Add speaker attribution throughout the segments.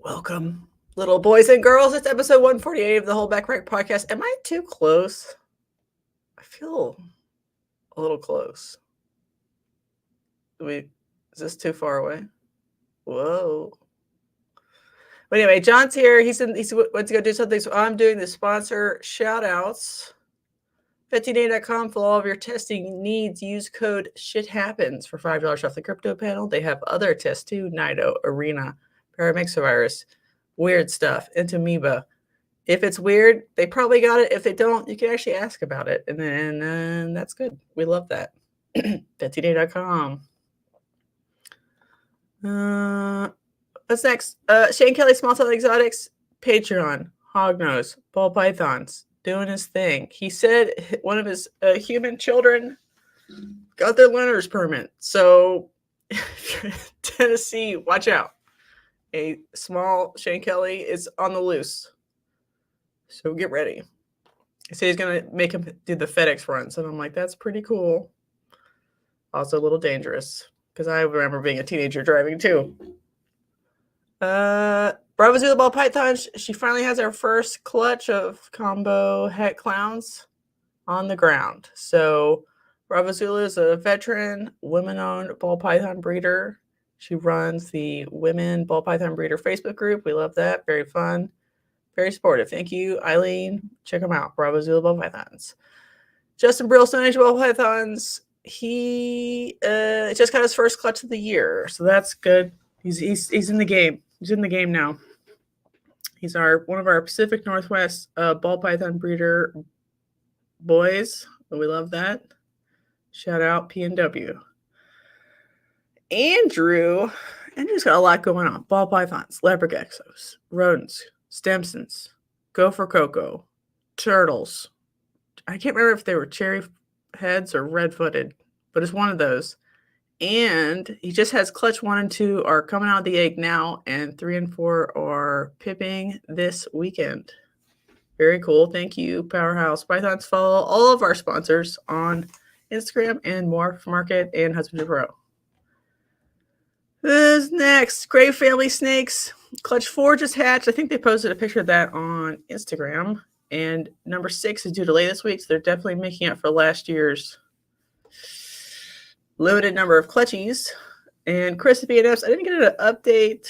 Speaker 1: Welcome, little boys and girls. It's episode 148 of the Whole Back Rack podcast. Am I too close? I feel a little close. Is this too far away? Whoa. But anyway, John's here. He went to go do something, so I'm doing the sponsor shout outs. FettyDay.com for all of your testing needs. Use code SHITHAPPENS for $5 off the crypto panel. They have other tests too: Nido, Arena, Paramyxovirus, weird stuff, Entamoeba. If it's weird, they probably got it. If they don't, you can actually ask about it. And then that's good. We love that. FettyDay.com. What's next? Shane Kelley, Small Town Exotics, Patreon, Hognose, Ball Pythons, doing his thing. He said one of his human children got their learner's permit. So if you're in Tennessee, watch out. A small Shane Kelley is on the loose. So get ready. He said he's going to make him do the FedEx runs. And I'm like, that's pretty cool. Also a little dangerous. Because I remember being a teenager driving too. Bravo Zulu Ball Python. She finally has her first clutch of combo het clowns on the ground. So Bravo Zulu is a veteran, women-owned ball python breeder. She runs the Women Ball Python Breeder Facebook group. We love that. Very fun. Very supportive. Thank you, Eileen. Check them out. Bravo Zulu Ball Pythons. Justin Brill, Stoneage Ball Pythons. He just got his first clutch of the year. So that's good. He's in the game. He's in the game now. He's one of our Pacific Northwest ball python breeder boys. We love that. Shout out PNW. Andrew's got a lot going on. Ball pythons, leopard geckos, rodents, Stimsons, gopher cocoa, turtles. I can't remember if they were cherry heads or red-footed, but it's one of those. And he just has clutch 1 and 2 are coming out of the egg now, and 3 and 4 are pipping this weekend. Very cool. Thank you, Powerhouse. Pythons. Follow all of our sponsors on Instagram and Morph Market and Husband Pro. This next, Great Family Snakes. Clutch 4 just hatched. I think they posted a picture of that on Instagram. And number 6 is due to lay this week, so they're definitely making up for last year's limited number of clutchies. And Chris at BNFs, I didn't get an update,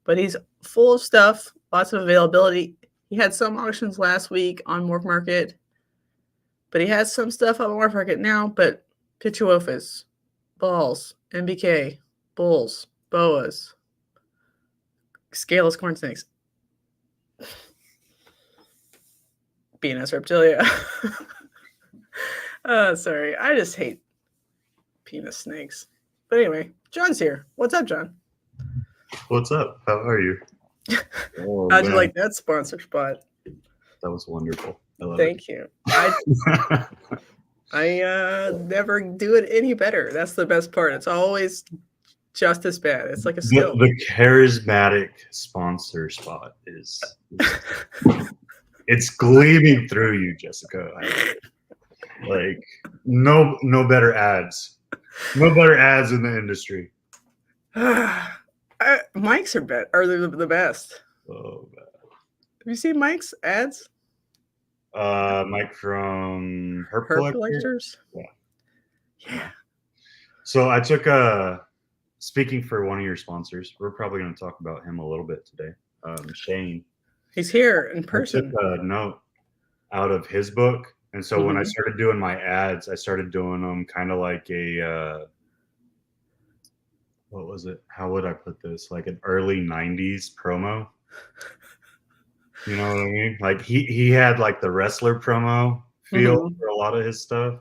Speaker 1: but he's full of stuff, lots of availability. He had some auctions last week on Morph Market, but he has some stuff on Morph Market now. But Pituophis, balls, MBK, bulls, boas, scaleless corn snakes, BNS Reptilia. Sorry, I just hate penis snakes. But anyway, John's here. What's up, John?
Speaker 2: What's up? How are you?
Speaker 1: How'd you like that sponsor spot?
Speaker 2: That was wonderful.
Speaker 1: Thank you. I never do it any better. That's the best part. It's always just as bad. It's like a skill.
Speaker 2: The charismatic sponsor spot is it's gleaming through you, Jessica. Like no better ads. No better ads in the industry.
Speaker 1: Mike's are the best.
Speaker 2: Oh, man.
Speaker 1: Have you seen Mike's ads?
Speaker 2: Mike from Herp
Speaker 1: Collectors. Yeah.
Speaker 2: So I took speaking for one of your sponsors. We're probably going to talk about him a little bit today. Shane.
Speaker 1: He's here in person.
Speaker 2: I took a note out of his book. And so when I started doing my ads, I started doing them kind of like a, what was it? How would I put this? Like an early 90s promo. You know what I mean? Like he had like the wrestler promo feel for a lot of his stuff.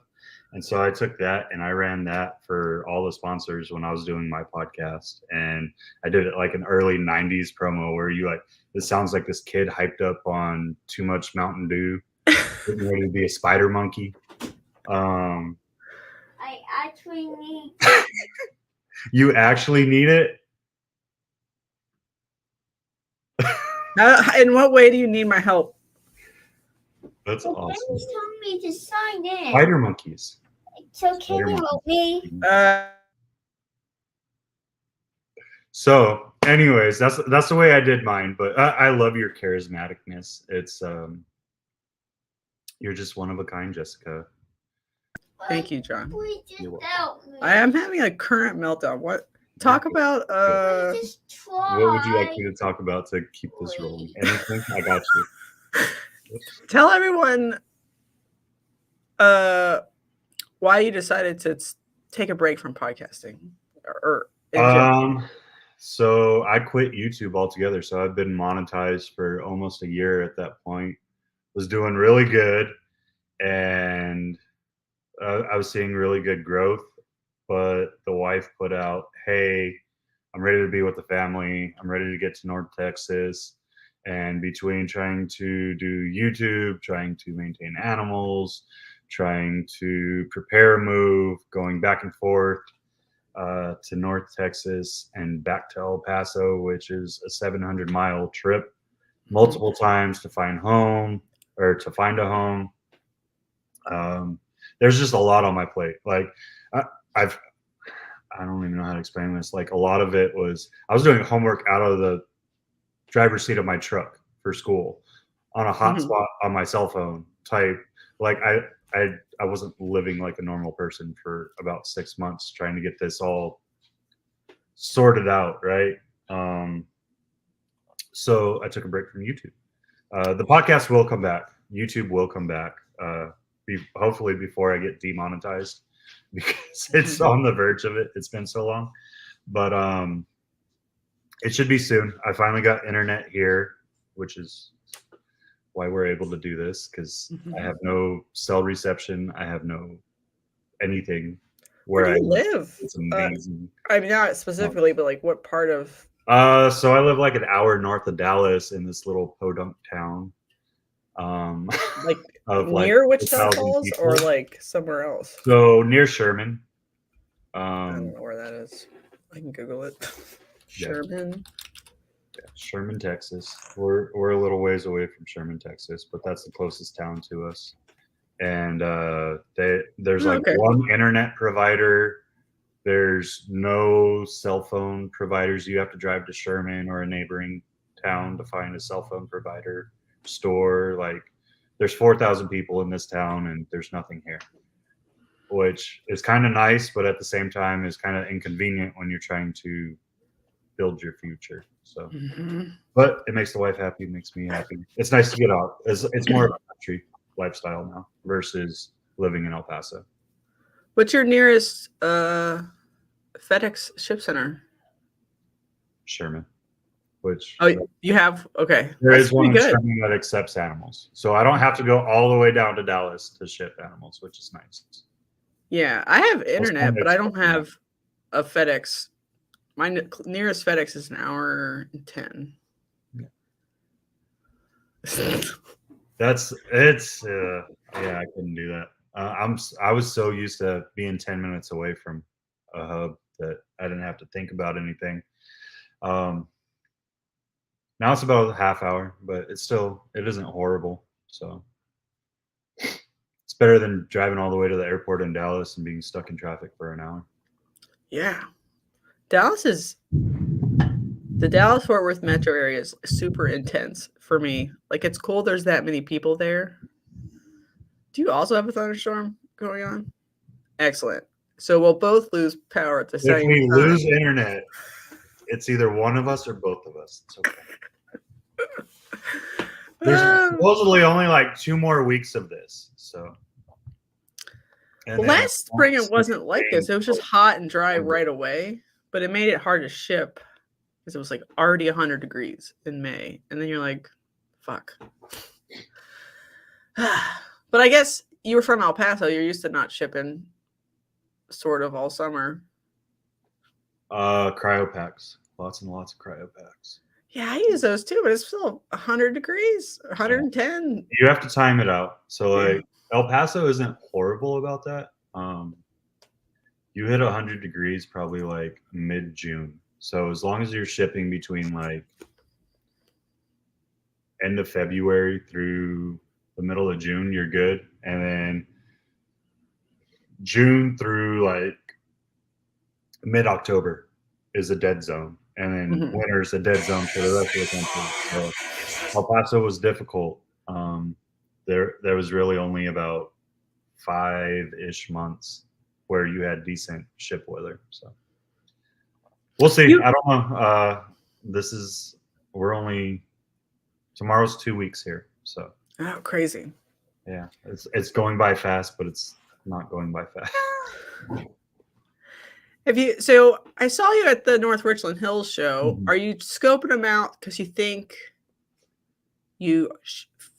Speaker 2: And so I took that and I ran that for all the sponsors when I was doing my podcast. And I did it like an early 90s promo where it sounds like this kid hyped up on too much Mountain Dew. Ready to be a spider monkey.
Speaker 3: I actually need
Speaker 2: You actually need it?
Speaker 1: In what way do you need my help?
Speaker 2: That's awesome.
Speaker 3: He's telling me to sign in.
Speaker 2: Spider monkeys.
Speaker 3: So can you help me?
Speaker 2: So anyways, that's the way I did mine. But I love your charismaticness. It's you're just one of a kind, Jessica.
Speaker 1: Thank you, John.
Speaker 3: Please just
Speaker 2: You're welcome.
Speaker 3: help me.
Speaker 1: I am having a current meltdown. What? Talk about
Speaker 3: Please just try.
Speaker 2: What would you like me to talk about to keep this rolling? Anything? I got you.
Speaker 1: tell everyone why you decided to take a break from podcasting or in general.
Speaker 2: So I quit YouTube altogether. So I've been monetized for almost a year at that point. Was doing really good, and I was seeing really good growth. But the wife put out, "Hey, I'm ready to be with the family. I'm ready to get to North Texas." And between trying to do YouTube, trying to maintain animals, trying to prepare a move, going back and forth to North Texas and back to El Paso, which is a 700-mile trip, multiple times to find a home. There's just a lot on my plate. Like I don't even know how to explain this. Like a lot of it was I was doing homework out of the driver's seat of my truck for school on a hotspot on my cell phone type. Like I wasn't living like a normal person for about 6 months trying to get this all sorted out, right? So I took a break from YouTube. The podcast will come back. YouTube will come back. Hopefully before I get demonetized, because it's on the verge of it. It's been so long, but it should be soon. I finally got internet here, which is why we're able to do this, because I have no cell reception. I have no anything.
Speaker 1: Where do you live?
Speaker 2: It's amazing.
Speaker 1: I mean, not specifically, but like what part of?
Speaker 2: So I live like an hour north of Dallas in this little podunk town.
Speaker 1: Like
Speaker 2: of
Speaker 1: near
Speaker 2: like
Speaker 1: Wichita Falls
Speaker 2: people.
Speaker 1: or like somewhere else?
Speaker 2: So near Sherman.
Speaker 1: I don't know where that is. I can Google it. Sherman.
Speaker 2: Yeah, Sherman, Texas. We're a little ways away from Sherman, Texas, but that's the closest town to us. And there's like one internet provider. There's no cell phone providers. You have to drive to Sherman or a neighboring town to find a cell phone provider store. Like there's 4,000 people in this town and there's nothing here, which is kind of nice, but at the same time is kind of inconvenient when you're trying to build your future. So, but it makes the wife happy, makes me happy. It's nice to get out. It's more of a country lifestyle now versus living in El Paso.
Speaker 1: What's your nearest FedEx ship center?
Speaker 2: Sherman. Which
Speaker 1: you have there
Speaker 2: is one in Sherman that accepts animals, so I don't have to go all the way down to Dallas to ship animals, which is nice.
Speaker 1: Yeah, I have internet, but I don't have a FedEx. My nearest FedEx is an hour and 10.
Speaker 2: Yeah, I couldn't do that. I was so used to being 10 minutes away from a hub that I didn't have to think about anything. Now it's about a half hour, but it isn't horrible. So it's better than driving all the way to the airport in Dallas and being stuck in traffic for an hour.
Speaker 1: Yeah. The Dallas-Fort Worth metro area is super intense for me. Like it's cool there's that many people there. Do you also have a thunderstorm going on? Excellent. So we'll both lose power at the same time.
Speaker 2: If we lose internet, it's either one of us or both of us. It's okay. There's supposedly only like 2 more weeks of this. So
Speaker 1: last spring it wasn't like this. It was just hot and dry right away, but it made it hard to ship because it was like already 100 degrees in May. And then you're like, fuck. But I guess you were from El Paso. You're used to not shipping sort of all summer.
Speaker 2: Cryo packs. Lots and lots of cryo packs.
Speaker 1: Yeah, I use those too, but it's still 100 degrees, 110.
Speaker 2: You have to time it out. So like El Paso isn't horrible about that. You hit 100 degrees probably like mid-June. So as long as you're shipping between like end of February through the middle of June, you're good. And then June through like mid-October is a dead zone. and then winter's a dead zone for the rest of the country. So El Paso was difficult. There was really only about 5-ish months where you had decent ship weather. So we'll see. I don't know. Tomorrow's 2 weeks here. So
Speaker 1: crazy.
Speaker 2: Yeah, it's going by fast, but it's not going by fast.
Speaker 1: So I saw you at the North Richland Hills show. Are you scoping them out because you think you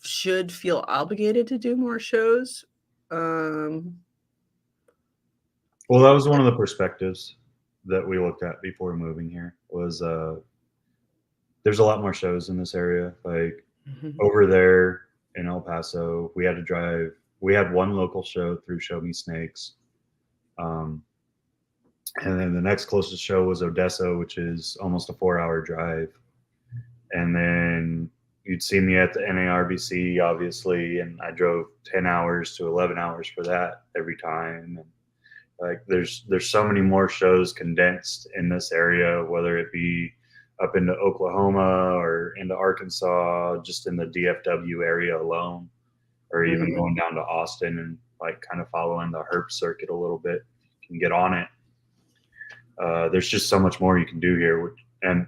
Speaker 1: should feel obligated to do more shows?
Speaker 2: Well, that was one of the perspectives that we looked at before moving here. Was there's a lot more shows in this area. Like over there in El Paso, we had to drive. We had one local show through Show Me Snakes. And then the next closest show was Odessa, which is almost a 4-hour drive. And then you'd see me at the NARBC, obviously, and I drove 10 hours to 11 hours for that every time. And like, there's so many more shows condensed in this area, whether it be up into Oklahoma or into Arkansas, just in the DFW area alone, or even going down to Austin and like kind of following the herp circuit a little bit. You can get on it. There's just so much more you can do here, and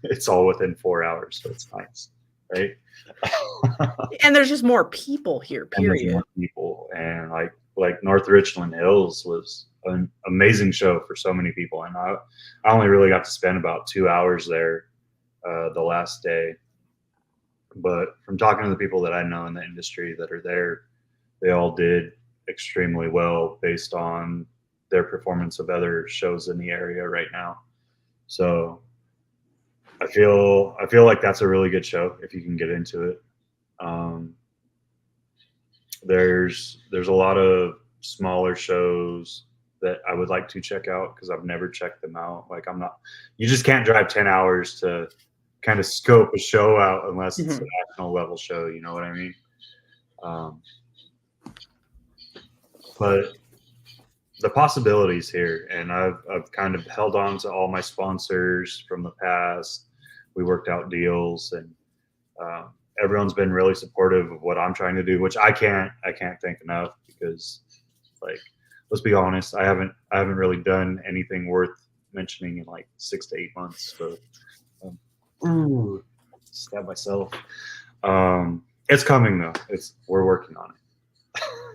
Speaker 2: it's all within 4 hours, so it's nice, right?
Speaker 1: And there's just more people here, period.
Speaker 2: And more people, and like North Richland Hills was an amazing show for so many people, and I only really got to spend about 2 hours there the last day. But from talking to the people that I know in the industry that are there, they all did extremely well based on their performance of other shows in the area right now. So I feel like that's a really good show if you can get into it. There's a lot of smaller shows that I would like to check out because I've never checked them out. Like you just can't drive 10 hours to kind of scope a show out unless it's a national level show. You know what I mean? But the possibilities here, and I've kind of held on to all my sponsors from the past. We worked out deals, and everyone's been really supportive of what I'm trying to do, which I can't thank enough, because, like, let's be honest, I haven't really done anything worth mentioning in like 6 to 8 months. So stab myself. It's coming though. We're working on it.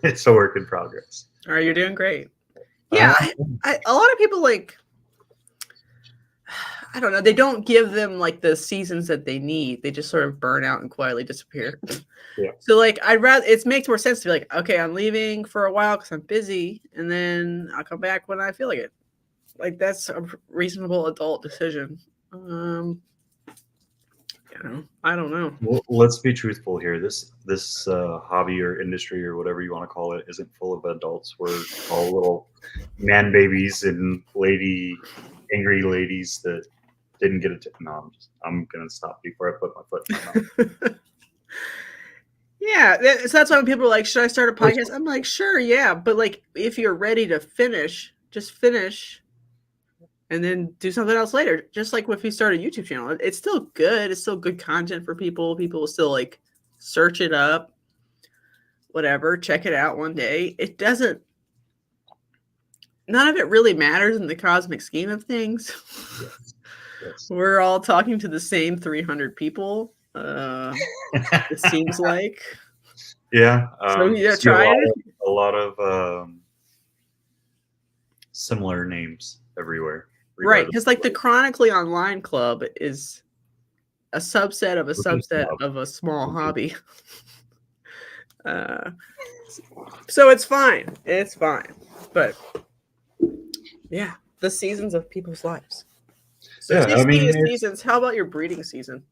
Speaker 2: It's a work in progress.
Speaker 1: All right, you're doing great. Yeah, a lot of people, like, I don't know, they don't give them like the seasons that they need. They just sort of burn out and quietly disappear.
Speaker 2: Yeah.
Speaker 1: So like, it makes more sense to be like, okay, I'm leaving for a while because I'm busy, and then I'll come back when I feel like it. Like, that's a reasonable adult decision. I don't know.
Speaker 2: Well, let's be truthful here. This hobby or industry or whatever you want to call it isn't full of adults. We're all little man babies and angry ladies that didn't get it. No, I'm gonna stop before I put my foot in my mouth.
Speaker 1: Yeah, so that's why when people are like, "Should I start a podcast?" I'm like, "Sure, yeah," but like, if you're ready to finish, just finish. And then do something else later. Just like if you start a YouTube channel, it's still good. It's still good content for people. People will still like search it up, whatever, check it out one day. It doesn't, none of it really matters in the cosmic scheme of things. Yes. We're all talking to the same 300 people. It seems like.
Speaker 2: Yeah.
Speaker 1: So yeah, try it.
Speaker 2: A lot of similar names everywhere.
Speaker 1: Right, because like the Chronically Online Club is a subset of a subset of a small hobby. So it's fine. It's fine. But yeah, the seasons of people's lives. So
Speaker 2: yeah, I mean,
Speaker 1: seasons. How about your breeding season?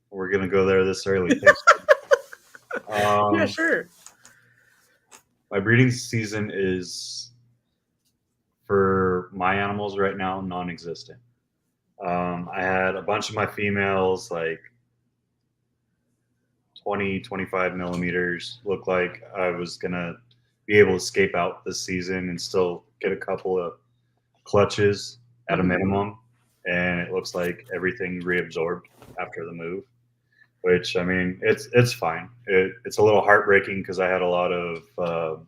Speaker 2: We're gonna go there this early.
Speaker 1: Yeah, sure.
Speaker 2: My breeding season is, for my animals right now, non-existent. I had a bunch of my females, like 20, 25 millimeters, looked like I was gonna be able to escape out this season and still get a couple of clutches at a minimum. and it looks like everything reabsorbed after the move. Which, I mean, it's fine. It's a little heartbreaking because I had a lot of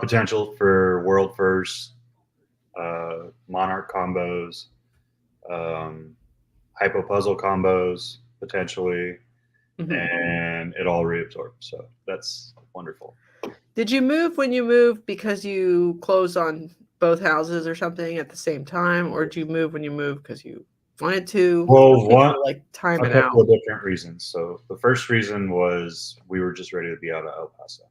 Speaker 2: potential for world first, monarch combos, hypo puzzle combos potentially, and it all reabsorbed. So that's wonderful.
Speaker 1: Did you move when you moved because you closed on both houses or something at the same time, or did you move when you moved because you wanted to?
Speaker 2: Well,
Speaker 1: like time
Speaker 2: a
Speaker 1: it
Speaker 2: couple
Speaker 1: out.
Speaker 2: of different reasons. So the first reason was we were just ready to be out of El Paso.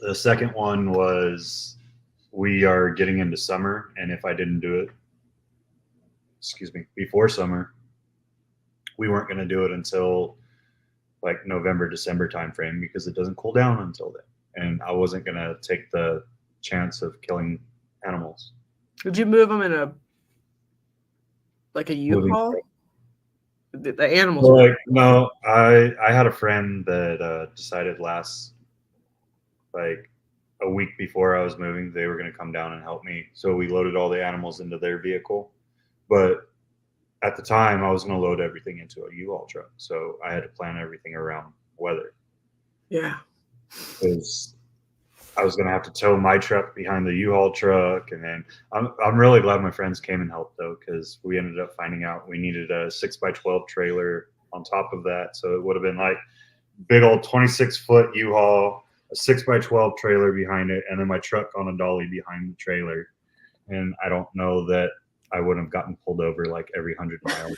Speaker 2: The second one was we are getting into summer, and if I didn't do it, before summer, we weren't going to do it until like November, December timeframe because it doesn't cool down until then, and I wasn't going to take the chance of killing animals.
Speaker 1: Did you move them in a U-Haul? The animals.
Speaker 2: Well, like, no, I had a friend that decided last like a week before I was moving, they were going to come down and help me. So we loaded all the animals into their vehicle. But at the time, I was going to load everything into a U-Haul truck. So I had to plan everything around weather.
Speaker 1: Yeah.
Speaker 2: Because I was going to have to tow my truck behind the U-Haul truck. And then I'm really glad my friends came and helped, though, because we ended up finding out we needed a 6x12 trailer on top of that. So it would have been like big old 26-foot U-Haul, a 6x12 trailer behind it, and then my truck on a dolly behind the trailer. And I don't know that I would have gotten pulled over like every 100 miles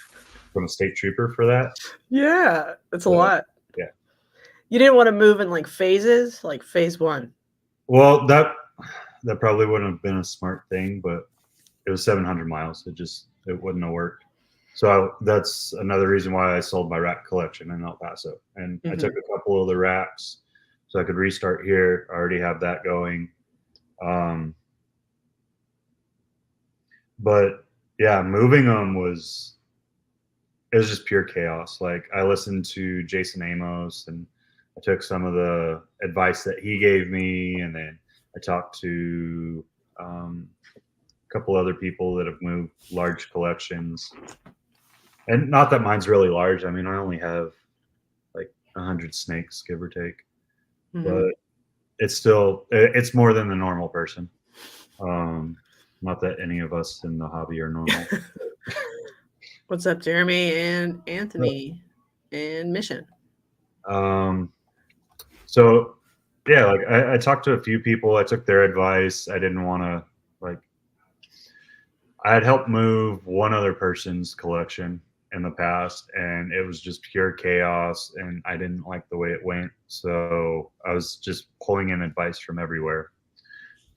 Speaker 2: from a state trooper for that.
Speaker 1: Yeah, it's a lot.
Speaker 2: Yeah.
Speaker 1: You didn't want to move in like phases, like phase one.
Speaker 2: Well, that probably wouldn't have been a smart thing, but it was 700 miles. It wouldn't have worked. So that's another reason why I sold my rack collection in El Paso. And I took a couple of the racks so I could restart here. I already have that going. But yeah, moving them was just pure chaos. Like I listened to Jason Amos and I took some of the advice that he gave me, and then I talked to a couple other people that have moved large collections. And not that mine's really large. I mean, I only have like 100 snakes, give or take. But it's more than the normal person. Not that any of us in the hobby are normal.
Speaker 1: What's up, Jeremy and Anthony and Mission?
Speaker 2: So yeah, like I talked to a few people. I took their advice. I didn't want to I had helped move one other person's collection in the past, and it was just pure chaos, and I didn't like the way it went. So I was just pulling in advice from everywhere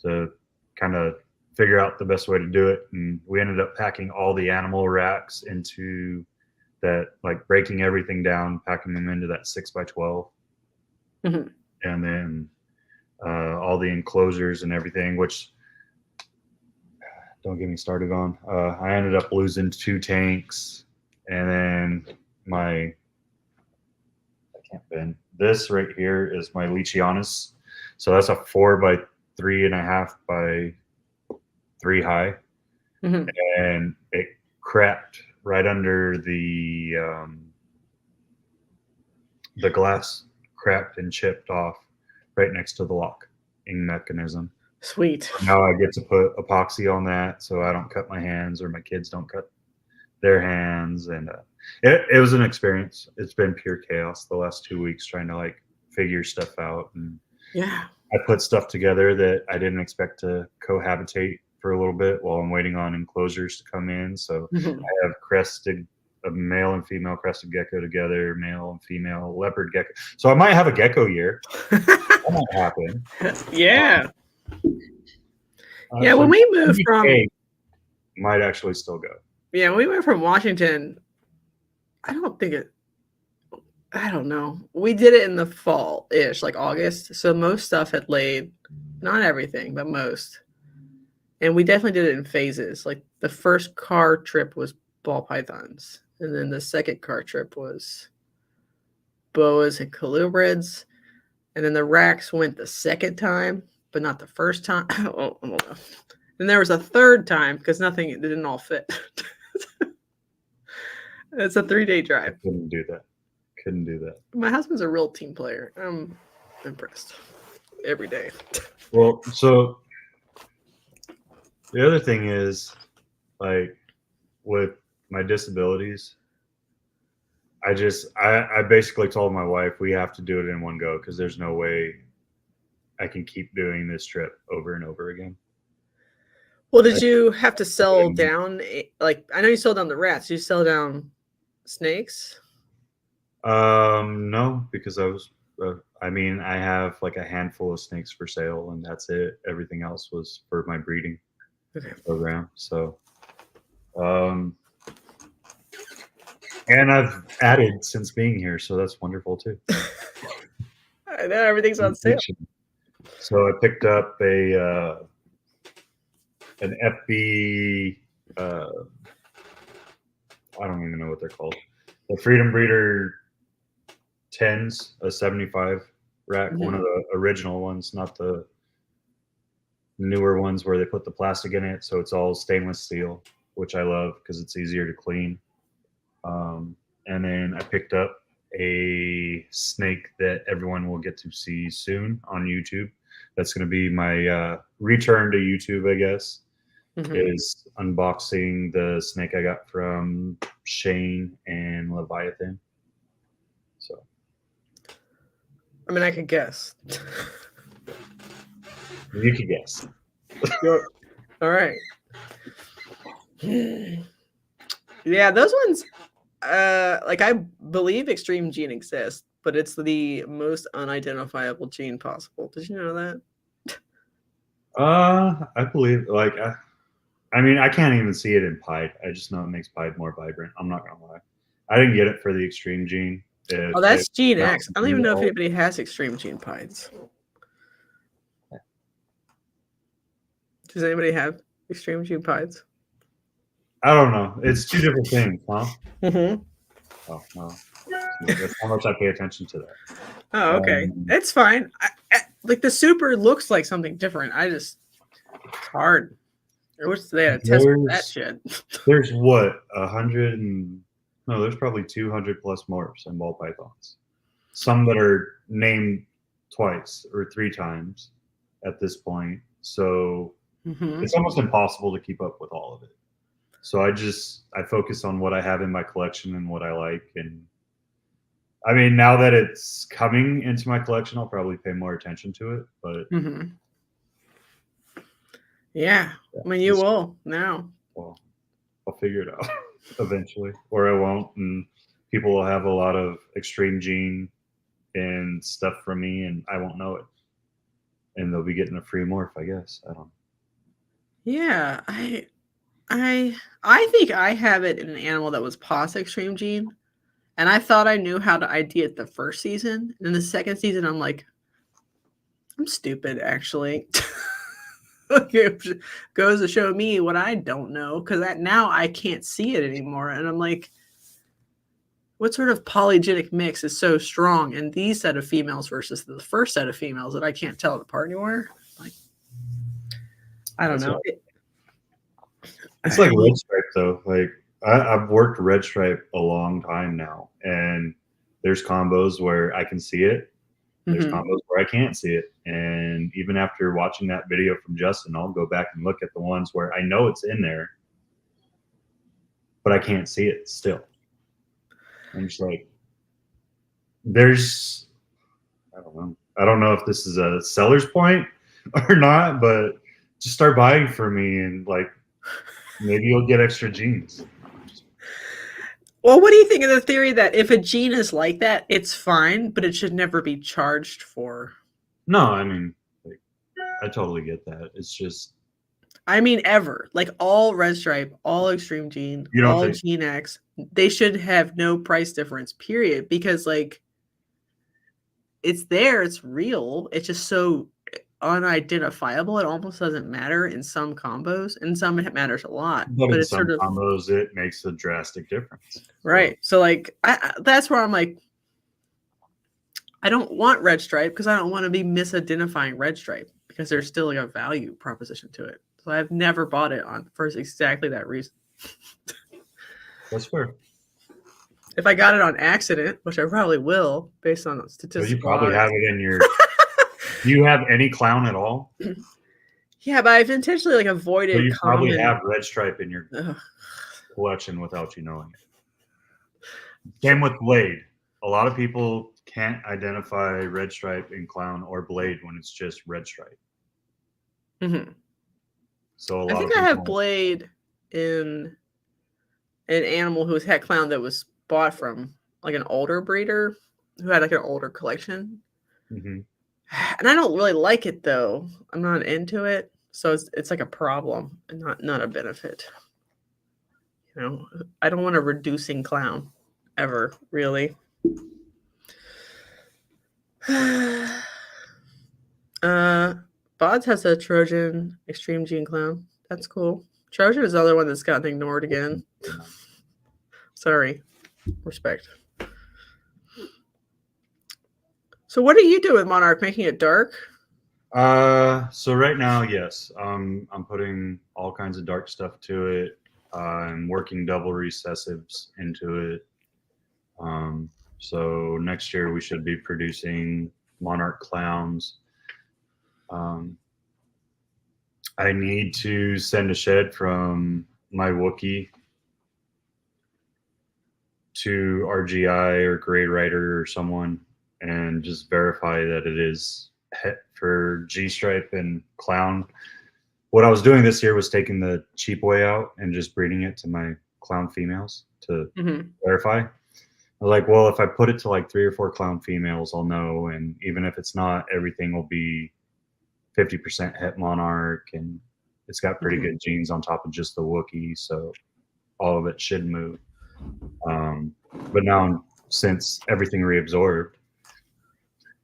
Speaker 2: to kind of figure out the best way to do it. And we ended up packing all the animal racks into that, like breaking everything down, packing them into that 6x12. And then all the enclosures and everything, which don't get me started on. I ended up losing 2 tanks, and then I can't bend. This right here is my Leachianus. So that's a 4x3.5 by 3 high. And it cracked right under the glass, cracked and chipped off right next to the locking mechanism.
Speaker 1: Sweet.
Speaker 2: Now I get to put epoxy on that so I don't cut my hands or my kids don't cut their hands. And it was an experience. It's been pure chaos the last 2 weeks trying to like figure stuff out. And
Speaker 1: yeah,
Speaker 2: I put stuff together that I didn't expect to cohabitate for a little bit while I'm waiting on enclosures to come in. So I have a male and female crested gecko together, male and female leopard gecko. So I might have a gecko year. That might happen.
Speaker 1: Yeah.
Speaker 2: So
Speaker 1: when we moved from
Speaker 2: might actually still go.
Speaker 1: Yeah, when we went from Washington, I don't know. We did it in the fall-ish, like August. So most stuff had laid, not everything, but most. And we definitely did it in phases. Like the first car trip was ball pythons. And then the second car trip was boas and colubrids. And then the racks went the second time. but not the first time. Oh, no. And there was a third time because nothing didn't all fit. It's a 3-day drive.
Speaker 2: Couldn't do that.
Speaker 1: My husband's a real team player. I'm impressed every day.
Speaker 2: Well, so the other thing is, like, with my disabilities, I basically told my wife we have to do it in one go because there's no way I can keep doing this trip over and over again.
Speaker 1: Well, did you have to sell down? Like, I know you sold down the rats. Did you sell down snakes?
Speaker 2: No, because I have like a handful of snakes for sale, and that's it. Everything else was for my breeding program. So, and I've added since being here, so that's wonderful too.
Speaker 1: I know everything's on sale.
Speaker 2: So I picked up an FB. I don't even know what they're called. The Freedom Breeder 10s, a 75 rack, one of the original ones, not the newer ones where they put the plastic in it. So it's all stainless steel, which I love because it's easier to clean. And then I picked up a snake that everyone will get to see soon on YouTube. That's going to be my return to YouTube, I guess, is unboxing the snake I got from Shane and Leviathan. So,
Speaker 1: I mean, I could guess.
Speaker 2: You could guess.
Speaker 1: All right. Yeah, those ones, like, I believe extreme gene exists, but it's the most unidentifiable gene possible. Did you know that?
Speaker 2: I believe, like, I mean, I can't even see it in pied. I just know it makes pied more vibrant. I'm not gonna lie. I didn't get it for the extreme gene.
Speaker 1: Oh, that's Gene X. I don't even know if anybody has extreme gene pieds. Does anybody have extreme gene pieds?
Speaker 2: I don't know. It's two different things, huh?
Speaker 1: Mm-hmm.
Speaker 2: Oh, no. That's how much I pay attention to that.
Speaker 1: Oh, okay. It's fine. Like, the super looks like something different. It's hard. I wish they had a test for that shit.
Speaker 2: There's what, 100 and... No, there's probably 200 plus morphs and ball pythons. Some that are named twice or 3 times at this point. So it's almost impossible to keep up with all of it. So I focus on what I have in my collection and what I like. And I mean, now that it's coming into my collection, I'll probably pay more attention to it. But
Speaker 1: yeah, I mean, you will now.
Speaker 2: Well, I'll figure it out eventually, or I won't. And people will have a lot of extreme gene and stuff from me, and I won't know it. And they'll be getting a free morph, I guess. I don't know.
Speaker 1: Yeah, I think I have it in an animal that was pos extreme gene, and I thought I knew how to ID it the first season. And in the second season, I'm like, I'm stupid, actually. It goes to show me what I don't know, because now I can't see it anymore. And I'm like, what sort of polygenic mix is so strong in these set of females versus the first set of females that I can't tell it apart anymore? Like, I don't know.
Speaker 2: It's like red stripe, though. Like, I've worked red stripe a long time now, and there's combos where I can see it. There's combos where I can't see it. And even after watching that video from Justin, I'll go back and look at the ones where I know it's in there, but I can't see it still. I'm just like, I don't know. I don't know if this is a seller's point or not, but just start buying for me, and like, maybe you'll get extra genes.
Speaker 1: Well, what do you think of the theory that if a gene is like that, it's fine, but it should never be charged for?
Speaker 2: No, I mean, like, I totally get that. It's just...
Speaker 1: I mean, ever. Like, all red stripe, all extreme gene, all Gene X, they should have no price difference, period. Because, like, it's there, it's real. It's just so unidentifiable. It almost doesn't matter in some combos. In some, it matters a lot.
Speaker 2: But in
Speaker 1: it's
Speaker 2: some combos, it makes a drastic difference.
Speaker 1: Right. So, like, that's where I'm like, I don't want red stripe because I don't want to be misidentifying red stripe. because there's still like a value proposition to it. So I've never bought it on for exactly that reason.
Speaker 2: That's fair.
Speaker 1: If I got it on accident, which I probably will, based on
Speaker 2: So
Speaker 1: statistics,
Speaker 2: you probably have it in your. Do you have any clown at all?
Speaker 1: Yeah, but I've intentionally like avoided.
Speaker 2: So you probably
Speaker 1: common...
Speaker 2: have red stripe in your collection without you knowing it. Same with blade. A lot of people can't identify red stripe in clown or blade when it's just red stripe.
Speaker 1: Mm-hmm.
Speaker 2: So a lot
Speaker 1: I think
Speaker 2: of
Speaker 1: I have
Speaker 2: people...
Speaker 1: blade in an animal who was het clown that was bought from like an older breeder who had like an older collection.
Speaker 2: Mm-hmm.
Speaker 1: And I don't really like it though. I'm not into it, so it's like a problem and not a benefit. You know, I don't want a reducing clown ever, really. Bods has a Trojan extreme gene clown. That's cool. Trojan is the other one that's gotten ignored again. Sorry. Respect. So what do you do with Monarch? Making it dark?
Speaker 2: So right now, yes. I'm putting all kinds of dark stuff to it. I'm working double recessives into it. So next year we should be producing Monarch clowns. I need to send a shed from my Wookiee to RGI or Grey Rider or someone and just verify that it is het for G-stripe and clown. What I was doing this year was taking the cheap way out and just breeding it to my clown females to verify. I was like, well, if I put it to like 3 or 4 clown females, I'll know. And even if it's not, everything will be 50% het Monarch, and it's got pretty good genes on top of just the Wookiee, so all of it should move. But now, since everything reabsorbed,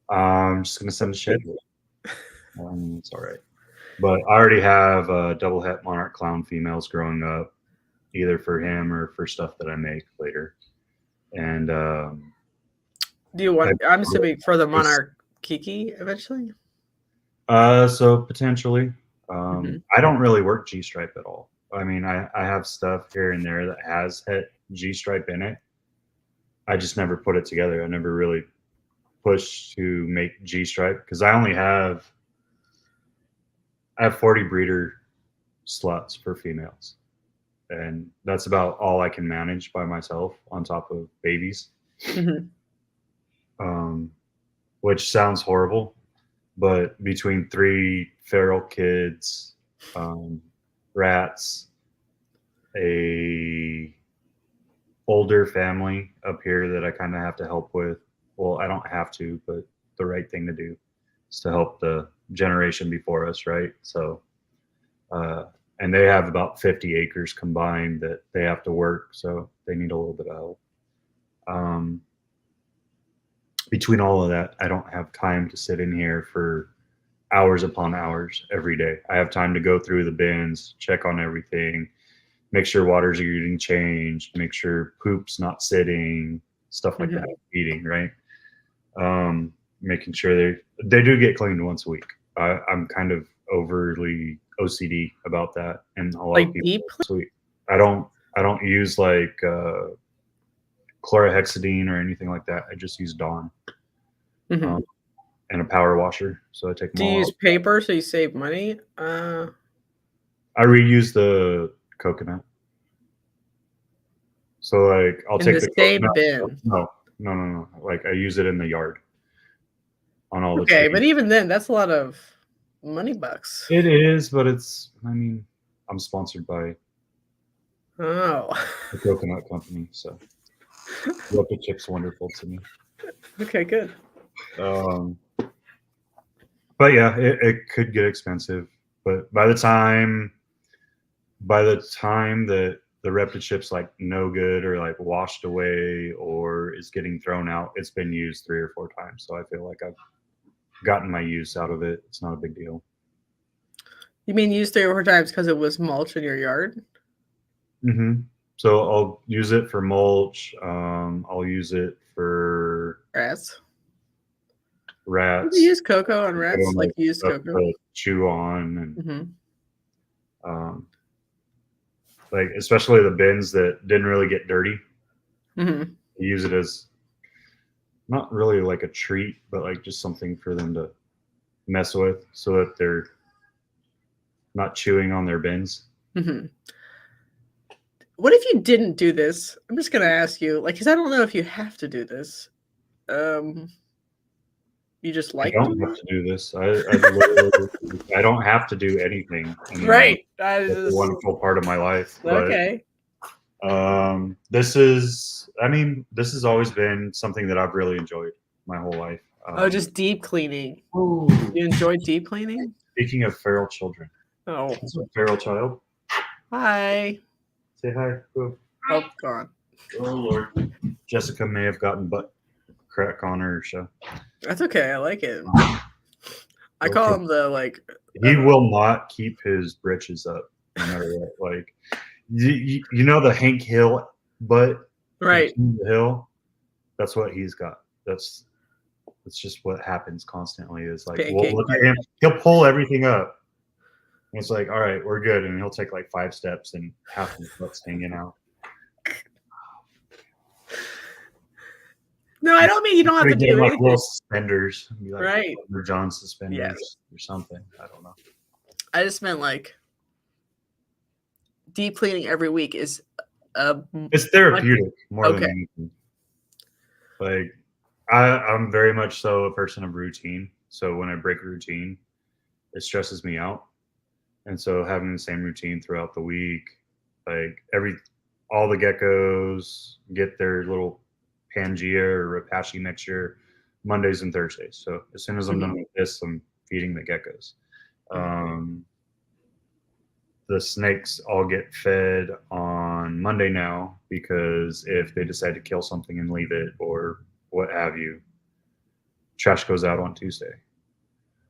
Speaker 2: I'm just gonna send a shed. It's all right. But I already have double het Monarch clown females growing up, either for him or for stuff that I make later. And
Speaker 1: do you want? I'm assuming for the Monarch Kiki eventually.
Speaker 2: So potentially. I don't really work G-stripe at all. I mean, I have stuff here and there that has het G-stripe in it. I just never put it together. I never really pushed to make G-stripe because I have 40 breeder slots for females, and that's about all I can manage by myself on top of babies. Which sounds horrible, but between 3 feral kids, rats, a older family up here that I kind of have to help with. Well, I don't have to, but the right thing to do is to help the generation before us, right? So, and they have about 50 acres combined that they have to work, so they need a little bit of help. Between all of that, I don't have time to sit in here for hours upon hours every day. I have time to go through the bins, check on everything, make sure waters are getting changed, make sure poop's not sitting, stuff like that, eating, right? Making sure they do get cleaned once a week. I'm kind of overly OCD about that, and a lot of people sweet. I don't use like chlorhexidine or anything like that. I just use Dawn and a power washer. So I take them all. Do you
Speaker 1: use paper so you save money?
Speaker 2: I reuse the coconut. So like I'll take the
Speaker 1: same bin.
Speaker 2: No. Like I use it in the yard on all the
Speaker 1: trees. But even then, that's a lot of money bucks.
Speaker 2: It is, but I'm sponsored by the coconut company, so Local Chip's wonderful to me.
Speaker 1: Okay, good.
Speaker 2: But yeah, it could get expensive. But by the time that the Reptile chip's like no good or like washed away or is getting thrown out, it's been used 3 or 4 times. So I feel like I've gotten my use out of it. It's not a big deal.
Speaker 1: You mean used 3 or 4 times because it was mulch in your yard?
Speaker 2: So I'll use it for mulch. I'll use it for
Speaker 1: grass.
Speaker 2: rats.
Speaker 1: You use cocoa on
Speaker 2: I
Speaker 1: rats,
Speaker 2: don't
Speaker 1: like
Speaker 2: know,
Speaker 1: you use
Speaker 2: stuff
Speaker 1: cocoa.
Speaker 2: to chew on, and
Speaker 1: Mm-hmm.
Speaker 2: like especially the bins that didn't really get dirty.
Speaker 1: Mm-hmm.
Speaker 2: You use it as not really like a treat, but like just something for them to mess with, so that they're not chewing on their bins.
Speaker 1: Mm-hmm. What if you didn't do this? I'm just gonna ask you, like, because I don't know if you have to do this. You just
Speaker 2: I
Speaker 1: like
Speaker 2: don't
Speaker 1: doing
Speaker 2: have to do this. I don't have to do anything
Speaker 1: it?
Speaker 2: anymore.
Speaker 1: Right. I
Speaker 2: It's a
Speaker 1: just,
Speaker 2: wonderful part of my life.
Speaker 1: okay.
Speaker 2: But this has always been something that I've really enjoyed my whole life.
Speaker 1: Oh, just deep cleaning.
Speaker 2: Ooh.
Speaker 1: You enjoy deep cleaning?
Speaker 2: Speaking of feral children,
Speaker 1: Oh,
Speaker 2: it's a feral child.
Speaker 1: hi.
Speaker 2: Say hi. Oh,
Speaker 1: Oh, gone.
Speaker 2: oh Lord. Jessica may have gotten butt crack on her show.
Speaker 1: That's okay. I like it. I call
Speaker 2: Okay.
Speaker 1: him the like.
Speaker 2: He will not keep his britches up no matter what. Like you know the Hank Hill butt,
Speaker 1: Right.
Speaker 2: from the Hill. That's what he's got. That's just what happens constantly. Is like, we'll
Speaker 1: Pancake
Speaker 2: look at him. He'll pull everything up. And it's like, all right, we're good, and he'll take like 5 steps, and half his butt's hanging out.
Speaker 1: No, I don't mean you don't have to
Speaker 2: Get him
Speaker 1: do
Speaker 2: like
Speaker 1: anything.
Speaker 2: little suspenders, and be like
Speaker 1: Right.
Speaker 2: John suspenders
Speaker 1: Yes.
Speaker 2: or something. I don't know.
Speaker 1: I just meant like deep cleaning every week is
Speaker 2: It's therapeutic more
Speaker 1: Okay.
Speaker 2: than anything. Like I'm very much so a person of routine. So when I break routine, it stresses me out. And so having the same routine throughout the week, like all the geckos get their little Pangea or Rapache mixture Mondays and Thursdays. So as soon as I'm done with this, I'm feeding the geckos. The snakes all get fed on Monday now, because if they decide to kill something and leave it or what have you, trash goes out on Tuesday.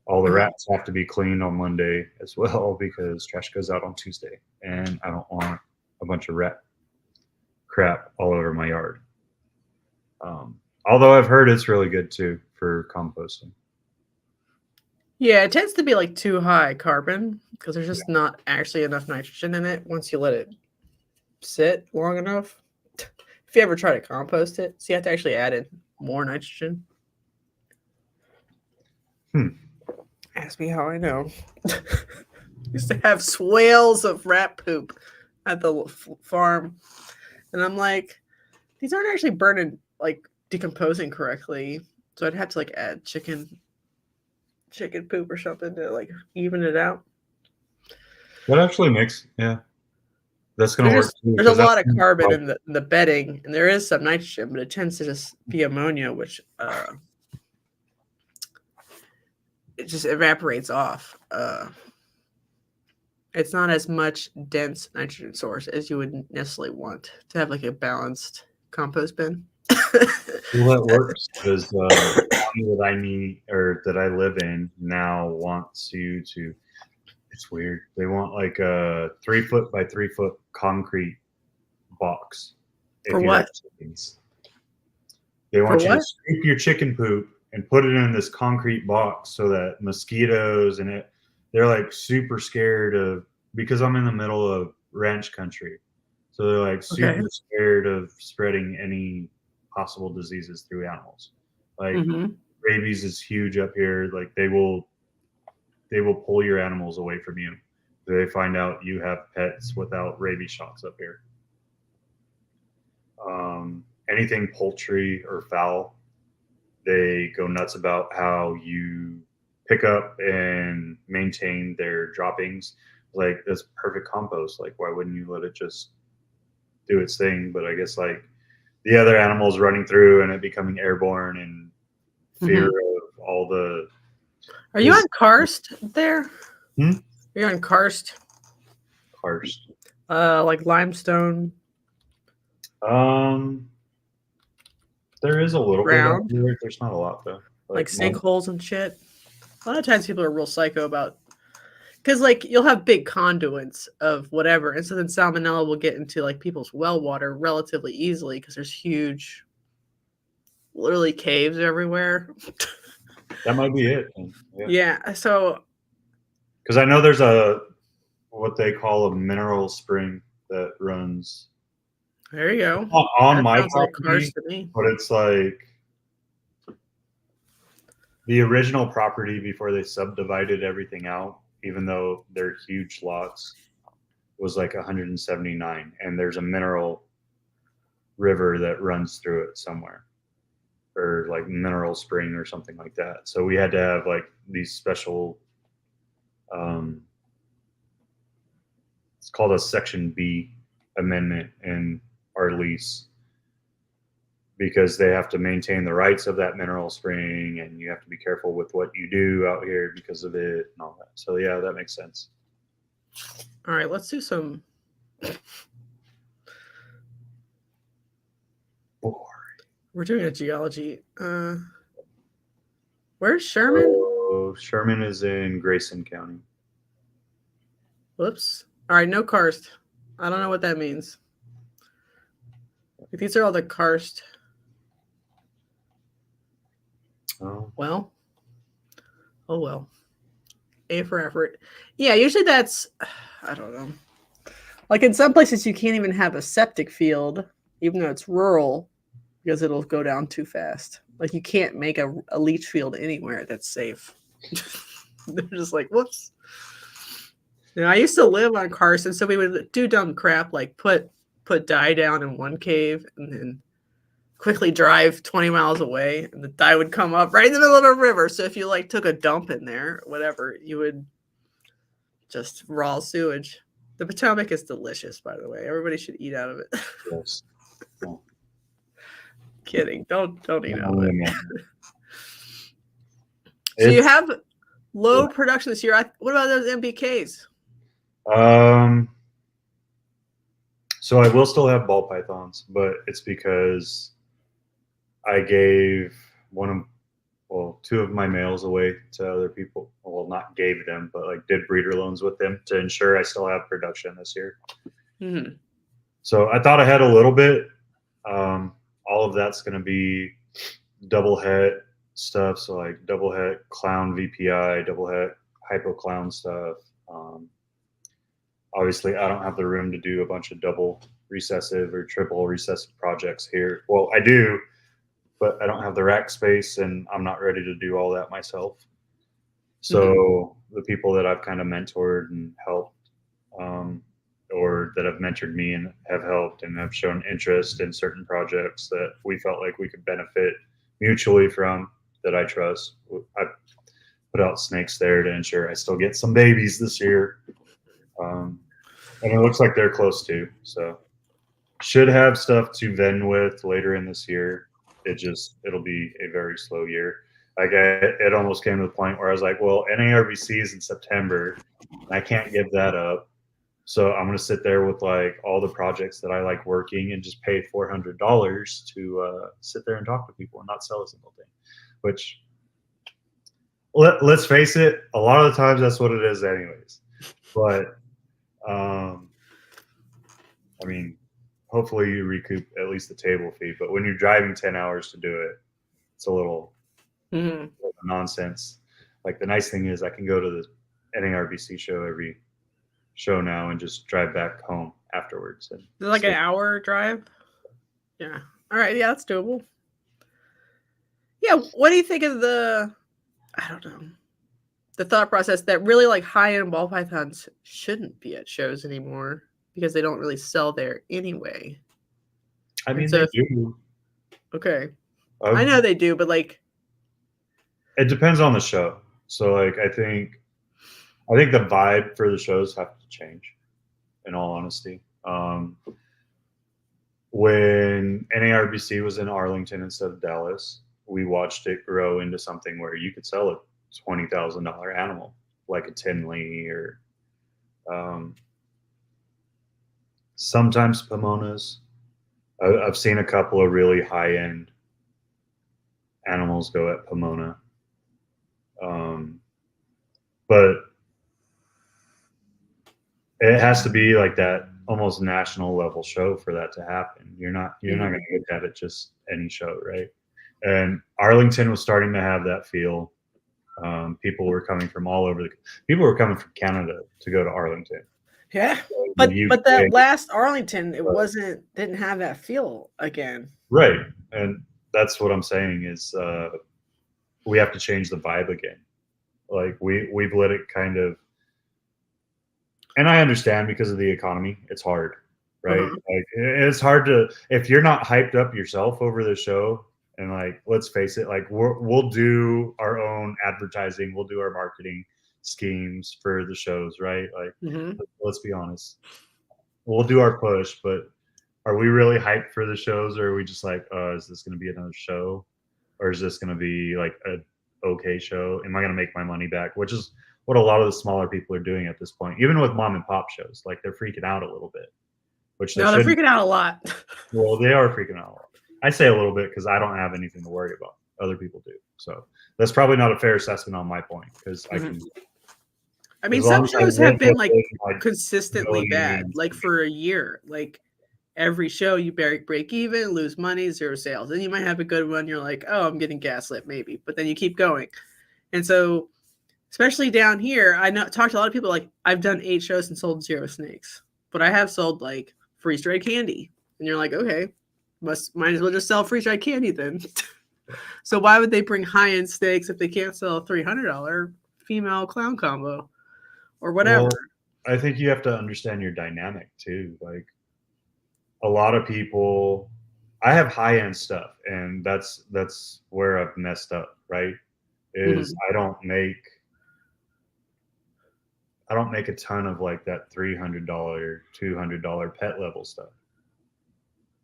Speaker 2: All the rats have to be cleaned on Monday as well, because trash goes out on Tuesday, and I don't want a bunch of rat crap all over my yard. Although I've heard it's really good too for composting.
Speaker 1: Yeah, it tends to be like too high carbon because there's just not actually enough nitrogen in it once you let it sit long enough. If you ever try to compost it, so you have to actually add in more nitrogen. Ask me how I know. Used to have swales of rat poop at the farm, and I'm like, these aren't actually burning, like decomposing correctly. So I'd have to like add chicken poop or something to like even it out.
Speaker 2: That actually makes, yeah, that's gonna work too.
Speaker 1: There's a lot of carbon in the bedding, and there is some nitrogen, but it tends to just be ammonia, which it just evaporates off. It's not as much dense nitrogen source as you would necessarily want to have like a balanced compost bin.
Speaker 2: Well, that works because the county that I live in now wants you to. It's weird. They want like a 3-foot by 3-foot concrete box.
Speaker 1: For what?
Speaker 2: Chickens. They want you to scoop your chicken poop and put it in this concrete box so that mosquitoes and they're like super scared of, because I'm in the middle of ranch country. So they're like super scared of spreading any possible diseases through animals. Like rabies is huge up here. Like they will pull your animals away from you. They find out you have pets without rabies shots up here. Anything poultry or fowl, they go nuts about how you pick up and maintain their droppings. Like, that's perfect compost. Like, why wouldn't you let it just do its thing? But I guess like the other animals running through and it becoming airborne and fear of all the.
Speaker 1: Are you on karst there?
Speaker 2: Are
Speaker 1: you on karst?
Speaker 2: Karst.
Speaker 1: Like limestone.
Speaker 2: There is a little
Speaker 1: ground.
Speaker 2: bit. There. There's not a lot though.
Speaker 1: Like sinkholes and shit. A lot of times people are real psycho about, because like you'll have big conduits of whatever, and so then salmonella will get into like people's well water relatively easily because there's huge, literally caves everywhere.
Speaker 2: That might be it.
Speaker 1: Yeah. So
Speaker 2: because I know there's what they call a mineral spring that runs
Speaker 1: there you go.
Speaker 2: on
Speaker 1: That
Speaker 2: my
Speaker 1: sounds like
Speaker 2: property,
Speaker 1: cars to me.
Speaker 2: but it's like the original property before they subdivided everything out, even though they're huge lots, was like 179, and there's a mineral river that runs through it somewhere, or like mineral spring or something like that. So we had to have like these special it's called a Section B amendment in our lease, because they have to maintain the rights of that mineral spring, and you have to be careful with what you do out here because of it and all that. So yeah, that makes sense.
Speaker 1: All right, let's do some. We're doing a geology. Where's Sherman?
Speaker 2: Oh, Sherman is in Grayson County.
Speaker 1: Whoops. All right, no karst. I don't know what that means. These are all the karst.
Speaker 2: Oh.
Speaker 1: Well. Oh, well. A for effort. Yeah, usually that's, I don't know. Like in some places, you can't even have a septic field, even though it's rural, because it'll go down too fast. Like you can't make a leach field anywhere that's safe. They're just like, whoops. You know, I used to live on Carson, so we would do dumb crap like put dye down in one cave and then quickly drive 20 miles away, and the dye would come up right in the middle of a river. So if you like took a dump in there, whatever, you would just raw sewage. The Potomac is delicious, by the way. Everybody should eat out of it.
Speaker 2: Yes. Yeah.
Speaker 1: Kidding. Don't eat out of it. So
Speaker 2: It's,
Speaker 1: you have low production this year. What about those MBKs?
Speaker 2: So I will still have ball pythons, but it's because I gave two of my males away to other people. Well, not gave them, but like did breeder loans with them to ensure I still have production this year.
Speaker 1: Mm-hmm.
Speaker 2: So I thought I had a little bit. All of that's going to be double het stuff. So like double het clown VPI, double het hypo clown stuff. Obviously, I don't have the room to do a bunch of double recessive or triple recessive projects here. Well, I do, but I don't have the rack space, and I'm not ready to do all that myself. So the people that I've kind of mentored and helped, or that have mentored me and have helped and have shown interest in certain projects that we felt like we could benefit mutually from, that I trust, I put out snakes there to ensure I still get some babies this year. And it looks like they're close to, so should have stuff to vend with later in this year. It'll be a very slow year. Like it almost came to the point where I was like, well, NARBC is in September, and I can't give that up. So I'm going to sit there with like all the projects that I like working and just pay $400 to sit there and talk to people and not sell a single thing, which let's face it, a lot of the times that's what it is anyways. But I mean, hopefully you recoup at least the table fee, but when you're driving 10 hours to do it, it's a little nonsense. Like the nice thing is I can go to the NARBC show every show now and just drive back home afterwards. And
Speaker 1: is it like an hour drive? Yeah. All right. Yeah, that's doable. Yeah. What do you think of the thought process that really like high-end ball pythons shouldn't be at shows anymore because they don't really sell there anyway?
Speaker 2: I mean, they do.
Speaker 1: Okay. I know they do, but like
Speaker 2: it depends on the show. So like I think the vibe for the shows have to change, in all honesty. When NARBC was in Arlington instead of Dallas, we watched it grow into something where you could sell a $20,000 animal, like a Tinley or sometimes Pomonas. I've seen a couple of really high-end animals go at Pomona. But it has to be like that almost national level show for that to happen. You're not going to get that at just any show, right? And Arlington was starting to have that feel. People were coming from all over. People were coming from Canada to go to Arlington.
Speaker 1: Yeah,
Speaker 2: The
Speaker 1: but that
Speaker 2: UK.
Speaker 1: last Arlington, it didn't have that feel again.
Speaker 2: Right, and that's what I'm saying is we have to change the vibe again. Like we've let it kind of, and I understand because of the economy, it's hard, right? Like it's hard to, if you're not hyped up yourself over the show, and like let's face it, like we'll do our own advertising, we'll do our marketing schemes for the shows, right? Like let's be honest, we'll do our push, but are we really hyped for the shows, or are we just like, is this going to be another show, or is this going to be like a okay show? Am I going to make my money back? Which is what a lot of the smaller people are doing at this point, even with mom and pop shows. Like they're freaking out a little bit, which
Speaker 1: they're freaking out a lot.
Speaker 2: Well, they are freaking out a lot. I say a little bit because I don't have anything to worry about. Other people do. So that's probably not a fair assessment on my point, because I can.
Speaker 1: I mean, some shows have been like consistently bad, like for a year. Like every show you break even, lose money, 0 sales. Then you might have a good one. You're like, oh, I'm getting gaslit maybe, but then you keep going. And so, especially down here, I talked to a lot of people like, I've done 8 shows and sold 0 snakes, but I have sold like freeze-dried candy. And you're like, okay, might as well just sell freeze-dried candy then. So why would they bring high-end snakes if they can't sell a $300 female clown combo or whatever?
Speaker 2: Well, I think you have to understand your dynamic too. Like a lot of people, I have high-end stuff, and that's where I've messed up, right? Is I don't make a ton of like that $300, $200 pet level stuff.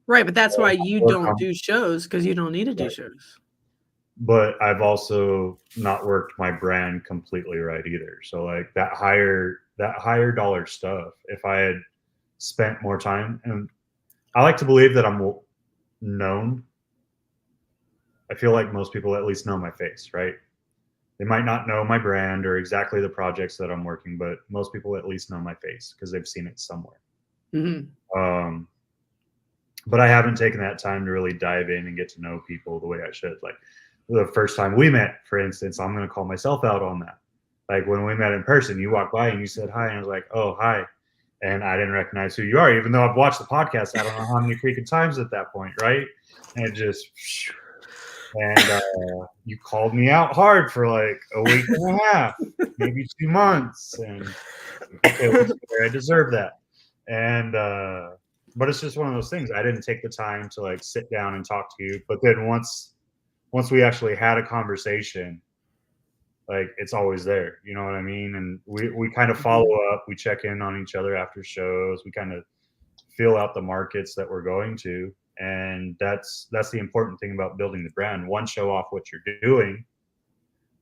Speaker 1: Right, but that's why you don't do shows, because you don't need to do shows.
Speaker 2: But I've also not worked my brand completely right either. So like that higher dollar stuff, if I had spent more time, and I like to believe that I'm known. I feel like most people at least know my face, right? They might not know my brand or exactly the projects that I'm working, but most people at least know my face because they've seen it somewhere. But I haven't taken that time to really dive in and get to know people the way I should. Like the first time we met, for instance, I'm going to call myself out on that. Like when we met in person, you walked by and you said hi, and I was like, oh, hi. And I didn't recognize who you are, even though I've watched the podcast. I don't know how many freaking times at that point, right? And it just, and you called me out hard for like a week and a half, maybe 2 months. And okay, I deserve that. And, but it's just one of those things. I didn't take the time to like sit down and talk to you. But then once we actually had a conversation, like it's always there. You know what I mean? And we kind of follow up. We check in on each other after shows. We kind of feel out the markets that we're going to. And that's the important thing about building the brand. 1, show off what you're doing.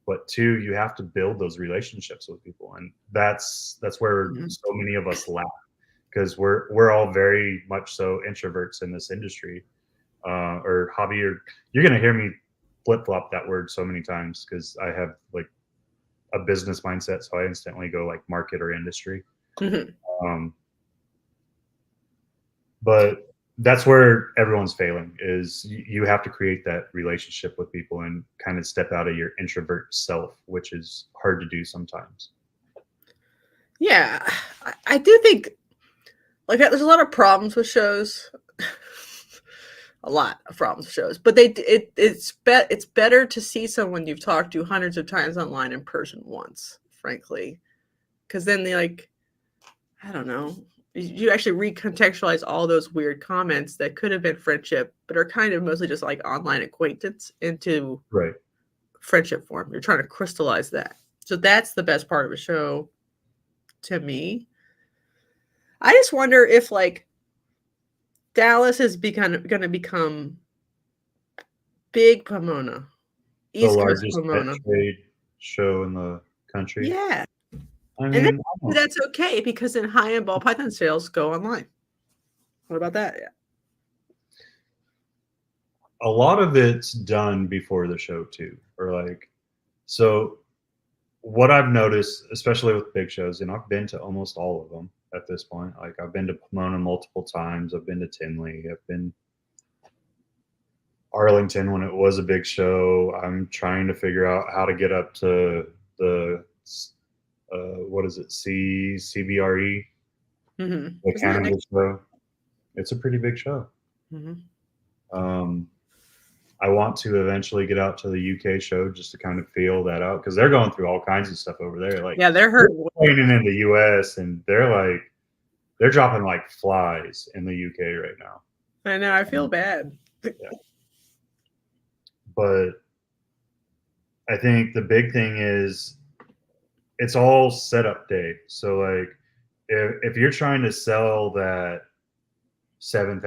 Speaker 2: But 2, you have to build those relationships with people. And that's where so many of us lack. Because we're all very much so introverts in this industry, or hobby. Or you're gonna hear me flip flop that word so many times because I have like a business mindset, so I instantly go like market or industry. But that's where everyone's failing. Is you have to create that relationship with people and kind of step out of your introvert self, which is hard to do sometimes.
Speaker 1: Yeah, I do think. Like, there's a lot of problems with shows, a lot of problems with shows. But it's better to see someone you've talked to hundreds of times online in person once, frankly, because then they like, I don't know, you actually recontextualize all those weird comments that could have been friendship, but are kind of mostly just like online acquaintance into friendship form. You're trying to crystallize that. So that's the best part of a show, to me. I just wonder if like Dallas is going to become big Pomona,
Speaker 2: East Coast Pomona, pet trade show in the country.
Speaker 1: Yeah,
Speaker 2: I mean,
Speaker 1: and that's okay because then high-end ball python sales go online. What about that? Yeah,
Speaker 2: a lot of it's done before the show too, or like so. What I've noticed, especially with big shows, and I've been to almost all of them at this point. Like I've been to Pomona multiple times. I've been to Tinley. Arlington when it was a big show. I'm trying to figure out how to get up to the what is it, CBRE, the Canada show. It's a pretty big show. I want to eventually get out to the UK show just to kind of feel that out, because they're going through all kinds of stuff over there. Like,
Speaker 1: yeah, they're
Speaker 2: training in the US, and they're dropping like flies in the UK right now.
Speaker 1: I know. I feel bad.
Speaker 2: Yeah. But I think the big thing is it's all setup day. So like if you're trying to sell that $7,000,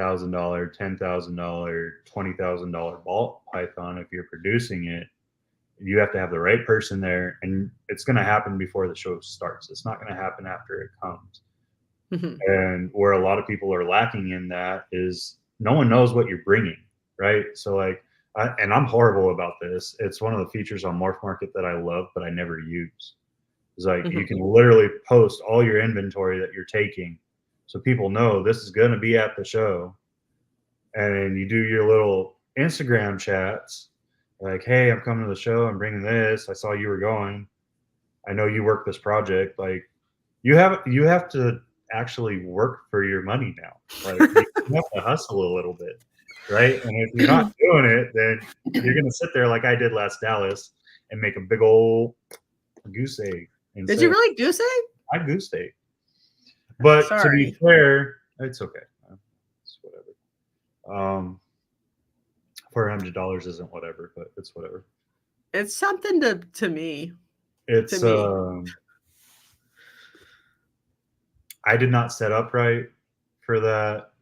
Speaker 2: $10,000, $20,000 ball python, if you're producing it, you have to have the right person there, and it's going to happen before the show starts. It's not going to happen after it comes. And where a lot of people are lacking in that is no one knows what you're bringing, right? So like, and I'm horrible about this. It's one of the features on Morph Market that I love, but I never use. It's like you can literally post all your inventory that you're taking, so people know this is going to be at the show. And you do your little Instagram chats like, hey, I'm coming to the show. I'm bringing this. I saw you were going. I know you work this project. Like you have to actually work for your money now. Like you have to hustle a little bit, right? And if you're not doing it, then you're going to sit there like I did last Dallas and make a big old goose egg.
Speaker 1: Did you really goose egg?
Speaker 2: I goose egg. But to be fair, it's okay. It's whatever. $400 isn't whatever, but it's whatever.
Speaker 1: It's something to me.
Speaker 2: It's I did not set up right for that.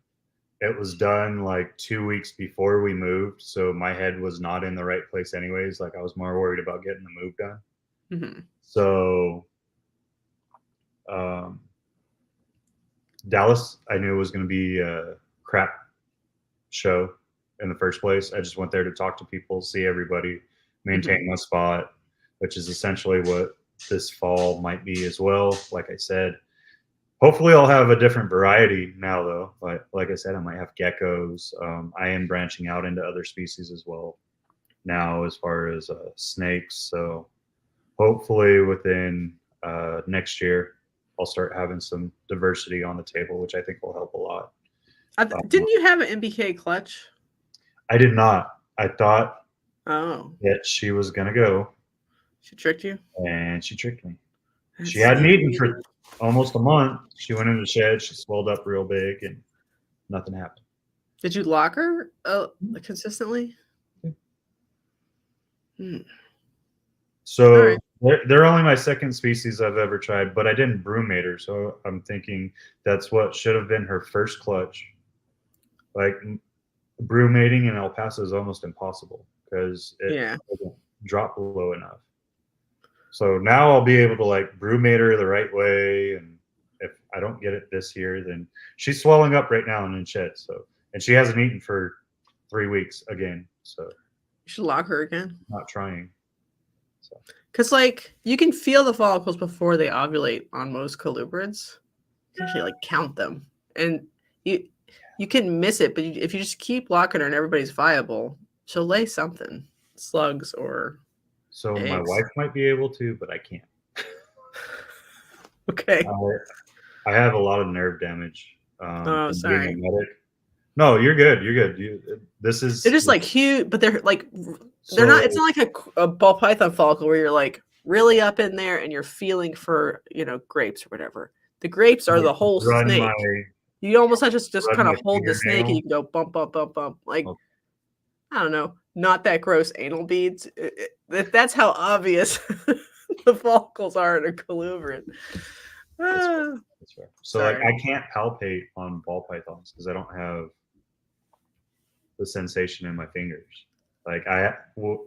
Speaker 2: It was done like 2 weeks before we moved, so my head was not in the right place anyways. Like I was more worried about getting the move done. So Dallas, I knew it was going to be a crap show in the first place. I just went there to talk to people, see everybody, maintain my spot, which is essentially what this fall might be as well. Like I said, hopefully I'll have a different variety now though. Like I said, I might have geckos. I am branching out into other species as well now as far as snakes. So hopefully within next year, I'll start having some diversity on the table, which I think will help a lot.
Speaker 1: Didn't you have an MBK clutch?
Speaker 2: I did not. I thought
Speaker 1: that
Speaker 2: she was going to go.
Speaker 1: She tricked you?
Speaker 2: And she tricked me. She hadn't eaten for almost a month. She went in the shed. She swelled up real big and nothing happened.
Speaker 1: Did you lock her consistently?
Speaker 2: So they're only my second species I've ever tried, but I didn't brewmate her. So I'm thinking that's what should have been her first clutch. Like brewmating in El Paso is almost impossible because it doesn't drop low enough. So now I'll be able to like brewmate her the right way. And if I don't get it this year, then she's swelling up right now and in shed. So, and she hasn't eaten for 3 weeks again. So
Speaker 1: you should lock her again.
Speaker 2: Not trying. So.
Speaker 1: Cause like you can feel the follicles before they ovulate on most colubrids. You can actually like count them, and you can miss it. But if you just keep locking her and everybody's viable, she'll lay something, slugs or.
Speaker 2: So
Speaker 1: eggs.
Speaker 2: My wife might be able to, but I can't.
Speaker 1: Okay.
Speaker 2: I have a lot of nerve damage.
Speaker 1: Sorry.
Speaker 2: Being a medic. No, you're good. You're good. They're
Speaker 1: just like huge, but they're like they're not. It's not like a ball python follicle where you're like really up in there and you're feeling for grapes or whatever. The grapes are the whole snake. You almost have to just kind of hold the snake and you can go bump, bump, bump, bump. Like I don't know, not that gross anal beads. That's how obvious the follicles are in a colubrid.
Speaker 2: That's fair. So like I can't palpate on ball pythons because I don't have the sensation in my fingers. Like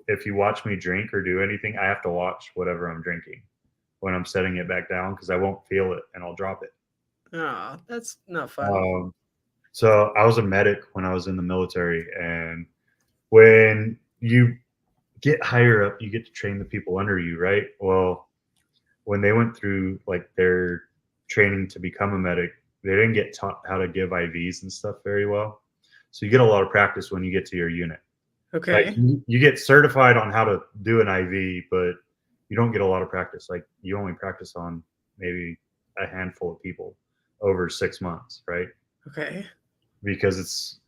Speaker 2: if you watch me drink or do anything, I have to watch whatever I'm drinking when I'm setting it back down because I won't feel it and I'll drop it.
Speaker 1: Oh, that's not fun.
Speaker 2: So I was a medic when I was in the military, and when you get higher up, you get to train the people under you, right? Well, when they went through like their training to become a medic, they didn't get taught how to give IVs and stuff very well. So you get a lot of practice when you get to your unit.
Speaker 1: Okay.
Speaker 2: Like you get certified on how to do an IV, but you don't get a lot of practice. Like you only practice on maybe a handful of people over 6 months, right?
Speaker 1: Okay.
Speaker 2: Because it's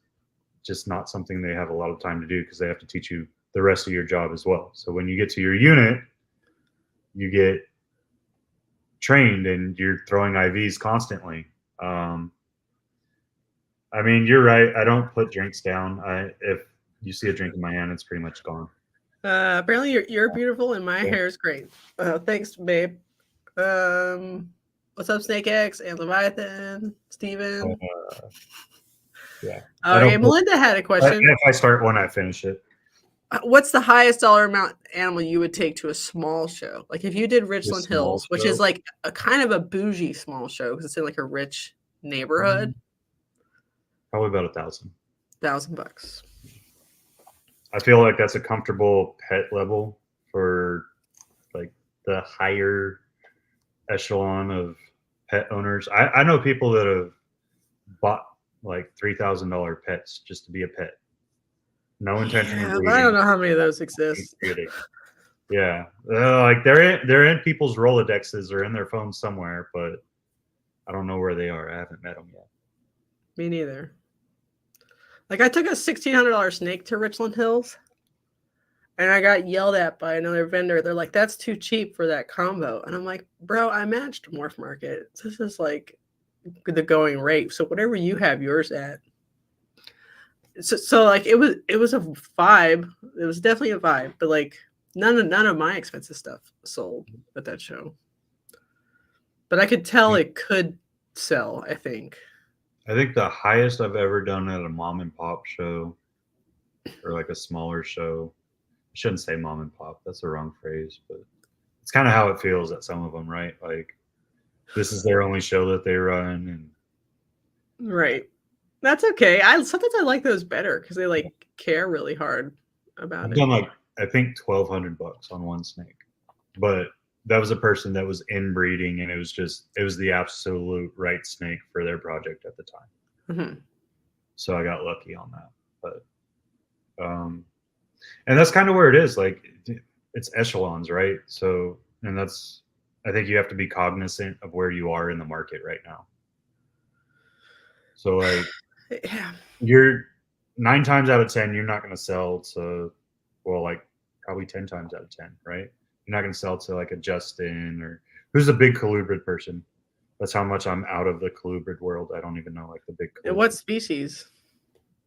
Speaker 2: just not something they have a lot of time to do because they have to teach you the rest of your job as well. So when you get to your unit, you get trained and you're throwing IVs constantly. I mean, you're right. I don't put drinks down. If you see a drink in my hand, it's pretty much gone.
Speaker 1: Apparently you're beautiful and my hair is great. Thanks, babe. What's up, Snake X and Leviathan, Steven?
Speaker 2: Yeah.
Speaker 1: Okay, Melinda had a question.
Speaker 2: If I start one, I finish it.
Speaker 1: What's the highest dollar amount animal you would take to a small show? Like if you did Richland Hills, which is like a kind of a bougie small show because it's in like a rich neighborhood.
Speaker 2: Probably about $1,000.
Speaker 1: $1,000.
Speaker 2: I feel like that's a comfortable pet level for like the higher echelon of pet owners. I know people that have bought like $3,000 pets just to be a pet. No intention of breeding.
Speaker 1: I don't know how many of those exist.
Speaker 2: Yeah, like they're in people's Rolodexes or in their phones somewhere, but I don't know where they are. I haven't met them yet.
Speaker 1: Me neither. Like I took a $1,600 snake to Richland Hills, and I got yelled at by another vendor. They're like, "That's too cheap for that combo," and I'm like, "Bro, I matched Morph Market. This is like the going rate. So whatever you have yours at." So like it was a vibe. It was definitely a vibe, but like none of my expensive stuff sold at that show. But I could tell it could sell, I think
Speaker 2: the highest I've ever done at a mom and pop show or like a smaller show. I shouldn't say mom and pop. That's the wrong phrase, but it's kind of how it feels at some of them, right? Like this is their only show that they run, and
Speaker 1: right. That's okay. Sometimes I like those better because they like care really hard about
Speaker 2: I've done like I think $1,200 on one snake, but that was a person that was inbreeding, and it was the absolute right snake for their project at the time.
Speaker 1: Mm-hmm.
Speaker 2: So I got lucky on that, but and that's kind of where it is. Like it's echelons, right? So, and I think you have to be cognizant of where you are in the market right now. So like,
Speaker 1: yeah,
Speaker 2: you're 9 times out of 10, you're not going to sell to, well, like probably 10 times out of 10, right? You're not going to sell to like a Justin or who's a big colubrid person. That's how much I'm out of the colubrid world. I don't even know like the big.
Speaker 1: Colubrid. What species?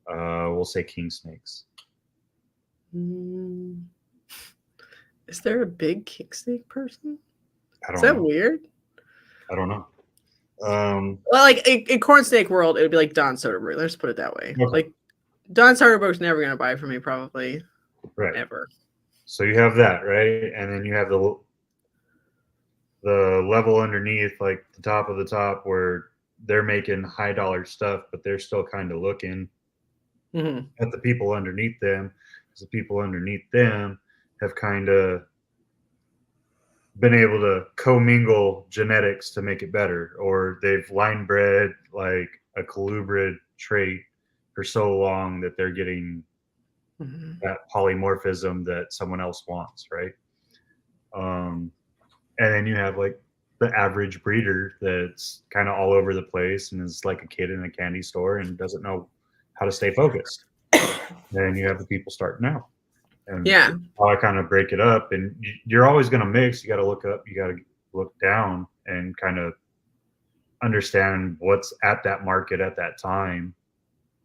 Speaker 2: We'll say king snakes.
Speaker 1: Is there a big king snake person?
Speaker 2: Is that
Speaker 1: weird?
Speaker 2: I don't know.
Speaker 1: Well, like in corn snake world, it would be like Don Soderbergh. Let's put it that way. Okay. Like Don Soderbergh's never going to buy from me, probably.
Speaker 2: Right.
Speaker 1: Ever.
Speaker 2: So you have that, right? And then you have the level underneath, like the top of the top, where they're making high dollar stuff, but they're still kind of looking at the people underneath them. Because the people underneath them have kind of been able to commingle genetics to make it better, or they've line bred like a colubrid trait for so long that they're getting that polymorphism that someone else wants, right? And then you have like the average breeder that's kind of all over the place and is like a kid in a candy store and doesn't know how to stay focused. Then you have the people starting out. And how I kind of break it up, and you're always going to mix. You got to look up, you got to look down, and kind of understand what's at that market at that time,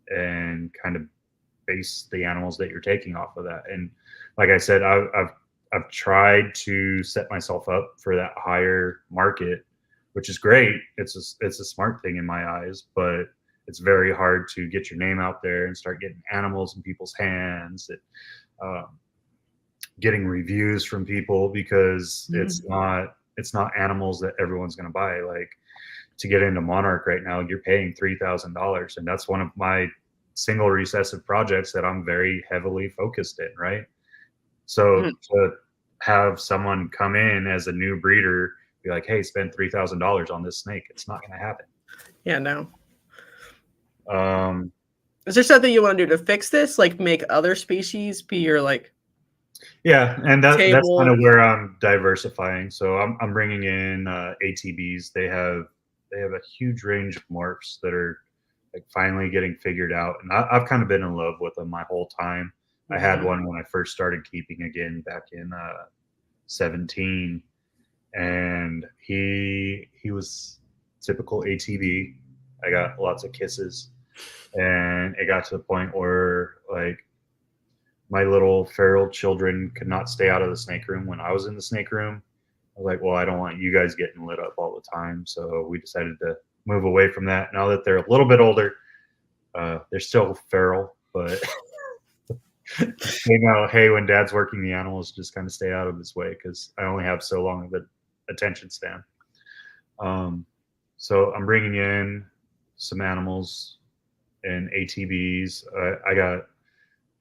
Speaker 2: and kind of base the animals that you're taking off of that. And like I said, I've tried to set myself up for that higher market, which is great. It's a smart thing in my eyes, but it's very hard to get your name out there and start getting animals in people's hands. Getting reviews from people, because it's not animals that everyone's going to buy. Like to get into Monarch right now, you're paying $3,000, and that's one of my single recessive projects that I'm very heavily focused in, right? So to have someone come in as a new breeder, be like, hey, spend $3,000 on this snake, it's not going to happen.
Speaker 1: Yeah, no. Is there something you want to do to fix this? Like make other species be your like
Speaker 2: Yeah, and that's
Speaker 1: table?
Speaker 2: kind of where I'm diversifying. So I'm bringing in ATBs. They have a huge range of morphs that are like finally getting figured out, and I've kind of been in love with them my whole time. I had one when I first started keeping again back in 17, and he was typical ATB. I got lots of kisses, and it got to the point where like my little feral children could not stay out of the snake room when I was in the snake room. I was like, well, I don't want you guys getting lit up all the time. So we decided to move away from that. Now that they're a little bit older, they're still feral, but they know, hey, when dad's working the animals, just kind of stay out of his way because I only have so long of an attention span. So I'm bringing in some animals and ATBs. I got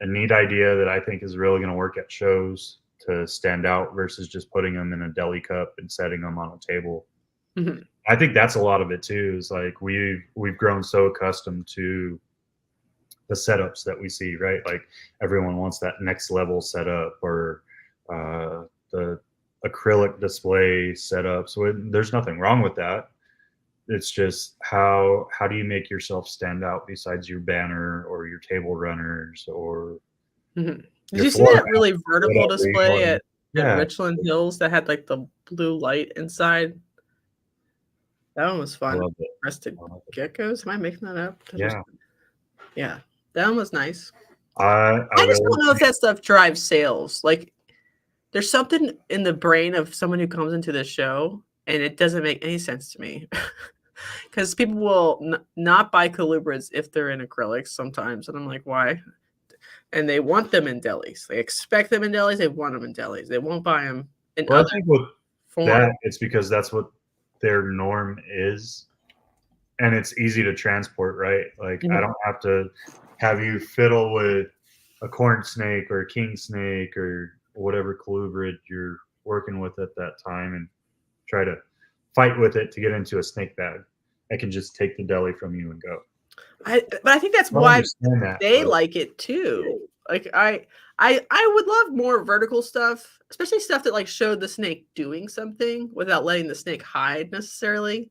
Speaker 2: a neat idea that I think is really going to work at shows to stand out versus just putting them in a deli cup and setting them on a table.
Speaker 1: Mm-hmm.
Speaker 2: I think that's a lot of it too. Is like we've grown so accustomed to the setups that we see, right? Like everyone wants that next level setup or the acrylic display setup. So there's nothing wrong with that. It's just how do you make yourself stand out besides your banner or your table runners or
Speaker 1: Did you see that really vertical display at
Speaker 2: Yeah.
Speaker 1: Richland Hills that had like the blue light inside? That one was fun. Crested geckos. Am I making that up?
Speaker 2: Yeah.
Speaker 1: Yeah. That one was nice.
Speaker 2: I
Speaker 1: just don't know if that stuff drives sales. Like, there's something in the brain of someone who comes into this show, and it doesn't make any sense to me. Because people will not buy colubrids if they're in acrylics sometimes. And I'm like, why? And they want them in delis. They expect them in delis. They want them in delis. They won't buy them in
Speaker 2: well,
Speaker 1: other
Speaker 2: I think with
Speaker 1: forms.
Speaker 2: that, it's because that's what their norm is. And it's easy to transport, right? Like, I don't have to have you fiddle with a corn snake or a king snake or whatever colubrid you're working with at that time and try to fight with it to get into a snake bag. I can just take the deli from you and go.
Speaker 1: But I think that's why they like it too. Like I would love more vertical stuff, especially stuff that like showed the snake doing something without letting the snake hide necessarily.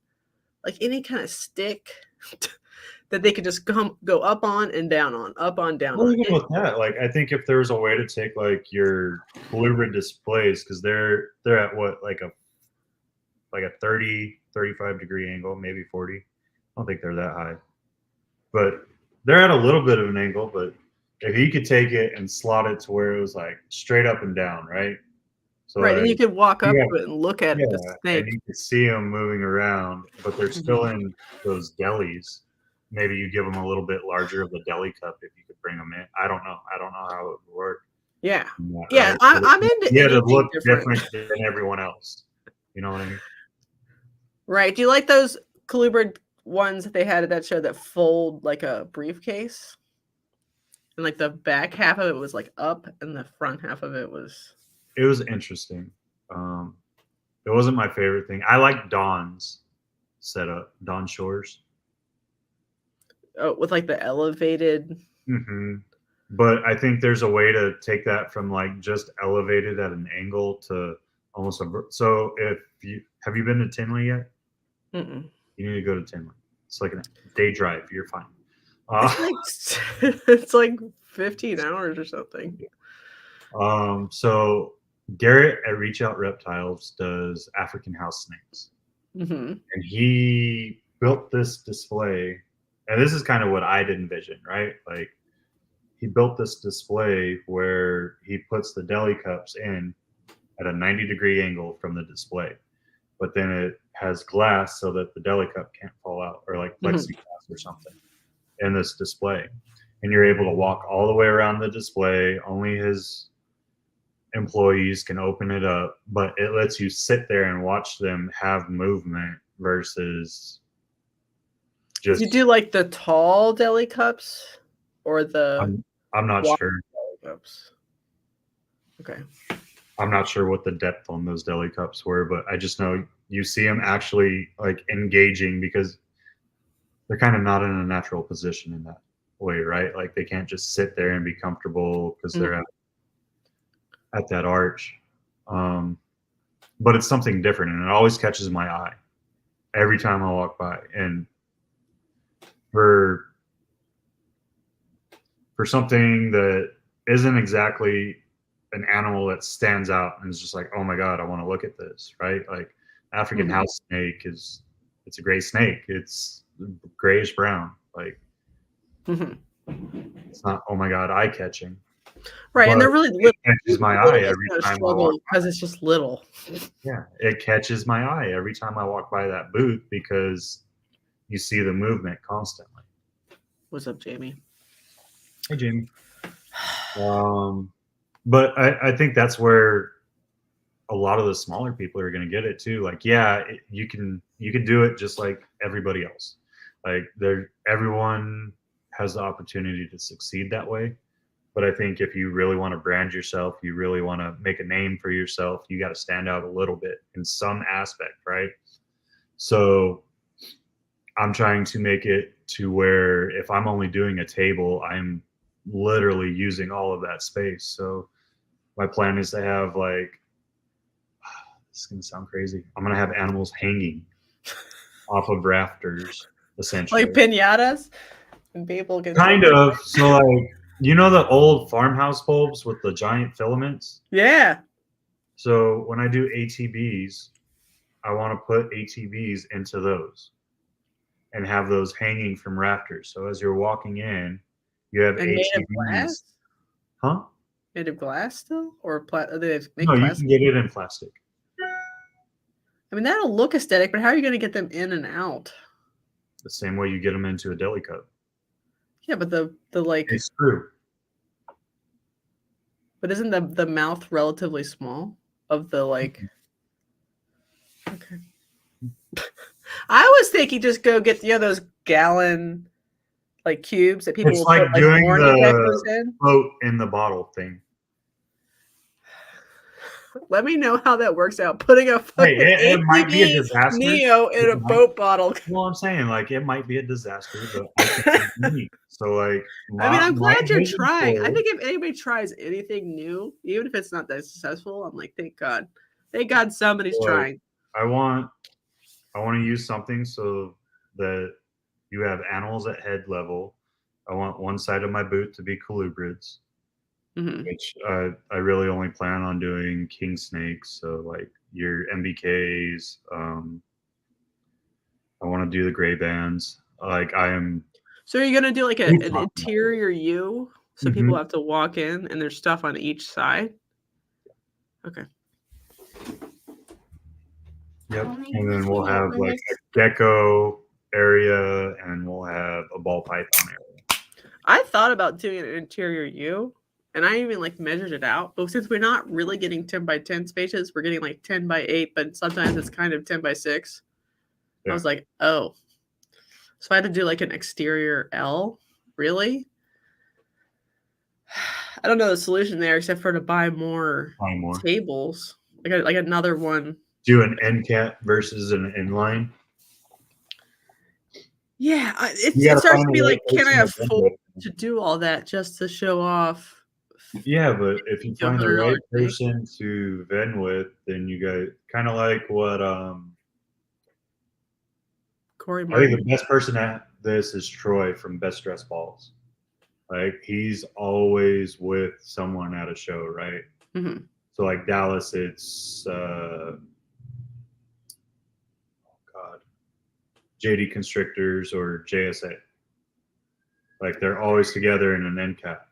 Speaker 1: Like any kind of stick that they could just go up on and down on, up on, down
Speaker 2: well,
Speaker 1: on.
Speaker 2: Even with that, like I think if there was a way to take like your colubrid displays, because they're at what, like a 30, 35 degree angle, maybe 40. I don't think they're that high. But they're at a little bit of an angle, but if you could take it and slot it to where it was like straight up and down, right? So
Speaker 1: right,
Speaker 2: like,
Speaker 1: and you could walk up to it and look at the snake.
Speaker 2: And you could see them moving around, but they're still in those delis. Maybe you give them a little bit larger of a deli cup if you could bring them in. I don't know how it would work.
Speaker 1: Yeah,
Speaker 2: right?
Speaker 1: I'm into
Speaker 2: yeah, to look
Speaker 1: different
Speaker 2: than everyone else. You know what I mean?
Speaker 1: Right. Do you like those colubrid ones that they had at that show that fold like a briefcase? And like the back half of it was like up and the front half of it was...
Speaker 2: It was interesting. It wasn't my favorite thing. I like Dawn's setup, Dawn Shores.
Speaker 1: Oh, with like the elevated...
Speaker 2: But I think there's a way to take that from like just elevated at an angle to almost a... So have you been to Tinley yet?
Speaker 1: You
Speaker 2: need to go to Tinley. It's like a day drive. You're fine.
Speaker 1: It's like 15 hours or something.
Speaker 2: So Garrett at Reach Out Reptiles does African house snakes. And he built this display. And this is kind of what I'd envision, right? Like he built this display where he puts the deli cups in at a 90-degree angle from the display. But then it has glass so that the deli cup can't fall out, or like plexiglass or something in this display. And you're able to walk all the way around the display. Only his employees can open it up, but it lets you sit there and watch them have movement versus just...
Speaker 1: You do like the tall deli cups or the...
Speaker 2: I'm not sure.
Speaker 1: Deli cups. Okay.
Speaker 2: I'm not sure what the depth on those deli cups were, but I just know you see them actually like engaging because they're kind of not in a natural position in that. way, right? Like they can't just sit there and be comfortable because they're at that arch. But it's something different, and it always catches my eye every time I walk by. And for something that isn't exactly an animal that stands out and is just like, oh my God, I want to look at this, right? Like African house snake it's a gray snake. It's grayish brown. Like it's not, oh my God, eye catching.
Speaker 1: Right,
Speaker 2: But
Speaker 1: and they're really little.
Speaker 2: it catches my eye every time I walk by.
Speaker 1: Because it's just little.
Speaker 2: Yeah, it catches my eye every time I walk by that booth because you see the movement constantly.
Speaker 1: What's up, Jamie?
Speaker 2: Hey, Jamie. But I think that's where a lot of the smaller people are going to get it too. Like, yeah, you can do it just like everybody else. Like, everyone has the opportunity to succeed that way. But I think if you really want to brand yourself, you really want to make a name for yourself, you got to stand out a little bit in some aspect, right? So I'm trying to make it to where if I'm only doing a table, I'm literally using all of that space. So my plan is to have like, this is going to sound crazy, I'm going to have animals hanging off of rafters, essentially.
Speaker 1: Like piñatas? And people can
Speaker 2: Kind of. So like, you know the old farmhouse bulbs with the giant filaments?
Speaker 1: Yeah.
Speaker 2: So when I do ATVs, I want to put ATVs into those and have those hanging from rafters. So as you're walking in, you have
Speaker 1: And
Speaker 2: ATVs.
Speaker 1: made of glass?
Speaker 2: Huh?
Speaker 1: Made of glass still? Or they make
Speaker 2: No, you
Speaker 1: plastic?
Speaker 2: can get it in plastic.
Speaker 1: I mean, that'll look aesthetic, but how are you going to get them in and out?
Speaker 2: The same way you get them into a deli cup.
Speaker 1: Yeah, but the like...
Speaker 2: It's true.
Speaker 1: But isn't the mouth relatively small of the like... Okay. I was thinking just go get those gallon like cubes that people
Speaker 2: It's
Speaker 1: will
Speaker 2: like
Speaker 1: put like
Speaker 2: doing
Speaker 1: orange
Speaker 2: the
Speaker 1: geckos in.
Speaker 2: float in the bottle thing.
Speaker 1: Let me know how that works out. Putting a fucking
Speaker 2: it might be a disaster.
Speaker 1: Neo in a boat bottle.
Speaker 2: Well, I'm saying like it might be a disaster, but I think it's neat. So like,
Speaker 1: I mean, I'm glad you're
Speaker 2: vision
Speaker 1: trying.
Speaker 2: for
Speaker 1: I
Speaker 2: it-
Speaker 1: think if anybody tries anything new, even if it's not that successful, I'm like, thank God somebody's
Speaker 2: Like,
Speaker 1: trying.
Speaker 2: I want to use something so that you have animals at head level. I want one side of my booth to be colubrids, which I really only plan on doing king snakes. So like your MBKs. I want to do the gray bands. Like I am.
Speaker 1: So you're gonna do like an interior U, so people have to walk in and there's stuff on each side. Okay.
Speaker 2: Yep. And then we'll have like a gecko area, and we'll have a ball python area.
Speaker 1: I thought about doing an interior U, and I even like measured it out. But since we're not really getting 10 by 10 spaces, we're getting like 10 by 8, but sometimes it's kind of 10 by 6. Yeah. I was like, oh. So I had to do like an exterior L. Really? I don't know the solution there except for to buy more tables. Like another one.
Speaker 2: Do an end cap versus an inline.
Speaker 1: Yeah, it starts to be like, can I afford to do all that just to show off?
Speaker 2: Yeah, but if you find the right person to vend with, then you got kind of like what
Speaker 1: Corey
Speaker 2: Martin. I think the best person at this is Troy from Best Dressed Balls. Like he's always with someone at a show, right? Mm-hmm. So like Dallas, it's JD Constrictors or JSA. Like they're always together in an end cap.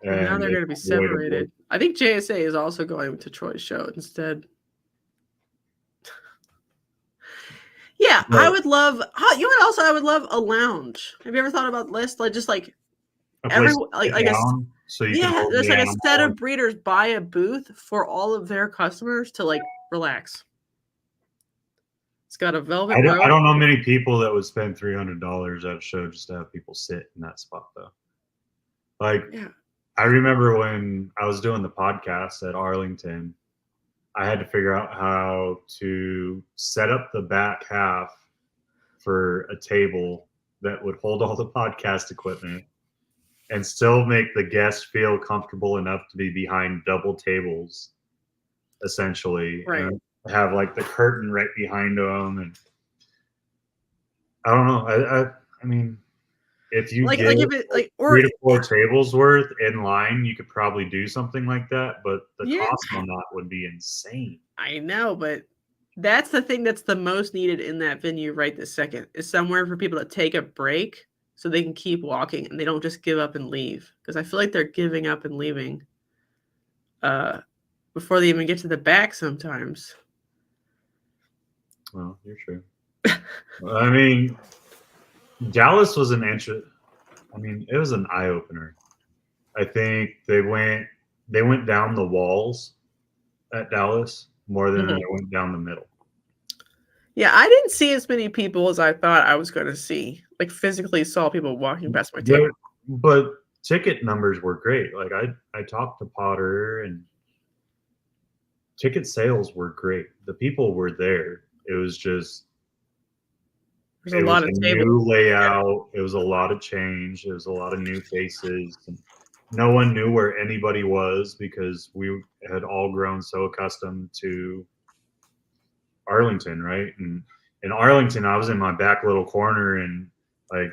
Speaker 1: And now they're going to be separated. I think JSA is also going to Troy's show instead. Yeah, but I would love. You know what else I would love? A lounge. Have you ever thought about this? Like just like
Speaker 2: so you can
Speaker 1: there's like a set of breeders buy a booth for all of their customers to like relax. It's got a velvet rope.
Speaker 2: I don't know many people that would spend $300 at a show just to have people sit in that spot though. Like, yeah. I remember when I was doing the podcast at Arlington, I had to figure out how to set up the back half for a table that would hold all the podcast equipment and still make the guests feel comfortable enough to be behind double tables, essentially,
Speaker 1: Right.
Speaker 2: and have like the curtain right behind them. And I don't know. I mean, if you
Speaker 1: Like
Speaker 2: get
Speaker 1: if it like or
Speaker 2: 3 to 4 tables worth in line, you could probably do something like that. But the
Speaker 1: Yeah.
Speaker 2: cost on that would be insane.
Speaker 1: I know, but that's the thing that's the most needed in that venue right this second is somewhere for people to take a break so they can keep walking and they don't just give up and leave. Because I feel like they're giving up and leaving before they even get to the back sometimes.
Speaker 2: Well, you're true. I mean, Dallas was an interest. I mean, it was an eye opener. I think they went down the walls at Dallas more than they went down the middle.
Speaker 1: Yeah, I didn't see as many people as I thought I was going to see. Like physically saw people walking past my table.
Speaker 2: But ticket numbers were great. Like I talked to Potter, and ticket sales were great. The people were there. It was just
Speaker 1: There's a lot of tables.
Speaker 2: new layout. It was a lot of change. It was a lot of new faces. And no one knew where anybody was because we had all grown so accustomed to Arlington, right? And in Arlington, I was in my back little corner, and like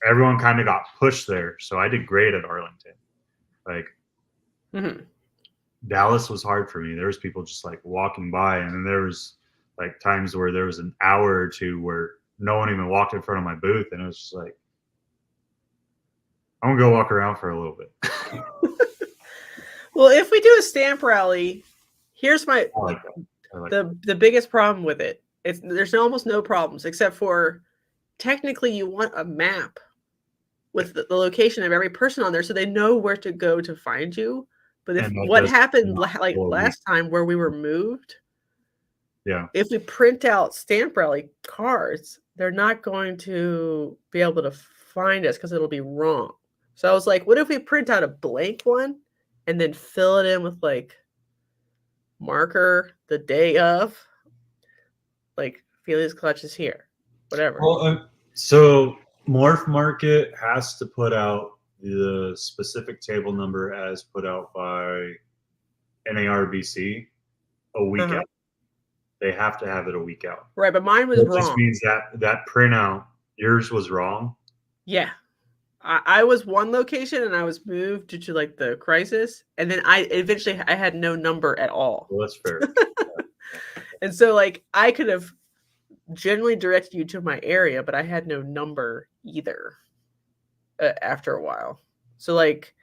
Speaker 2: everyone kind of got pushed there. So I did great at Arlington. Like Dallas was hard for me. There was people just like walking by, and then there was like times where there was an hour or two where no one even walked in front of my booth, and it was just like, I'm gonna go walk around for a little bit.
Speaker 1: Well, if we do a stamp rally, here's my the biggest problem with it. There's almost no problems except for technically you want a map with the location of every person on there so they know where to go to find you. But if what happened like last time where we were moved, if we print out stamp rally cards, they're not going to be able to find us because it'll be wrong. So I was like, what if we print out a blank one and then fill it in with like marker the day of, like Fealy's clutch is here, whatever.
Speaker 2: Well, so Morph Market has to put out the specific table number as put out by NARBC a week out. They have to have it a week out.
Speaker 1: Right, but mine was wrong.
Speaker 2: It just means that printout, yours was wrong.
Speaker 1: Yeah. I was one location and I was moved due to like the crisis, and then I had no number at all.
Speaker 2: Well, that's fair.
Speaker 1: And so like I could have generally directed you to my area, but I had no number either after a while. So like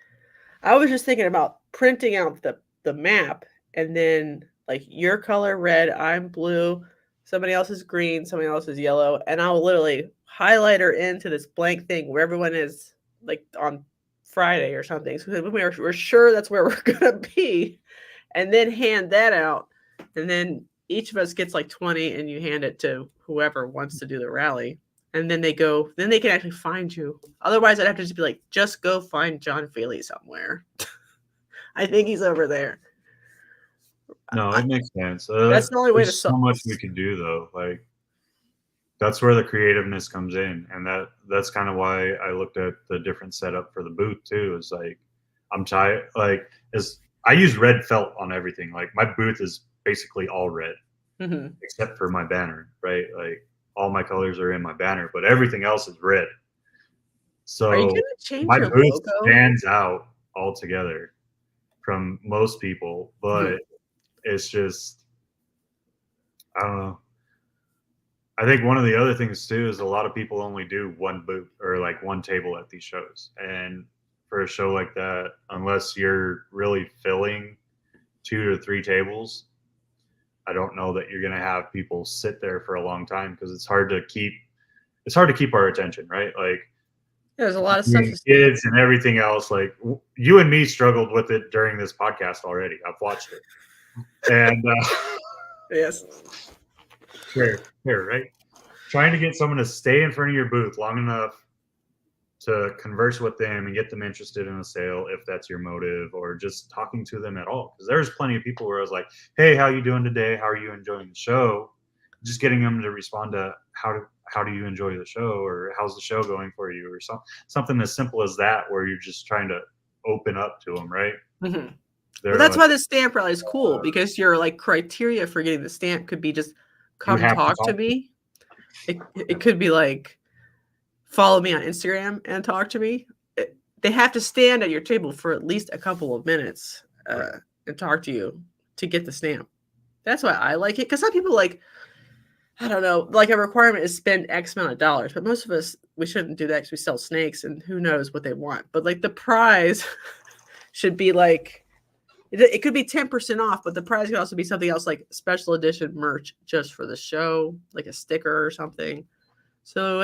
Speaker 1: I was just thinking about printing out the map, and then like your color red, I'm blue, somebody else is green, somebody else is yellow, and I'll literally highlight her into this blank thing where everyone is like on Friday or something. So we're sure that's where we're gonna be, and then hand that out, and then each of us gets like 20, and you hand it to whoever wants to do the rally, and then they can actually find you. Otherwise, I'd have to just be like, just go find John Fealy somewhere. I think he's over there.
Speaker 2: No, it makes sense.
Speaker 1: That's the only way to
Speaker 2: solve. So much we could do though. Like that's where the creativeness comes in, and that's kind of why I looked at the different setup for the booth too. Is like I'm tired. Like I use red felt on everything. Like my booth is basically all red, except for my banner. Right, like all my colors are in my banner, but everything else is red. So
Speaker 1: are you gonna change
Speaker 2: my
Speaker 1: your
Speaker 2: booth
Speaker 1: logo?
Speaker 2: stands out altogether from most people, but it's just I don't know. I think one of the other things too is a lot of people only do one booth or like one table at these shows, and for a show like that, unless you're really filling 2 to 3 tables, I don't know that you're gonna have people sit there for a long time because it's hard to keep our attention, right? Like
Speaker 1: there's a lot of stuff.
Speaker 2: Kids and everything else. Like you and me struggled with it during this podcast already. I've watched it. And
Speaker 1: yes,
Speaker 2: fair, right? Trying to get someone to stay in front of your booth long enough to converse with them and get them interested in a sale, if that's your motive, or just talking to them at all. Because there's plenty of people where I was like, "Hey, how you doing today? How are you enjoying the show?" Just getting them to respond to how do you enjoy the show, or how's the show going for you, or something as simple as that, where you're just trying to open up to them, right?
Speaker 1: Mm-hmm. Well, that's why the stamp rally is cool, because your like criteria for getting the stamp could be just come talk to me. It could be like follow me on Instagram and talk to me. They have to stand at your table for at least a couple of minutes and talk to you to get the stamp. That's why I like it, because some people like, I don't know, like a requirement is spend X amount of dollars, but most of us, we shouldn't do that because we sell snakes and who knows what they want. But like the prize should be like, it could be 10% off, but the prize could also be something else like special edition merch just for the show, like a sticker or something. So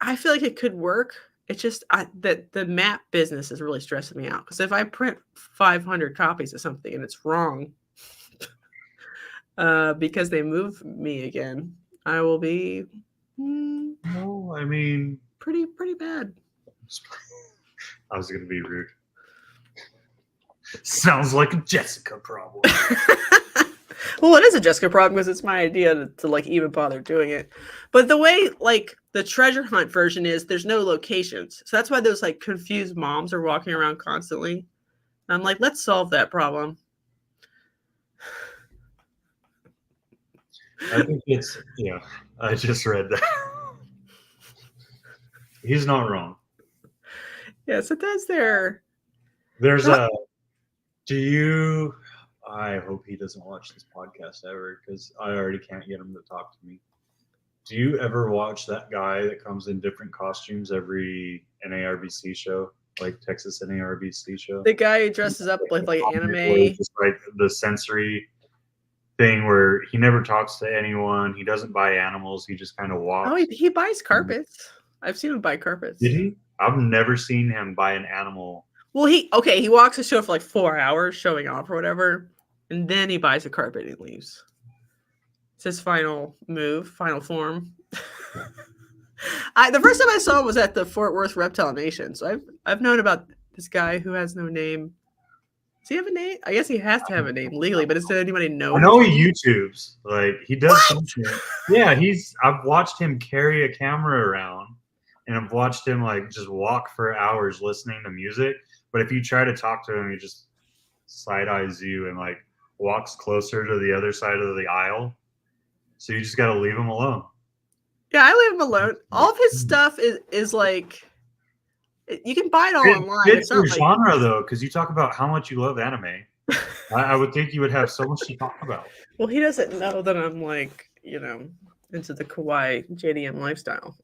Speaker 1: I feel like it could work. It's just that the map business is really stressing me out, because if I print 500 copies of something and it's wrong because they move me again, I will be
Speaker 2: no, I mean
Speaker 1: pretty bad.
Speaker 2: I was gonna be rude. Sounds like a Jessica problem.
Speaker 1: Well, it is a Jessica problem because it's my idea to like even bother doing it. But the way like the treasure hunt version is, there's no locations. So that's why those like confused moms are walking around constantly. And I'm like, let's solve that problem.
Speaker 2: I think I just read that. He's not wrong.
Speaker 1: Yeah, so that's there's
Speaker 2: I hope he doesn't watch this podcast ever, because I already can't get him to talk to me. Do you ever watch that guy that comes in different costumes every NARBC show, like Texas NARBC show?
Speaker 1: The guy who dresses up with like anime.
Speaker 2: Just like the sensory thing where he never talks to anyone. He doesn't buy animals. He just kind of walks.
Speaker 1: Oh, he buys carpets. I've seen him buy carpets.
Speaker 2: Did he? I've never seen him buy an animal.
Speaker 1: Well, he walks the show for like 4 hours showing off or whatever, and then he buys a carpet and leaves. It's his final move, final form. The first time I saw him was at the Fort Worth Reptile Nation. So I've known about this guy who has no name. Does he have a name? I guess he has to have a name legally, but does anybody know?
Speaker 2: I know he YouTubes. Like he does something. Yeah, I've watched him carry a camera around, and I've watched him like just walk for hours listening to music. But if you try to talk to him, he just side eyes you and like walks closer to the other side of the aisle. So you just got to leave him alone.
Speaker 1: Yeah, I leave him alone. All of his stuff is like, you can buy it all online.
Speaker 2: It's your genre though, because you talk about how much you love anime. I would think you would have so much to talk about.
Speaker 1: Well, he doesn't know that I'm like, into the kawaii JDM lifestyle.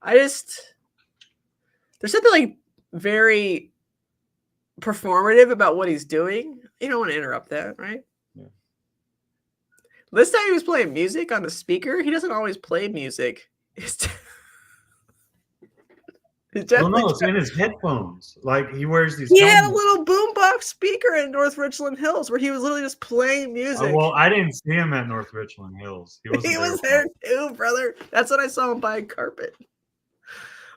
Speaker 1: There's something like very performative about what he's doing. You don't want to interrupt that, right?
Speaker 2: Yeah.
Speaker 1: This time he was playing music on the speaker. He doesn't always play music.
Speaker 2: No, it's in his headphones. Like he wears these.
Speaker 1: He had a little boombox speaker in North Richland Hills where he was literally just playing music.
Speaker 2: Well, I didn't see him at North Richland Hills. He
Speaker 1: was there too, brother. That's when I saw him buy carpet.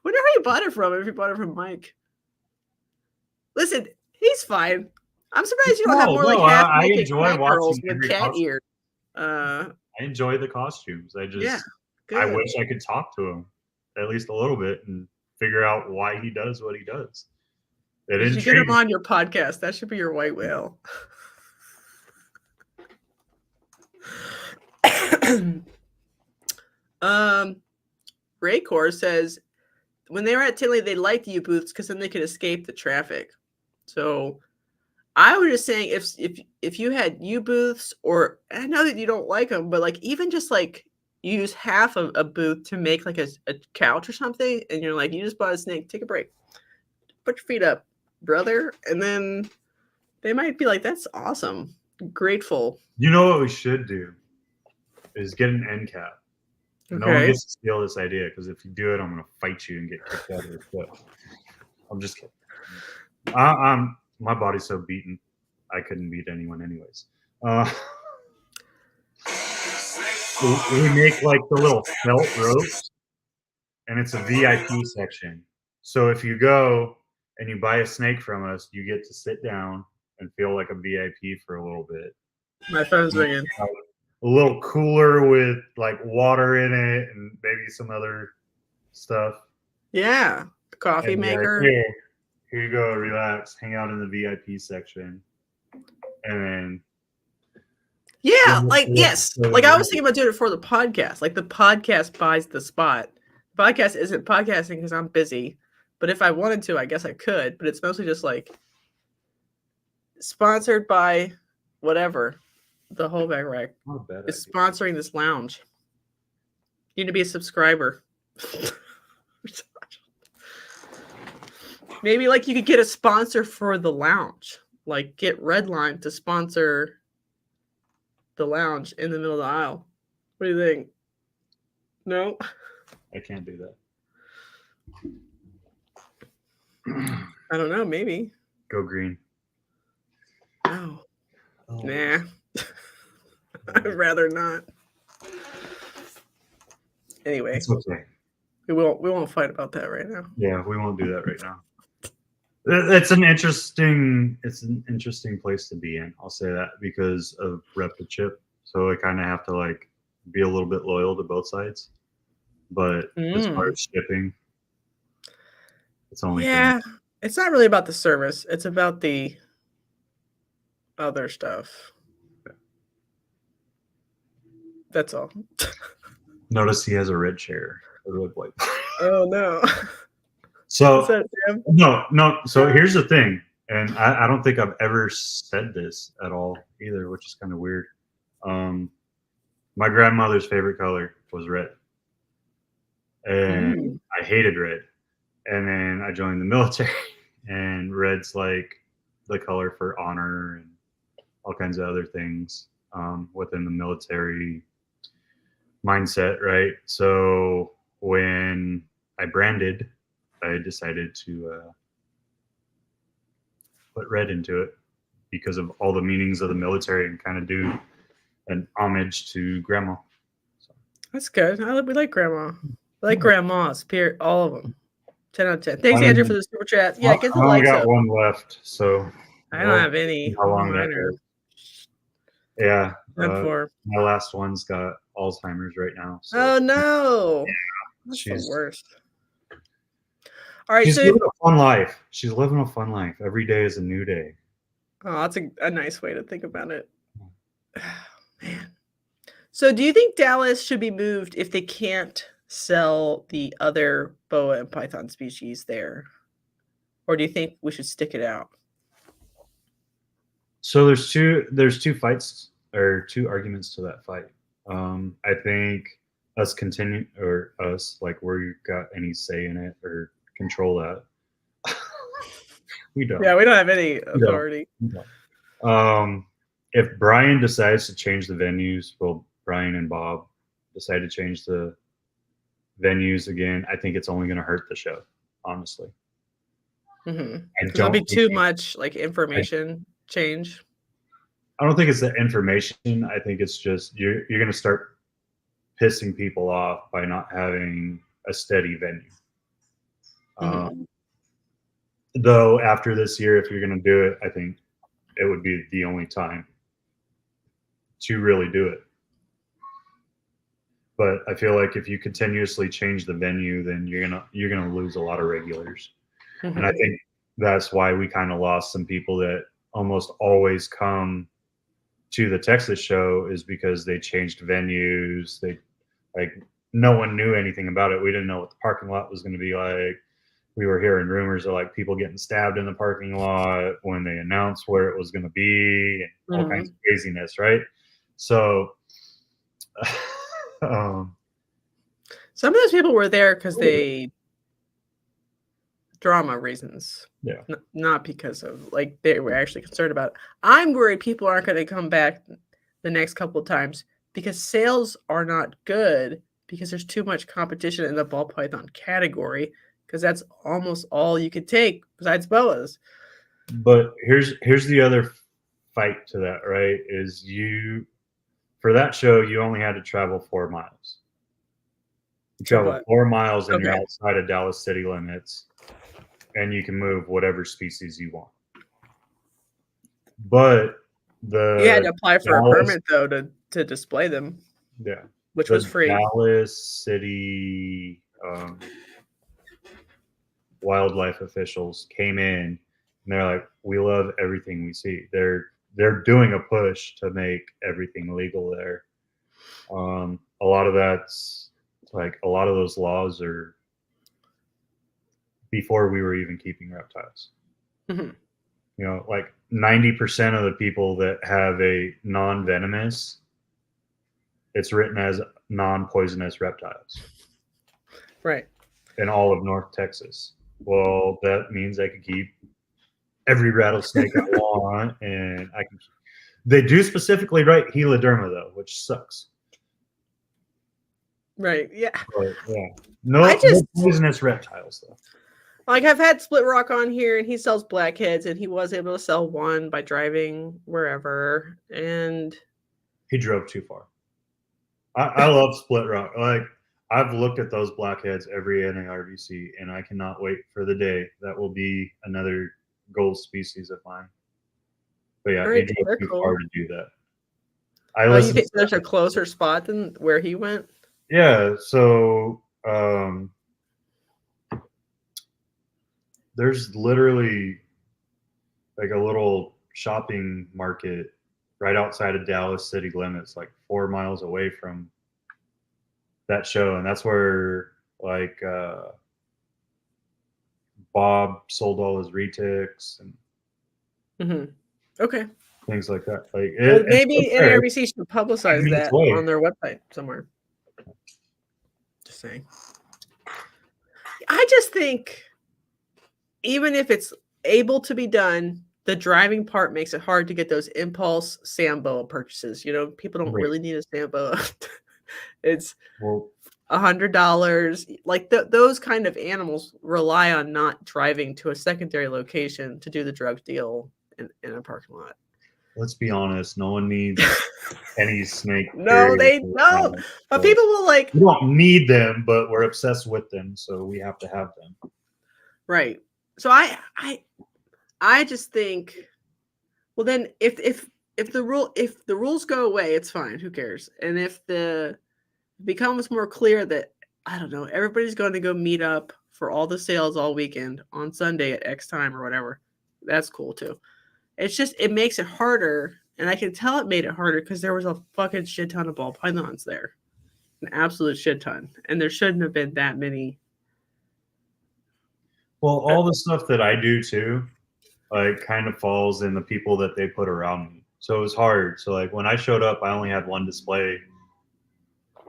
Speaker 1: Wonder who he bought it from. If he bought it from Mike. Listen, he's fine. I'm surprised you don't have more like half
Speaker 2: I enjoy watching
Speaker 1: with cat ears.
Speaker 2: I enjoy the costumes. I wish I could talk to him at least a little bit and figure out why he does what he does.
Speaker 1: You should get him on your podcast. That should be your white whale. Raycor says when they were at Tinley, they liked U booths because then they could escape the traffic. So I was just saying, if you had U booths, or I know that you don't like them, but like even just like use half of a booth to make like a couch or something, and you're like, you just bought a snake, take a break, put your feet up, brother, and then they might be like, that's awesome, grateful.
Speaker 2: You know what we should do is get an end cap. Okay. No one gets to steal this idea, because if you do it, I'm going to fight you and get kicked out of the show. I'm just kidding. My body's so beaten, I couldn't beat anyone anyways. We make like the little felt ropes, and it's a VIP section. So if you go and you buy a snake from us, you get to sit down and feel like a VIP for a little bit.
Speaker 1: My phone's ringing.
Speaker 2: little cooler with like water in it and maybe some other stuff.
Speaker 1: Yeah, coffee
Speaker 2: And
Speaker 1: maker.
Speaker 2: Here you go, relax, hang out in the VIP section, and then
Speaker 1: Yeah, like yes, like I was thinking about doing it for the podcast. Like the podcast buys the spot. The podcast isn't podcasting because I'm busy, but if I wanted to, I guess I could. But it's mostly just like sponsored by whatever. The whole bag rack is sponsoring this lounge. You need to be a subscriber. Maybe like you could get a sponsor for the lounge. Like get Redline to sponsor the lounge in the middle of the aisle. What do you think? No?
Speaker 2: I can't do
Speaker 1: that. I don't know, maybe.
Speaker 2: Go green.
Speaker 1: No. Oh. Nah. I'd rather not. Anyway.
Speaker 2: It's okay.
Speaker 1: We won't fight about that right now.
Speaker 2: Yeah, we won't do that right now. It's an interesting place to be in. I'll say that because of Reptichip. So I kind of have to like be a little bit loyal to both sides. But as far as shipping, it's only
Speaker 1: it's not really about the service. It's about the other stuff. Okay. That's all.
Speaker 2: Notice he has a red chair. A red white.
Speaker 1: Oh no.
Speaker 2: So no. So here's the thing, and I don't think I've ever said this at all either, which is kind of weird. My grandmother's favorite color was red, and I hated red. And then I joined the military, and red's like the color for honor and all kinds of other things within the military mindset, right? So when I branded, I decided to put red into it because of all the meanings of the military and kind of do an homage to grandma. So.
Speaker 1: That's good. We like grandma. I like grandmas, period. All of them. 10 out of 10. Thanks, Andrew, for the super chat. Yeah, get the likes up.
Speaker 2: I only got one left, so.
Speaker 1: I don't have any.
Speaker 2: How long that is. Yeah.
Speaker 1: My
Speaker 2: last one's got Alzheimer's right now. So.
Speaker 1: Oh, no. Yeah, that's the worst. All right,
Speaker 2: she's living a fun life. She's living a fun life. Every day is a new day.
Speaker 1: Oh, that's a nice way to think about it. Oh, man. So do you think Dallas should be moved if they can't sell the other boa and python species there? Or do you think we should stick it out?
Speaker 2: So there's two fights or two arguments to that fight. I think like we got any say in it or control that. We don't.
Speaker 1: Yeah, we don't have any authority.
Speaker 2: If Brian decides to change the venues, well, Brian and Bob decide to change the venues again, I think it's only going to hurt the show, honestly.
Speaker 1: There'll be too much like information change.
Speaker 2: I don't think it's the information. I think it's just you're going to start pissing people off by not having a steady venue. Though after this year, if you're going to do it, I think it would be the only time to really do it. But I feel like if you continuously change the venue, then you're gonna lose a lot of regulars. And I think that's why we kind of lost some people that almost always come to the Texas show is because they changed venues. They no one knew anything about it. We didn't know what the parking lot was going to be like. We were hearing rumors of like people getting stabbed in the parking lot when they announced where it was going to be and all kinds of craziness, right? So
Speaker 1: some of those people were there because they drama reasons.
Speaker 2: Yeah.
Speaker 1: Not because of like they were actually concerned about it. I'm worried people aren't going to come back the next couple of times because sales are not good because there's too much competition in the ball python category because that's almost all you could take besides boas.
Speaker 2: But here's the other fight to that, right? Is for that show you only had to travel 4 miles. You travel 4 miles and you're outside of Dallas city limits, and you can move whatever species you want. But
Speaker 1: you had to apply for a permit though to to display them.
Speaker 2: Yeah.
Speaker 1: Which was free.
Speaker 2: Dallas City wildlife officials came in and they're like, we love everything we see. They're doing a push to make everything legal there. A lot of that's like a lot of those laws are before we were even keeping reptiles.
Speaker 1: Mm-hmm.
Speaker 2: You know, like 90% of the people that have a non-venomous, it's written as non-poisonous reptiles.
Speaker 1: Right.
Speaker 2: In all of North Texas. Well, that means I could keep every rattlesnake I want, and I can. They do specifically write Heloderma though, which sucks.
Speaker 1: Right. Yeah.
Speaker 2: But, yeah. No poisonous reptiles though.
Speaker 1: Like I've had Split Rock on here, and he sells blackheads, and he was able to sell one by driving wherever, and
Speaker 2: he drove too far. I love Split Rock. Like I've looked at those blackheads every NARVC, and I cannot wait for the day that will be another gold species of mine. But yeah, he drove too far to do that.
Speaker 1: You think there's a closer spot than where he went?
Speaker 2: Yeah, so there's literally like a little shopping market right outside of Dallas city limits, like 4 miles away from that show, and that's where like Bob sold all his retics and
Speaker 1: okay,
Speaker 2: things like that. Like
Speaker 1: maybe NARVC should publicize that on their website somewhere. Just saying. I just think even if it's able to be done, the driving part makes it hard to get those impulse Samboa purchases. You know, people don't really need a Samboa. It's $100. Like those kind of animals rely on not driving to a secondary location to do the drug deal in a parking lot.
Speaker 2: Let's be honest, no one needs any snake.
Speaker 1: No, they don't. But people will like.
Speaker 2: We don't need them, but we're obsessed with them, so we have to have them.
Speaker 1: Right. So I just think, well, then if the rules go away, it's fine. Who cares? And if it becomes more clear that I don't know, everybody's going to go meet up for all the sales all weekend on Sunday at X time or whatever, that's cool too. It's just it makes it harder, and I can tell it made it harder because there was a fucking shit ton of ball pythons there, an absolute shit ton, and there shouldn't have been that many.
Speaker 2: Well, all the stuff that I do too, like kind of falls in the people that they put around me. So it was hard. So like when I showed up, I only had one display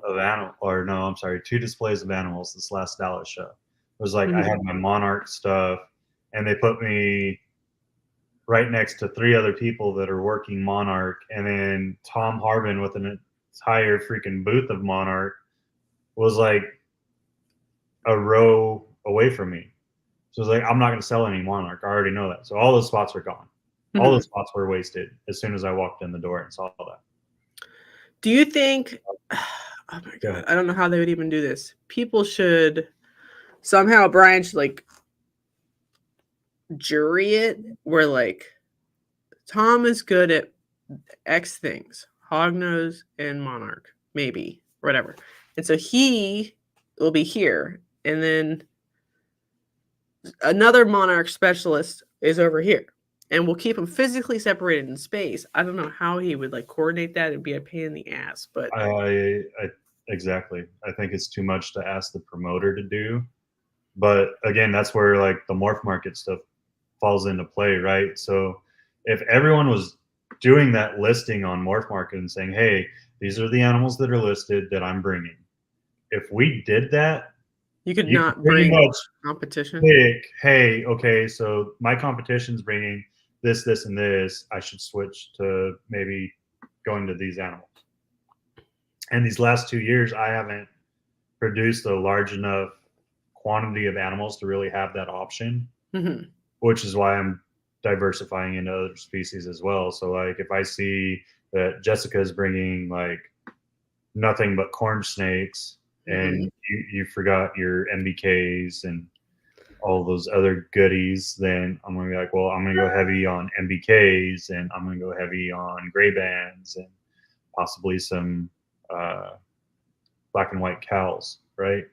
Speaker 2: of two displays of animals this last Dallas show. It was like I had my monarch stuff, and they put me right next to 3 other people that are working monarch, and then Tom Harbin with an entire freaking booth of monarch was like a row away from me. So it's like, I'm not going to sell any monarch. I already know that. So all those spots are gone. All those spots were wasted as soon as I walked in the door and saw that.
Speaker 1: Do you think, oh my God, I don't know how they would even do this. People should somehow, Brian should like jury it where like Tom is good at X things, hognose and monarch, maybe, whatever. And so he will be here. And then another monarch specialist is over here, and we'll keep them physically separated in space. I don't know how he would like coordinate that. It'd be a pain in the ass, but
Speaker 2: exactly. I think it's too much to ask the promoter to do. But again, that's where like the morph market stuff falls into play, right? So if everyone was doing that listing on morph market and saying, hey, these are the animals that are listed that I'm bringing. If we did that,
Speaker 1: you could not bring competition.
Speaker 2: Pick, hey, okay, so my competition's bringing this, and this. I should switch to maybe going to these animals. And these last 2 years, I haven't produced a large enough quantity of animals to really have that option, which is why I'm diversifying into other species as well. So, like, if I see that Jessica is bringing like nothing but corn snakes, and you forgot your MBKs and all those other goodies, then I'm going to be like, well, I'm going to go heavy on MBKs, and I'm going to go heavy on gray bands and possibly some black and white cows, right?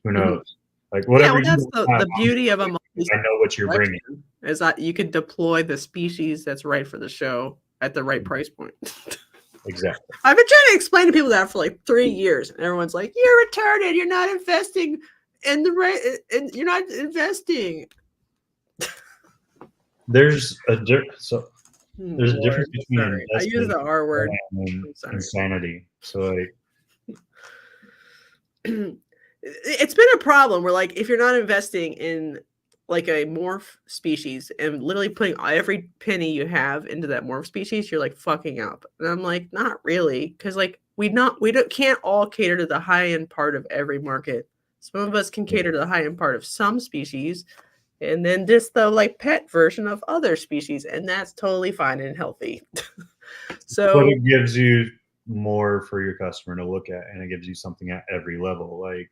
Speaker 2: Who knows? Like whatever.
Speaker 1: Yeah, well, that's the beauty of a
Speaker 2: I know what you're bringing.
Speaker 1: Is that you could deploy the species that's right for the show at the right price point.
Speaker 2: Exactly.
Speaker 1: I've been trying to explain to people that for like 3 years, and everyone's like, "You're retarded. You're not investing in the right. And you're not investing."
Speaker 2: There's a difference between
Speaker 1: I use the R word
Speaker 2: and insanity. So like,
Speaker 1: it's been a problem where like if you're not investing in like a morph species and literally putting every penny you have into that morph species, you're like fucking up. And I'm like, not really, because like can't all cater to the high end part of every market. Some of us can cater to the high end part of some species, and then just the like pet version of other species, and that's totally fine and healthy. So,
Speaker 2: but it gives you more for your customer to look at, and it gives you something at every level. Like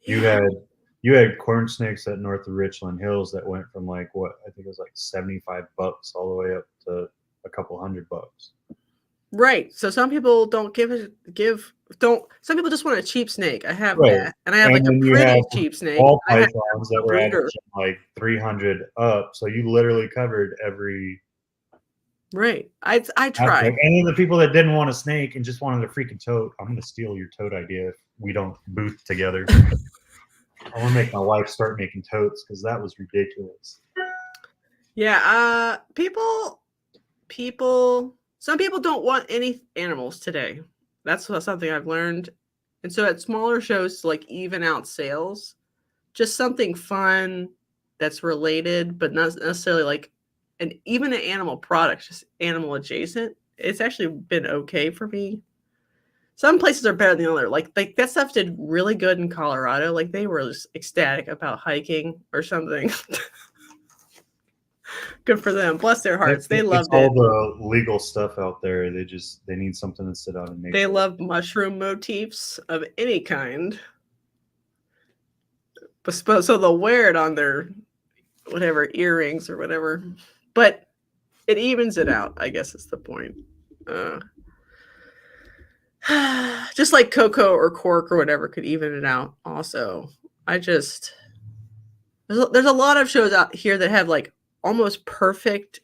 Speaker 2: you had corn snakes at north of Richland Hills that went from like what I think it was like $75 all the way up to a couple $100.
Speaker 1: Right. So some people don't some people just want a cheap snake. I have
Speaker 2: Right.
Speaker 1: that. And I have like a pretty cheap snake.
Speaker 2: All pythons that were at like 300 up. So you literally covered every.
Speaker 1: Right. I tried.
Speaker 2: And then the people that didn't want a snake and just wanted a freaking tote, I'm going to steal your tote idea if we don't booth together. I want to make my wife start making totes because that was ridiculous.
Speaker 1: Yeah. Some people don't want any animals today. That's something I've learned. And so at smaller shows to like even out sales, just something fun that's related, but not necessarily like even an animal product, just animal adjacent. It's actually been okay for me. Some places are better than the other. Like that stuff did really good in Colorado. Like they were just ecstatic about hiking or something. Good for them. Bless their hearts. They loved it.
Speaker 2: All the legal stuff out there. They need something to sit out and make.
Speaker 1: They love mushroom motifs of any kind. So they'll wear it on their whatever earrings or whatever. But it evens it out, I guess is the point. Just like cocoa or cork or whatever could even it out also. There's a lot of shows out here that have like almost perfect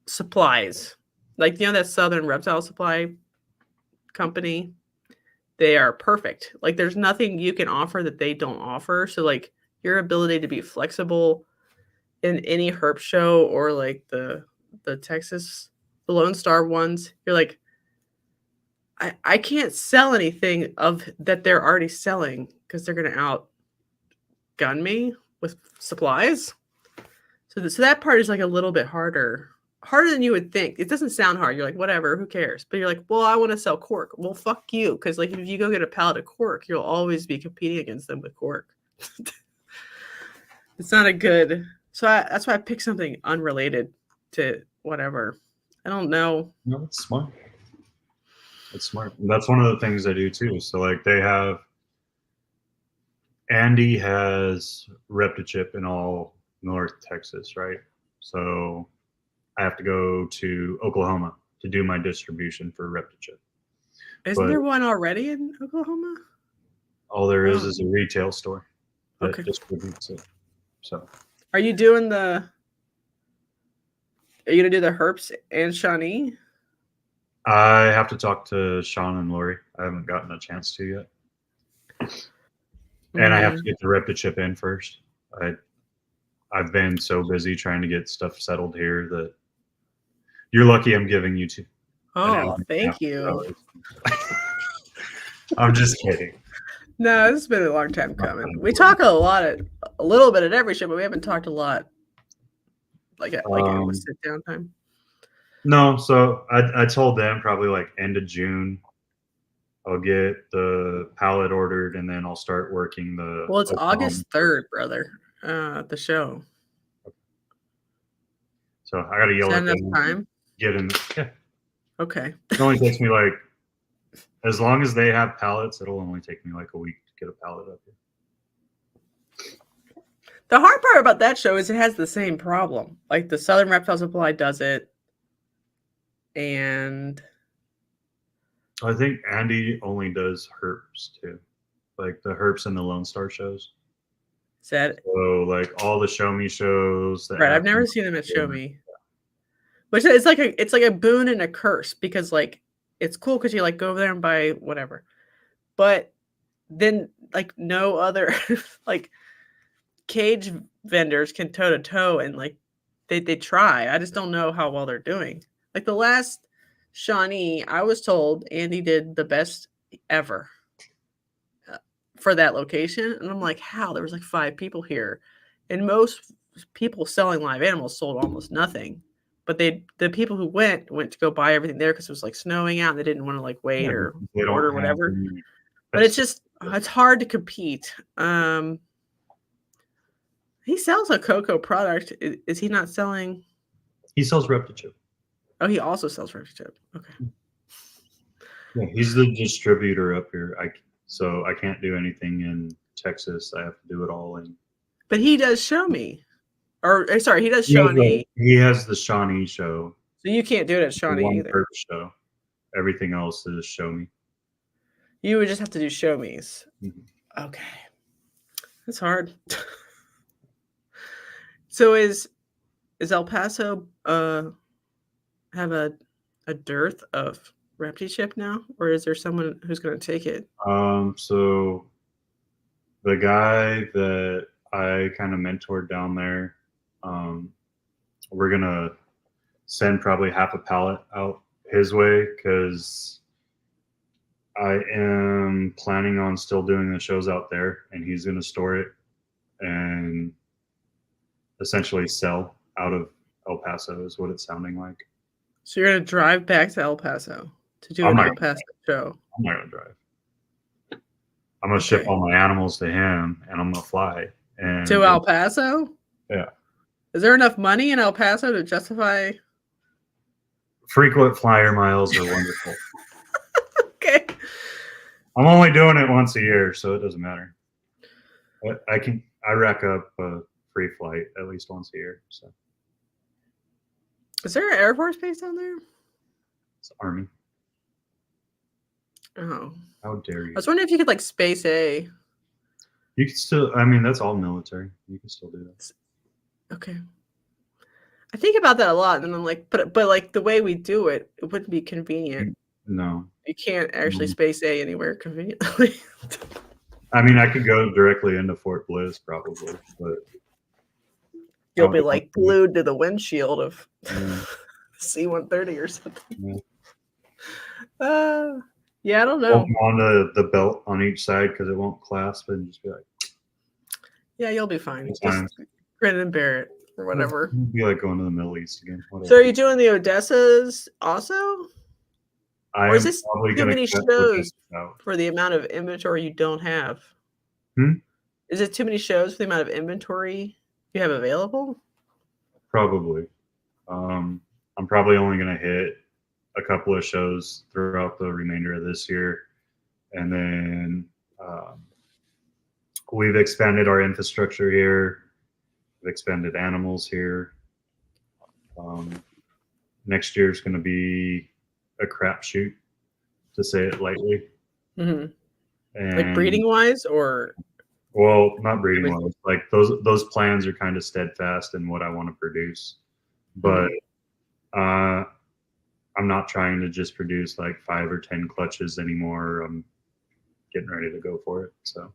Speaker 1: supplies. Like, that Southern Reptile Supply company, they are perfect. Like there's nothing you can offer that they don't offer. So like your ability to be flexible in any herp show or like the Texas, the Lone Star ones, you're like, I can't sell anything of that they're already selling because they're going to outgun me with supplies. So that part is like a little bit harder than you would think. It doesn't sound hard. You're like, whatever, who cares? But you're like, well, I want to sell cork. Well, fuck you. Because like if you go get a pallet of cork, you'll always be competing against them with cork. It's not a good. So that's why I picked something unrelated to whatever. I don't know.
Speaker 2: No, it's smart. It's smart. And that's one of the things I do too. So like Andy has Reptichip in all North Texas, right? So I have to go to Oklahoma to do my distribution for Reptichip.
Speaker 1: Isn't there one already in Oklahoma?
Speaker 2: All there is a retail store that distributes it. So
Speaker 1: are you going to do the herps and Shawnee?
Speaker 2: I have to talk to Sean and Lori. I haven't gotten a chance to yet. And I have to get the Reptichip in first. I've been so busy trying to get stuff settled here that you're lucky I'm giving you two.
Speaker 1: Oh, thank you.
Speaker 2: I'm just kidding.
Speaker 1: No, this has been a long time coming. We talk a little bit at every show, but we haven't talked a lot. Like it was sit down time.
Speaker 2: No, so I told them probably like end of June. I'll get the pallet ordered and then I'll start working the.
Speaker 1: Well, it's August 3rd, brother. The show.
Speaker 2: So I gotta yell at them.
Speaker 1: Enough time?
Speaker 2: Get in. Yeah.
Speaker 1: Okay.
Speaker 2: It only takes me like, as long as they have pallets, it'll only take me like a week to get a pallet up here.
Speaker 1: The hard part about that show is it has the same problem. Like the Southern Reptile Supply does it, and
Speaker 2: I think Andy only does herps too, like the herps and the Lone Star shows.
Speaker 1: Is that
Speaker 2: So like all the show me shows.
Speaker 1: right? I've never seen them at Show Me. Which it's like a boon and a curse because like it's cool because you like go over there and buy whatever. But then like no other like cage vendors can toe to toe and like they try. I just don't know how well they're doing. Like the last Shawnee, I was told Andy did the best ever for that location. And I'm like, how? There was like 5 people here. And most people selling live animals sold almost nothing. But the people who went to go buy everything there because it was like snowing out and they didn't want to like wait or order whatever. But it's just it's hard to compete. He sells a cocoa product. Is he not selling?
Speaker 2: He sells Reptichip.
Speaker 1: Oh, he also sells Reptichip. Okay.
Speaker 2: Yeah, he's the distributor up here. So I can't do anything in Texas. I have to do it all in.
Speaker 1: But he does Show Me. Or sorry, he does Shawnee.
Speaker 2: He has the Shawnee show.
Speaker 1: So you can't do it at Shawnee either.
Speaker 2: Show. Everything else is Show Me.
Speaker 1: You would just have to do Show Me's.
Speaker 2: Mm-hmm.
Speaker 1: Okay. That's hard. So is El Paso have a dearth of Reptichip now? Or is there someone who's going to take it?
Speaker 2: So the guy that I kind of mentored down there, we're gonna send probably half a pallet out his way because I am planning on still doing the shows out there, and he's gonna store it and essentially sell out of El Paso is what it's sounding like.
Speaker 1: So you're gonna drive back to El Paso to do an El Paso show.
Speaker 2: I'm not gonna drive. I'm gonna ship all my animals to him, and I'm gonna fly
Speaker 1: to El Paso.
Speaker 2: Yeah.
Speaker 1: Is there enough money in El Paso to justify?
Speaker 2: Frequent flyer miles are wonderful.
Speaker 1: Okay.
Speaker 2: I'm only doing it once a year, so it doesn't matter. I rack up a free flight at least once a year. So.
Speaker 1: Is there an Air Force base down there?
Speaker 2: It's Army.
Speaker 1: Oh.
Speaker 2: How dare you?
Speaker 1: I was wondering if you could like Space A.
Speaker 2: You can still, I mean, that's all military. You can still do that.
Speaker 1: Okay. I think about that a lot, and I'm like, but like the way we do it, it wouldn't be convenient.
Speaker 2: No.
Speaker 1: You can't actually Space A anywhere conveniently.
Speaker 2: I mean, I could go directly into Fort Bliss probably, but
Speaker 1: you'll be like glued to the windshield of C-130 or something. Yeah, I don't know.
Speaker 2: On the belt on each side because it won't clasp and just be like.
Speaker 1: Yeah, you'll be fine. Just grin and bear it or whatever.
Speaker 2: It'll be like going to the Middle East again. Whatever.
Speaker 1: So are you doing the Odessas also? Or is this too many shows for the amount of inventory you don't have? Is it too many shows for the amount of inventory you have available?
Speaker 2: Probably. I'm probably only going to hit a couple of shows throughout the remainder of this year. And then we've expanded our infrastructure here. We've expanded animals here. Next year is going to be a crapshoot, to say it lightly.
Speaker 1: Mm-hmm. And like breeding wise, or
Speaker 2: well, not breeding wise. Like those plans are kind of steadfast in what I want to produce, but I'm not trying to just produce like 5 or 10 clutches anymore. I'm getting ready to go for it. So,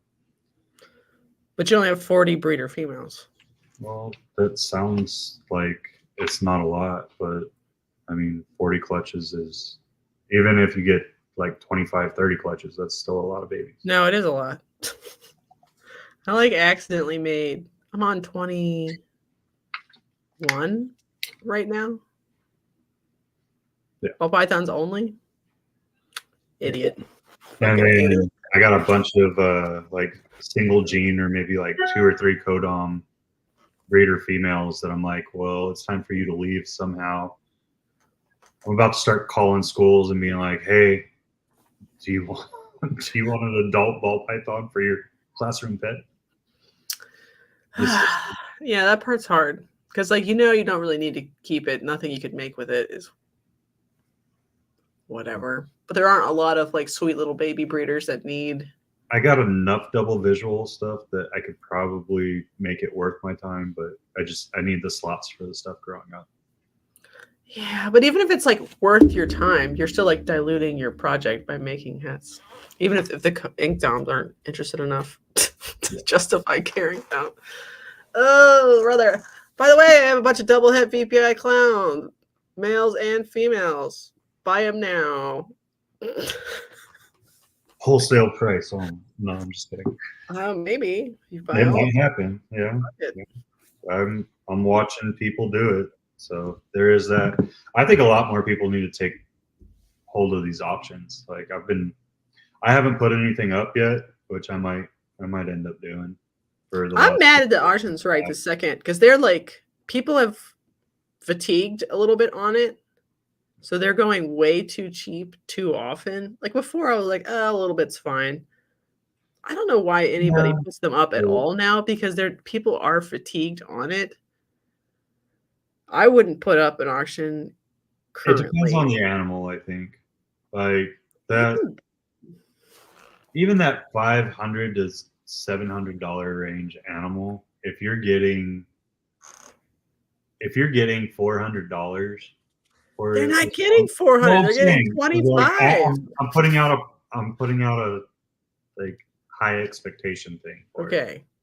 Speaker 1: but you only have 40 breeder females.
Speaker 2: Well, that sounds like it's not a lot, but I mean, 40 clutches is, even if you get like 25, 30 clutches, that's still a lot of babies.
Speaker 1: No, it is a lot. I like accidentally made, I'm on 21 right now.
Speaker 2: Yeah.
Speaker 1: Ball pythons only. Idiot.
Speaker 2: And then I got a bunch of like single gene or maybe like 2 or 3 codom breeder females that I'm like, well, it's time for you to leave somehow. I'm about to start calling schools and being like, hey, do you want an adult ball python for your classroom pet?
Speaker 1: Yeah, that part's hard because, like, you don't really need to keep it. Nothing you could make with it is whatever. But there aren't a lot of like sweet little baby breeders that need.
Speaker 2: I got enough double visual stuff that I could probably make it worth my time, but I need the slots for the stuff growing up.
Speaker 1: Yeah, but even if it's like worth your time, you're still like diluting your project by making hats. Even if the ink doms aren't interested enough to justify carrying them. Oh, brother. By the way, I have a bunch of double het VPI clowns, males and females. Buy them now.
Speaker 2: Wholesale price. Oh, no, I'm just kidding.
Speaker 1: Maybe you buy
Speaker 2: It
Speaker 1: all.
Speaker 2: might happen. Yeah. I'm watching people do it. So there is that. I think a lot more people need to take hold of these options. Like I haven't put anything up yet, which I might end up doing.
Speaker 1: I'm mad at the auctions right this second because they're like people have fatigued a little bit on it. So they're going way too cheap too often. Like before I was like, oh, a little bit's fine. I don't know why anybody puts them up at all now because people are fatigued on it. I wouldn't put up an auction currently.
Speaker 2: It depends on the animal, I think. Like that, even that $500 to $700 range animal, if you're getting $400,
Speaker 1: they're not getting 400. They're getting 25.
Speaker 2: Like, I'm putting out a like high expectation thing.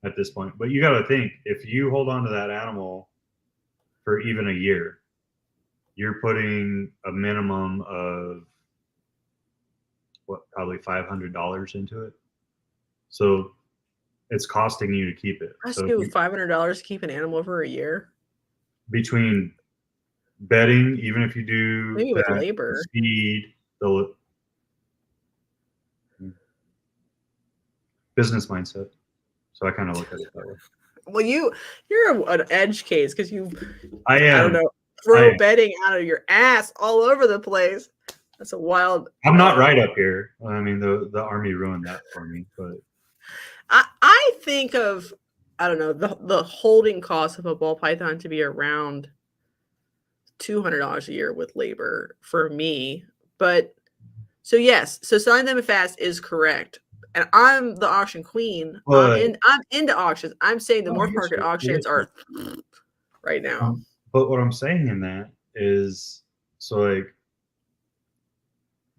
Speaker 2: At this point, but you got to think if you hold on to that animal for even a year, you're putting a minimum of probably $500 into it. So it's costing you to keep it.
Speaker 1: I so $500 to keep an animal for a year.
Speaker 2: Between bedding, even if you do
Speaker 1: maybe with labor,
Speaker 2: feed, the business mindset. So I kind of look at it that way.
Speaker 1: Well, you're an edge case because
Speaker 2: I
Speaker 1: don't know, throw bedding out of your ass all over the place. That's a wild.
Speaker 2: I'm not right up here. I mean, the Army ruined that for me, but
Speaker 1: I think of, I don't know, the holding cost of a ball python to be around $200 a year with labor for me. But so yes, so selling them fast is correct. And I'm the auction queen. I'm into auctions. I'm saying the Morph market auctions are right now.
Speaker 2: But what I'm saying in that is, so like,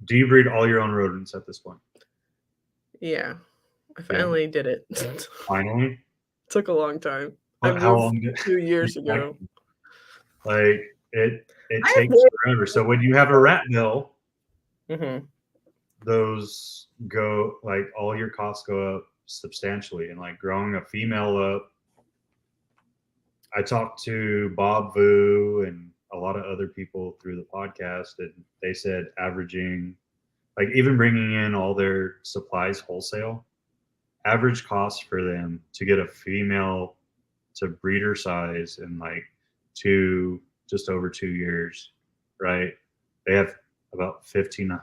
Speaker 2: do you breed all your own rodents at this point?
Speaker 1: Yeah, I finally did it.
Speaker 2: Finally?
Speaker 1: Took a long time.
Speaker 2: How long?
Speaker 1: 2 years ago.
Speaker 2: Like it takes forever. So when you have a rat mill, those go, like, all your costs go up substantially. And like growing a female up, I talked to Bob Vu and a lot of other people through the podcast, and they said averaging, like even bringing in all their supplies wholesale, average cost for them to get a female to breeder size in like just over 2 years, right? They have about $1,500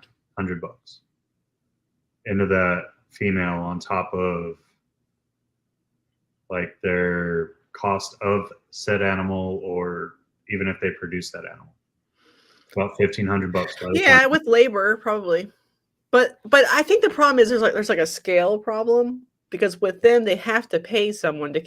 Speaker 2: into that female on top of like their cost of said animal, or even if they produce that animal, about $1,500.
Speaker 1: Yeah, with labor probably. But I think the problem is there's like a scale problem, because with them they have to pay someone to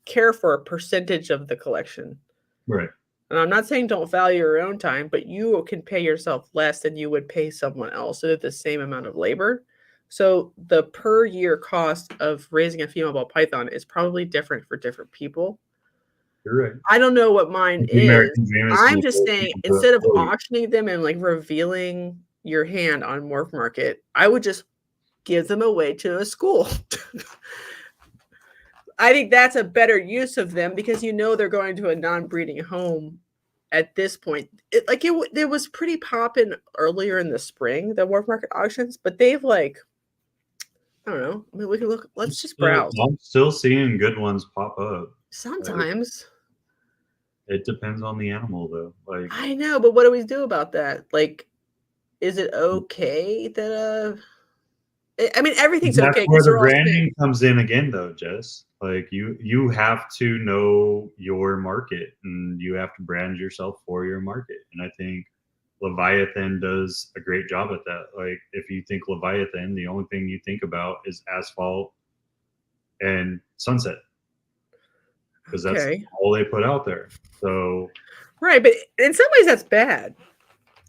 Speaker 1: care for a percentage of the collection.
Speaker 2: Right.
Speaker 1: And I'm not saying don't value your own time, but you can pay yourself less than you would pay someone else to do the same amount of labor. So the per year cost of raising a female ball python is probably different for different people.
Speaker 2: You're right.
Speaker 1: I don't know what mine is. I'm just saying, instead of auctioning them and like revealing your hand on Morph Market, I would just give them away to a school. I think that's a better use of them, because you know they're going to a non-breeding home at this point. It was pretty poppin' earlier in the spring, the Morph Market auctions, but they've like, I don't know. I mean, we can look. Let's just browse.
Speaker 2: I'm still seeing good ones pop up.
Speaker 1: Sometimes.
Speaker 2: It depends on the animal, though. Like,
Speaker 1: I know, but what do we do about that? Like, is it okay that I mean, everything's okay.
Speaker 2: That's where the branding comes in again, though, Jess. Like, you have to know your market, and you have to brand yourself for your market. And I think Leviathan does a great job at that. Like, if you think Leviathan, the only thing you think about is asphalt and sunset, because that's all they put out there. So
Speaker 1: right, but in some ways that's bad,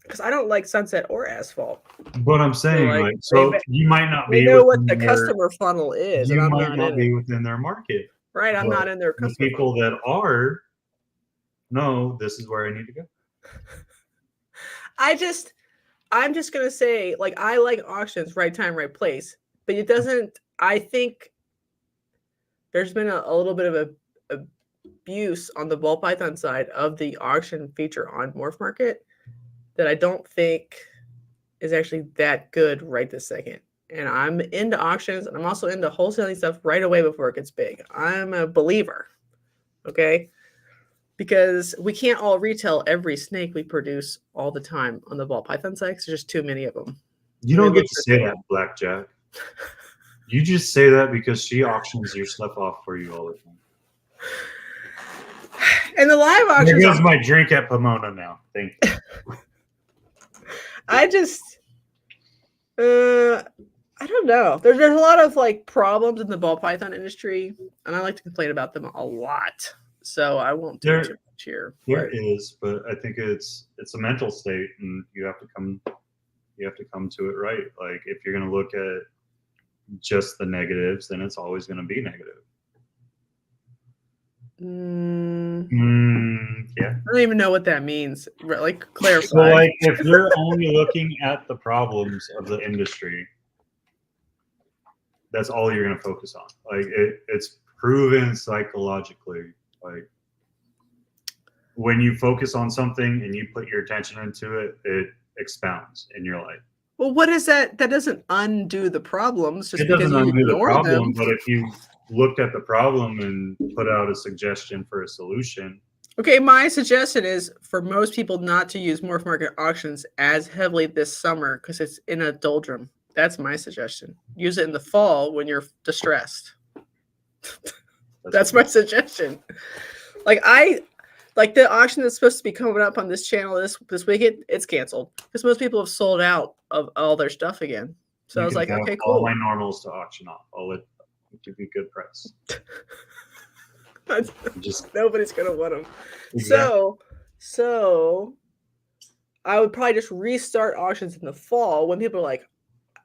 Speaker 1: because I don't like sunset or asphalt.
Speaker 2: But I'm saying,
Speaker 1: so
Speaker 2: you might not be.
Speaker 1: You know what the customer funnel is,
Speaker 2: you
Speaker 1: and I'm
Speaker 2: might not
Speaker 1: in
Speaker 2: be
Speaker 1: it.
Speaker 2: within their market.
Speaker 1: Right, I'm not in their customer.
Speaker 2: The people that are, no, this is where I need to go.
Speaker 1: I'm just gonna say, like, I like auctions, right time, right place, but it doesn't. I think there's been a little bit of a abuse on the ball python side of the auction feature on Morph Market that I don't think is actually that good right this second. And I'm into auctions, and I'm also into wholesaling stuff right away before it gets big. I'm a believer, okay? Because we can't all retail every snake we produce all the time on the ball python side, because there's just too many of them.
Speaker 2: You don't get to say that, Blackjack. You just say that because she auctions your stuff off for you all the time.
Speaker 1: And the live auctions.
Speaker 2: There goes my drink at Pomona now. Thank you.
Speaker 1: I just, I don't know. There's a lot of like problems in the ball python industry, and I like to complain about them a lot. So I won't do too much here.
Speaker 2: There is, but I think it's a mental state, and you have to come to it right. Like, if you're going to look at just the negatives, then it's always going to be negative. Yeah.
Speaker 1: I don't even know what that means. Like, clarify.
Speaker 2: So, like, if you're only looking at the problems of the industry, that's all you're going to focus on. Like, it's proven psychologically. Like, when you focus on something and you put your attention into it, it expounds in your life.
Speaker 1: Well, what is that? That doesn't undo the problems.
Speaker 2: It doesn't undo the problem, but if you looked at the problem and put out a suggestion for a solution.
Speaker 1: Okay, my suggestion is for most people not to use Morph Market auctions as heavily this summer because it's in a doldrum. That's my suggestion. Use it in the fall when you're distressed. That's my suggestion. Like the auction that's supposed to be coming up on this channel this weekend, it's canceled because most people have sold out of all their stuff again. So I was like, okay, cool.
Speaker 2: All my normals to auction off. I'll give you a good price.
Speaker 1: Nobody's gonna want them.
Speaker 2: Exactly.
Speaker 1: So I would probably just restart auctions in the fall when people are like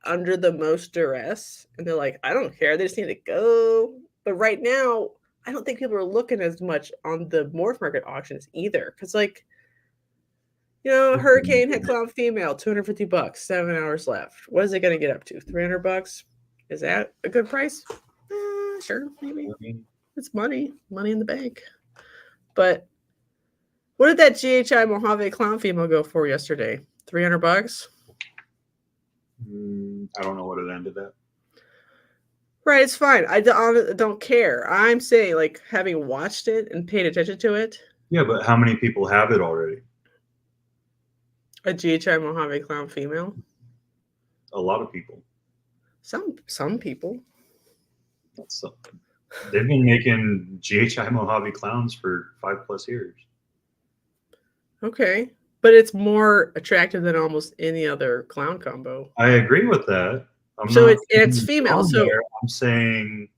Speaker 1: under the most duress and they're like, I don't care, they just need to go. But right now, I don't think people are looking as much on the Morph Market auctions either. Because, like, you know, Hurricane head clown female, $250, 7 hours left. What is it going to get up to? $300? Is that a good price? Sure, maybe. It's money in the bank. But what did that GHI Mojave clown female go for yesterday? $300?
Speaker 2: I don't know what it ended at.
Speaker 1: Right, it's fine. I don't care. I'm saying, like, having watched it and paid attention to it.
Speaker 2: Yeah, but how many people have it already?
Speaker 1: A GHI Mojave clown female?
Speaker 2: A lot of people.
Speaker 1: Some people.
Speaker 2: That's something. They've been making GHI Mojave clowns for 5+ years.
Speaker 1: Okay. But it's more attractive than almost any other clown combo.
Speaker 2: I agree with that.
Speaker 1: It's female. So
Speaker 2: I'm saying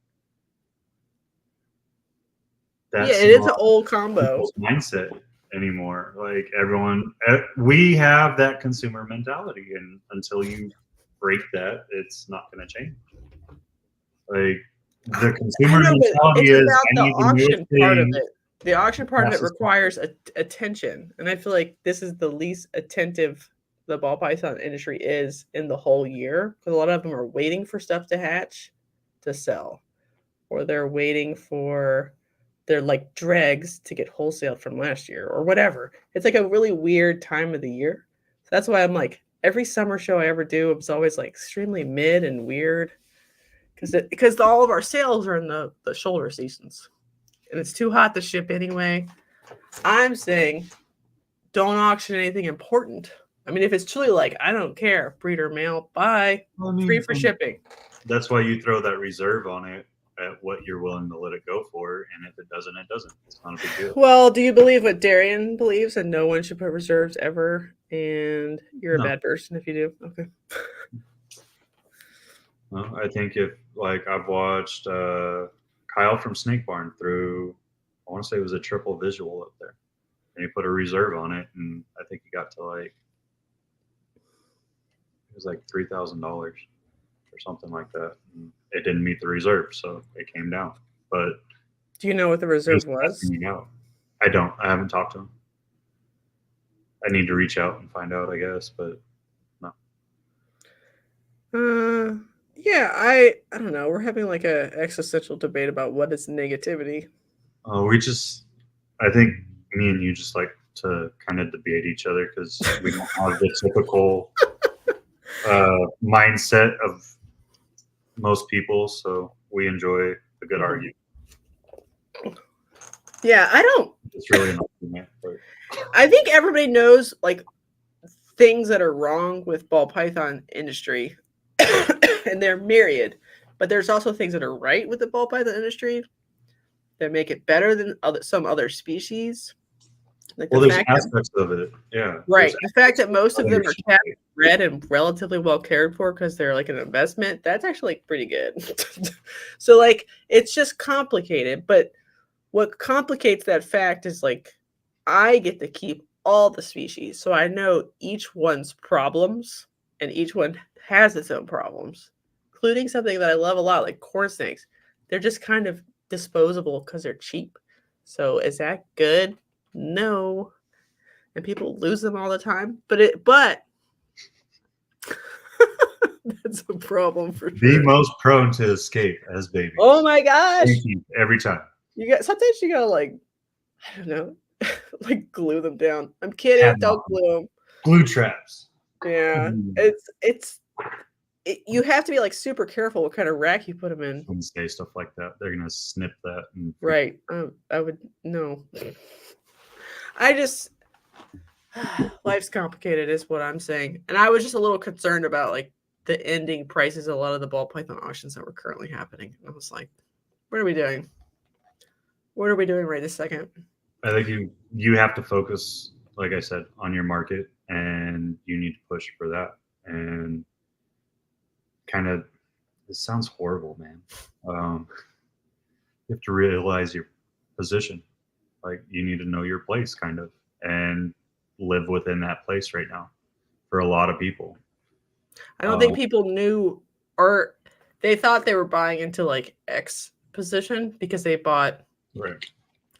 Speaker 2: that's
Speaker 1: it is an old combo
Speaker 2: mindset anymore. Like, we have that consumer mentality, and until you break that, it's not going to change. Like, the consumer mentality is
Speaker 1: the auction part of it. The auction part of it requires attention, and I feel like this is the least attentive the ball python industry is in the whole year, because a lot of them are waiting for stuff to hatch to sell, or they're waiting for their like dregs to get wholesaled from last year or whatever. It's like a really weird time of the year. So that's why I'm like, every summer show I ever do, it's always like extremely mid and weird because all of our sales are in the shoulder seasons, and it's too hot to ship anyway. I'm saying don't auction anything important. I mean, if it's truly like, I don't care, breeder male, bye, free for shipping.
Speaker 2: That's why you throw that reserve on it at what you're willing to let it go for. And if it doesn't, it doesn't. It's not a big deal.
Speaker 1: Well, do you believe what Darian believes, and no one should put reserves ever And you're
Speaker 2: No.
Speaker 1: a bad person if you do. Okay.
Speaker 2: Well, I think if like I've watched Kyle from Snake Barn through, I want to say it was a triple visual up there, and he put a reserve on it, and I think he got to like it was like $3,000 or something like that. And it didn't meet the reserve, so it came down. But
Speaker 1: Do you know what the reserve was?
Speaker 2: I don't. I haven't talked to him. I need to reach out and find out, I guess, but no.
Speaker 1: Yeah, I don't know. We're having like a existential debate about what is negativity.
Speaker 2: I think me and you just like to kind of debate each other because we don't have the typical mindset of most people, so we enjoy a good argument.
Speaker 1: Yeah, I don't.
Speaker 2: It's really an argument, but
Speaker 1: I think everybody knows like things that are wrong with ball python industry, and they're myriad. But there's also things that are right with the ball python industry that make it better than some other species. Like
Speaker 2: there's aspects of it, yeah.
Speaker 1: Right. The fact that most of them are kept bred and relatively well cared for because they're like an investment, that's actually like pretty good. So like it's just complicated. But what complicates that fact is like I get to keep all the species. So I know each one's problems and each one has its own problems, including something that I love a lot, like corn snakes. They're just kind of disposable because they're cheap. So is that good? No. And people lose them all the time. But that's a problem for sure.
Speaker 2: The most prone to escape as babies.
Speaker 1: Oh my gosh.
Speaker 2: Every time.
Speaker 1: Sometimes you gotta like, I don't know, like glue them down. I'm kidding. Don't glue them.
Speaker 2: Glue traps.
Speaker 1: Yeah. You have to be like super careful what kind of rack you put them in.
Speaker 2: When say stuff like that, they're gonna snip that.
Speaker 1: Right. I would no. I just life's complicated is what I'm saying. And I was just a little concerned about like the ending prices of a lot of the ball python auctions that were currently happening. I was like, what are we doing? What are we doing right this second?
Speaker 2: I think you have to focus, like I said, on your market, and you need to push for that. And kind of, this sounds horrible, man. You have to realize your position. Like you need to know your place, kind of, and live within that place right now. For a lot of people,
Speaker 1: I don't think people knew, or they thought they were buying into like X position because they bought,
Speaker 2: right?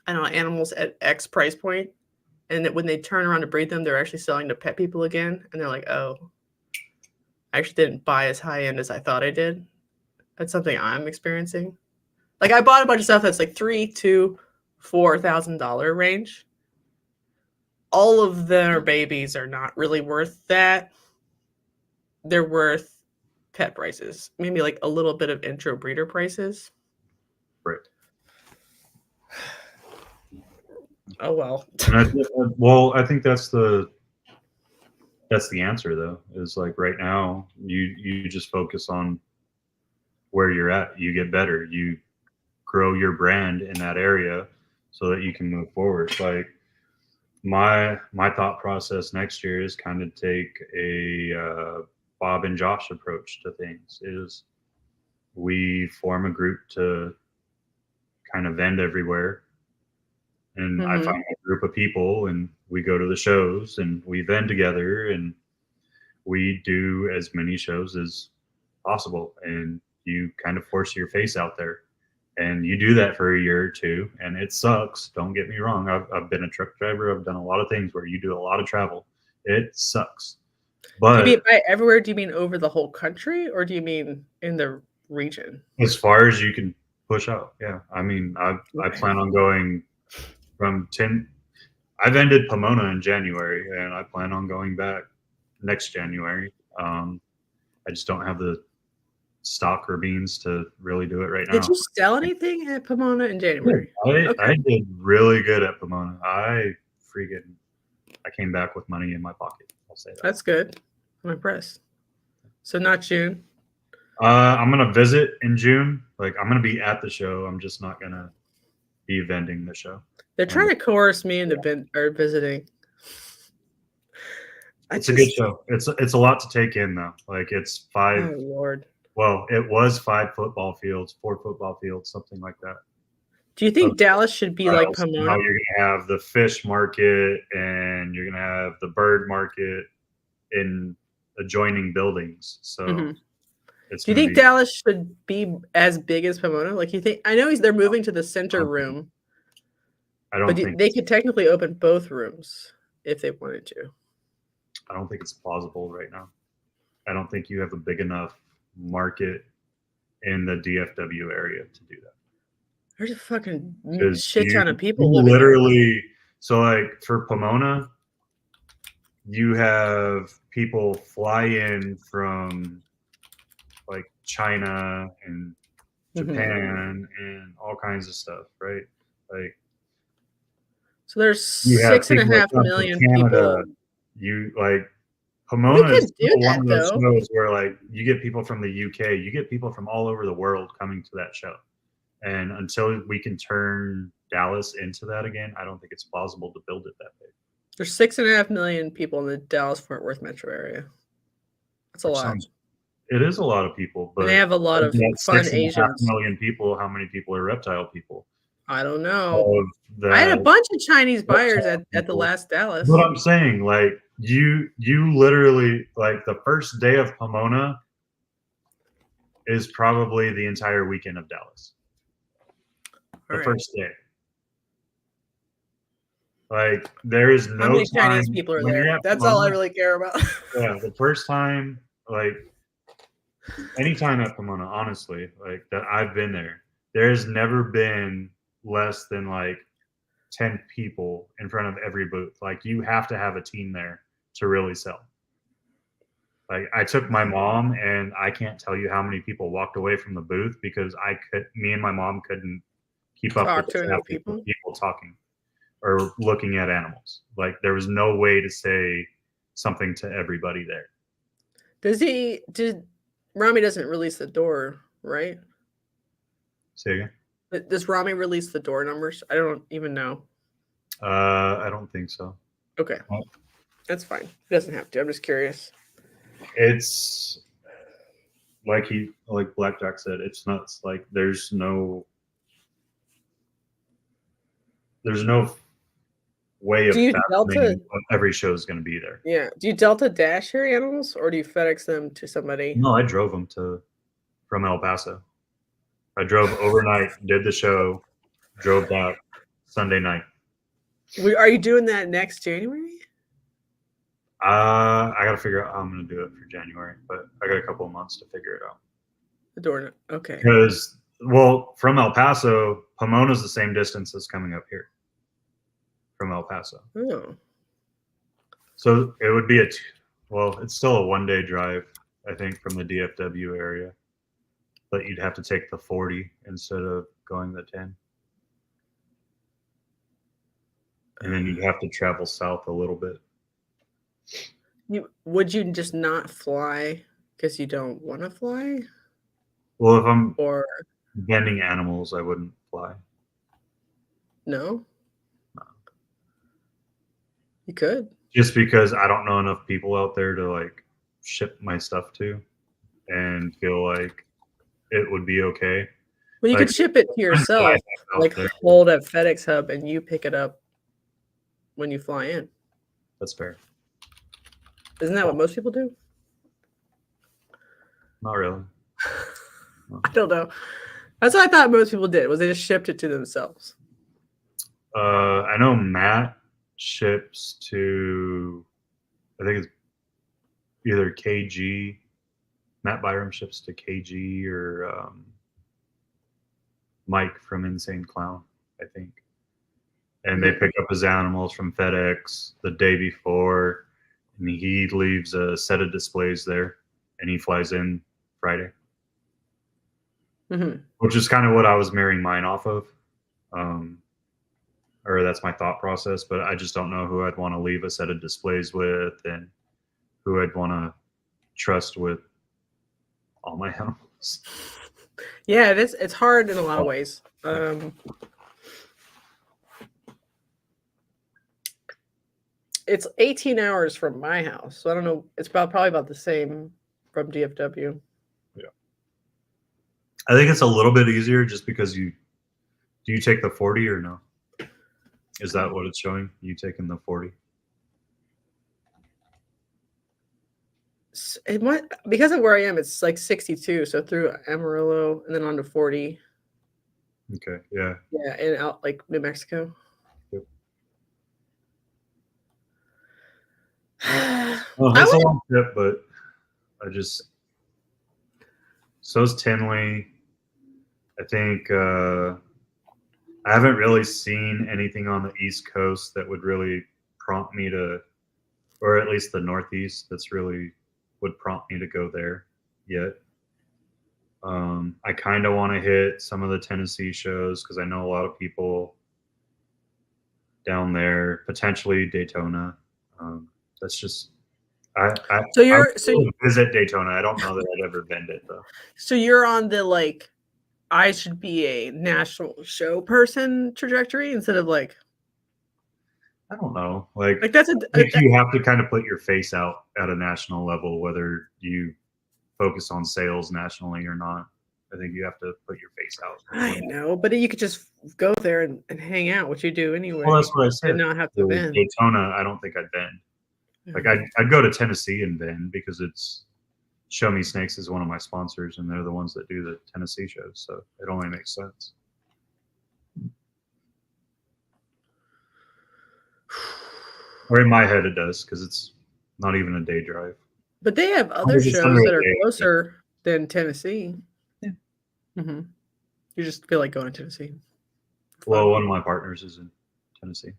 Speaker 1: I don't know, animals at X price point, and that when they turn around to breed them, they're actually selling to pet people again, and they're like, oh, I actually didn't buy as high end as I thought I did. That's something I'm experiencing. Like I bought a bunch of stuff that's like $3,000 to $4,000 range. All of their babies are not really worth that. They're worth pet prices, maybe like a little bit of intro breeder prices.
Speaker 2: Right.
Speaker 1: Oh well.
Speaker 2: I think that's the answer though. Is like right now you just focus on where you're at. You get better. You grow your brand in that area so that you can move forward. Like my thought process next year is kind of take a Bob and Josh approach to things. Is we form a group to kind of vend everywhere, and I find a group of people, and we go to the shows, and we vend together, and we do as many shows as possible, and you kind of force your face out there. And you do that for a year or two, and it sucks. Don't get me wrong. I've been a truck driver. I've done a lot of things where you do a lot of travel. It sucks. But
Speaker 1: do you mean by everywhere? Do you mean over the whole country, or do you mean in the region?
Speaker 2: As far as you can push out, yeah. I mean, I plan on going from 10. I've ended Pomona in January, and I plan on going back next January. I just don't have the stock or beans to really do it right now.
Speaker 1: Did you sell anything at Pomona in January?
Speaker 2: I did really good at Pomona. I came back with money in my pocket. I'll say that.
Speaker 1: That's good. I'm impressed. So not June.
Speaker 2: I'm gonna visit in June. Like I'm gonna be at the show. I'm just not gonna be vending the show.
Speaker 1: They're trying to coerce me into visiting.
Speaker 2: It's a good show. It's a lot to take in though. Like it's 5.
Speaker 1: Oh Lord.
Speaker 2: Well, it was 5 football fields, 4 football fields, something like that.
Speaker 1: Do you think Dallas should be like
Speaker 2: Now
Speaker 1: Pomona?
Speaker 2: you're gonna have the fish market and you're gonna have the bird market in adjoining buildings. So it's.
Speaker 1: Do you think Dallas should be as big as Pomona? Like you think? I know they're moving to the center room.
Speaker 2: I don't think
Speaker 1: they could technically open both rooms if they wanted to.
Speaker 2: I don't think it's plausible right now. I don't think you have a big enough market in the DFW area to do that.
Speaker 1: There's a fucking shit ton of people
Speaker 2: you
Speaker 1: living
Speaker 2: literally there. So like for Pomona, you have people fly in from like China and Japan and all kinds of stuff, right? Like
Speaker 1: so there's 6.5 million people.
Speaker 2: You like Pomona is one of those
Speaker 1: though.
Speaker 2: shows where like you get people from the UK, you get people from all over the world coming to that show. And until we can turn Dallas into that again, I don't think it's plausible to build it that big.
Speaker 1: There's 6.5 million people in the Dallas-Fort Worth metro area. That's a lot.
Speaker 2: It is a lot of people, but
Speaker 1: and they have a lot of fun Asians.
Speaker 2: 6.5 million people. How many people are reptile people?
Speaker 1: I don't know. I had a bunch of Chinese buyers at the last Dallas.
Speaker 2: What I'm saying, like you literally like the first day of Pomona is probably the entire weekend of Dallas. The first day. Like there is no
Speaker 1: How many
Speaker 2: time
Speaker 1: Chinese people are there? That's all I really care about.
Speaker 2: Yeah, the first time, like anytime at Pomona, honestly, like that I've been there, there's never been less than like 10 people in front of every booth. Like you have to have a team there to really sell. Like I took my mom and I can't tell you how many people walked away from the booth because me and my mom couldn't keep up with the people talking or looking at animals. Like there was no way to say something to everybody there.
Speaker 1: Rami doesn't release the door, right?
Speaker 2: Say again?
Speaker 1: Does Rami release the door numbers? I don't even know.
Speaker 2: I don't think so.
Speaker 1: Okay. That's fine. He doesn't have to. I'm just curious.
Speaker 2: It's like Blackjack said, it's nuts. Like there's no way of fathoming what every show is going to be there.
Speaker 1: Yeah. Do you Delta Dash your animals or do you FedEx them to somebody?
Speaker 2: No, I drove them from El Paso. I drove overnight, did the show, drove back Sunday night.
Speaker 1: Are you doing that next January?
Speaker 2: I got to figure out how I'm going to do it for January, but I got a couple of months to figure it out.
Speaker 1: The door, okay.
Speaker 2: Because, well, from El Paso, Pomona's the same distance as coming up here from El Paso.
Speaker 1: Oh.
Speaker 2: So it would be it's still a 1-day drive, I think, from the DFW area. But you'd have to take the 40 instead of going the 10. And then you'd have to travel south a little bit.
Speaker 1: Would you just not fly because you don't want to fly?
Speaker 2: Well, if I'm vending animals, I wouldn't fly.
Speaker 1: No? You could.
Speaker 2: Just because I don't know enough people out there to like ship my stuff to and feel like it would be okay.
Speaker 1: Well, you could ship it to yourself, like hold at FedEx Hub and you pick it up when you fly in.
Speaker 2: That's fair.
Speaker 1: Isn't that what most people do?
Speaker 2: Not really.
Speaker 1: No. I don't know. That's what I thought most people did, was they just shipped it to themselves.
Speaker 2: I know Matt ships to, I think it's either KG. Matt Byram ships to KG or Mike from Insane Clown, I think. And they pick up his animals from FedEx the day before. And he leaves a set of displays there, and he flies in Friday, which is kind of what I was marrying mine off of, or that's my thought process. But I just don't know who I'd want to leave a set of displays with, and who I'd want to trust with all my animals.
Speaker 1: Yeah, it's hard in a lot of ways. It's 18 hours from my house, so I don't know. It's probably about the same from DFW.
Speaker 2: Yeah, I think it's a little bit easier just because do you take the 40 or no? Is that what it's showing? You taking the 40?
Speaker 1: Because of where I am, it's like 62. So through Amarillo and then on to 40.
Speaker 2: Okay, yeah.
Speaker 1: Yeah, and out like New Mexico.
Speaker 2: Yep. Well, that's a long trip, but so's Tinley. I think I haven't really seen anything on the East Coast that would really prompt me to, or at least the Northeast, that's really would prompt me to go there yet. I kind of want to hit some of the Tennessee shows because I know a lot of people down there, potentially Daytona. That's just I would visit Daytona. I don't know that I'd ever been it though.
Speaker 1: So you're on the like I should be a national show person trajectory instead of like
Speaker 2: I don't know. Like
Speaker 1: that's
Speaker 2: you have to kind of put your face out at a national level, whether you focus on sales nationally or not. I think you have to put your face out.
Speaker 1: I know, but you could just go there and hang out, which you do anyway.
Speaker 2: Well, that's what I said.
Speaker 1: And not have to bend.
Speaker 2: Daytona, I don't think I'd bend. Like I'd go to Tennessee and bend because it's Show Me Snakes is one of my sponsors, and they're the ones that do the Tennessee shows, so it only makes sense. Or in my head, it does because it's not even a day drive.
Speaker 1: But they have other shows that are closer than Tennessee.
Speaker 2: Yeah.
Speaker 1: Mm-hmm. You just feel like going to Tennessee.
Speaker 2: Well, one of my partners is in Tennessee.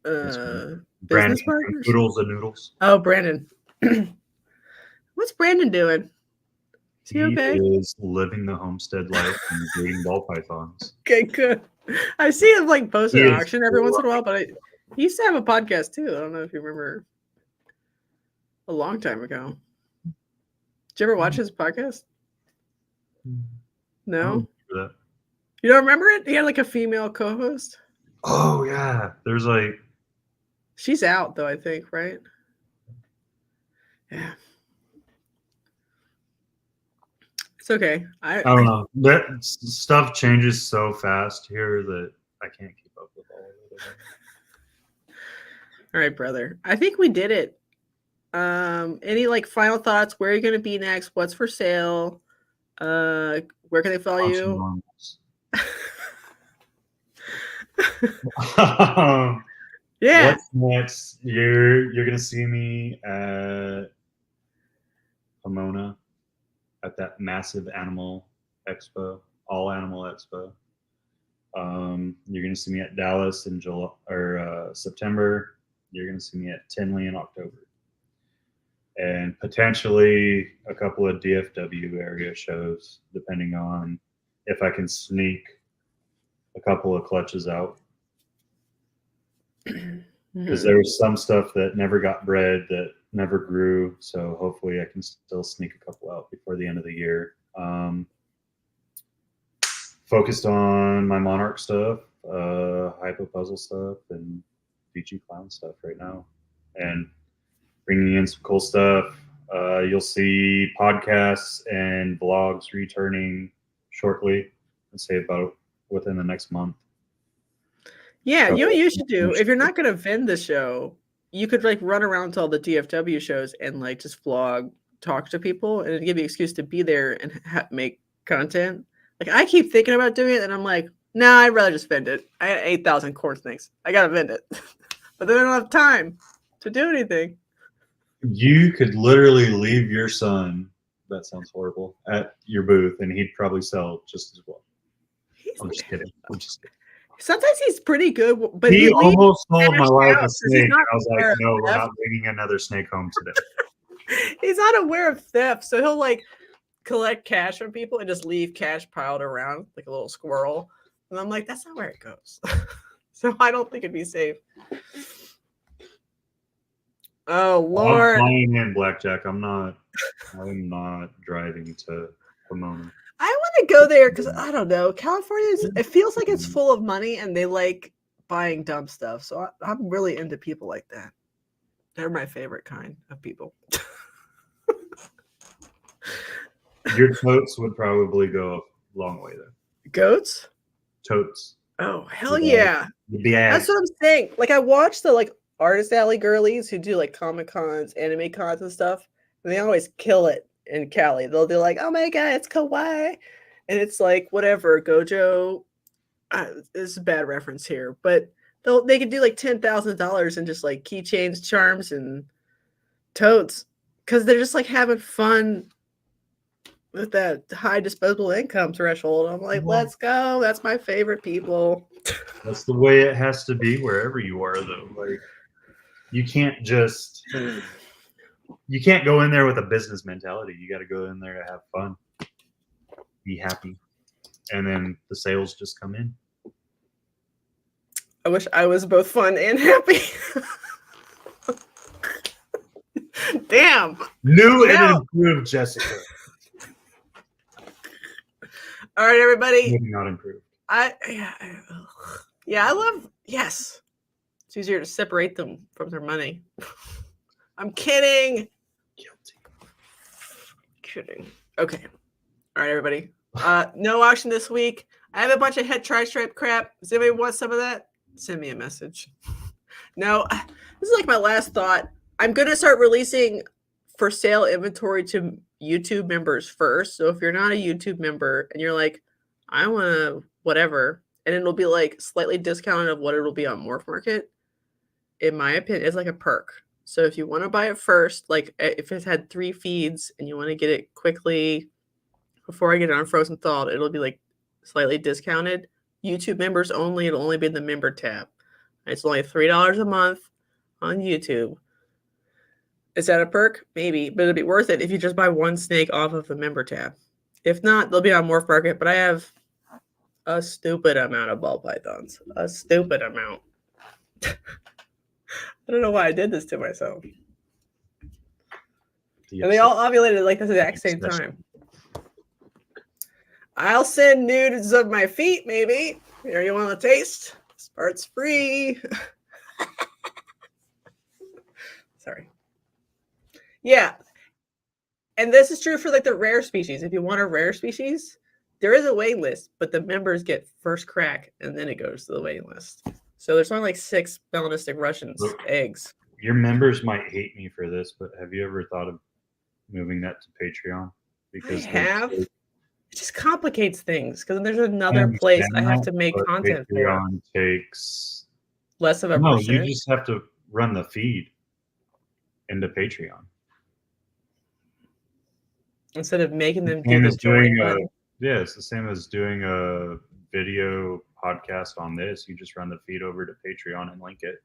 Speaker 1: Business partners?
Speaker 2: Noodles and Noodles.
Speaker 1: Oh, Brandon. What's Brandon doing? Is he okay?
Speaker 2: He is living the homestead life and breeding ball pythons.
Speaker 1: Okay, good. I see him like post an auction every once in a while, but he used to have a podcast too. I don't know if you remember. A long time ago. Did you ever watch his podcast? No? You don't remember it? He had like a female co-host.
Speaker 2: Oh yeah. There's like
Speaker 1: she's out though, I think, right? Yeah. It's okay. I
Speaker 2: don't know. That stuff changes so fast here that I can't keep up with all of it.
Speaker 1: All right, brother. I think we did it. Any like final thoughts? Where are you going to be next? What's for sale? Where can they follow you? Yeah.
Speaker 2: What's next? You're going to see me at Pomona at that massive animal expo, all animal expo. You're going to see me at Dallas in July or September. You're going to see me at Tinley in October. And potentially a couple of DFW area shows, depending on if I can sneak a couple of clutches out. Because there was some stuff that never got bred, that never grew. So hopefully I can still sneak a couple out before the end of the year. Focused on my Monarch stuff, Hypo Puzzle stuff, and VG Clown stuff right now. And bringing in some cool stuff. You'll see podcasts and vlogs returning shortly. I'd say about within the next month.
Speaker 1: Yeah, you know what you should do? If you're not going to vend the show, you could like run around to all the DFW shows and like just vlog, talk to people, and it'd give you an excuse to be there and make content. Like I keep thinking about doing it, and I'm like, nah, I'd rather just vend it. I got 8,000 corn snakes. I got to vend it. But then I don't have time to do anything.
Speaker 2: You could literally leave your son, that sounds horrible, at your booth, and he'd probably sell just as well. I'm just kidding.
Speaker 1: Sometimes he's pretty good, but
Speaker 2: he almost sold my wife a snake. I was like, no, we're
Speaker 1: theft.
Speaker 2: not bringing another snake home today.
Speaker 1: He's not aware of theft, so he'll like collect cash from people and just leave cash piled around like a little squirrel. And I'm like, that's not where it goes. So I don't think it'd be safe. Oh Lord!
Speaker 2: I'm flying in Blackjack. I'm not driving to Pomona.
Speaker 1: I want to go there because I don't know. California it feels like it's full of money, and they like buying dumb stuff. So I'm really into people like that. They're my favorite kind of people.
Speaker 2: Your totes would probably go a long way though.
Speaker 1: Goats?
Speaker 2: Totes.
Speaker 1: Oh, hell
Speaker 2: Yeah.
Speaker 1: yeah. That's what I'm saying. Like I watch the like artist alley girlies who do like Comic Cons, anime cons and stuff. And they always kill it in Cali. They'll be like, oh my god, it's kawaii. And it's like whatever, Gojo. This is a bad reference here, but they could do like $10,000 in just like keychains, charms, and totes because they're just like having fun with that high disposable income threshold. I'm like, let's go. That's my favorite people.
Speaker 2: That's the way it has to be wherever you are, though. Like, you can't go in there with a business mentality. You got to go in there to have fun, be happy, and then the sales just come in.
Speaker 1: I wish I was both fun and happy. Damn.
Speaker 2: New and improved Jessica.
Speaker 1: All right, everybody.
Speaker 2: Maybe not improved.
Speaker 1: I love, yes. It's easier to separate them from their money. I'm kidding.
Speaker 2: Guilty.
Speaker 1: Kidding. Okay. All right, everybody. No auction this week. I have a bunch of head tri-stripe crap. Does anybody want some of that? Send me a message. No, this is like my last thought. I'm going to start releasing for sale inventory to YouTube members first. So if you're not a YouTube member and you're like, I want to whatever, and it'll be like slightly discounted of what it'll be on Morph Market, in my opinion, it's like a perk. So if you want to buy it first, like if it's had 3 feeds and you want to get it quickly before I get it on Frozen Thawed, it'll be like slightly discounted. YouTube members only. It'll only be in the member tab. It's only $3 a month on YouTube. Is that a perk? Maybe, but it'll be worth it if you just buy one snake off of the member tab. If not, they'll be on Morph Market, but I have a stupid amount of ball pythons. A stupid amount. I don't know why I did this to myself. And they all ovulated like the exact same time. I'll send nudes of my feet, maybe. Here, you want a taste? This part's free. Sorry. Yeah. And this is true for like the rare species. If you want a rare species, there is a waiting list, but the members get first crack and then it goes to the waiting list. So there's only like 6 melanistic Russians eggs.
Speaker 2: Your members might hate me for this, but have you ever thought of moving that to Patreon? Because
Speaker 1: I have. It just complicates things because there's another place I have to make content
Speaker 2: Patreon takes
Speaker 1: less of a
Speaker 2: no.
Speaker 1: percent.
Speaker 2: You just have to run the feed into Patreon
Speaker 1: instead of making them do this.
Speaker 2: Yeah, it's the same as doing a video podcast on this. You just run the feed over to Patreon and link it,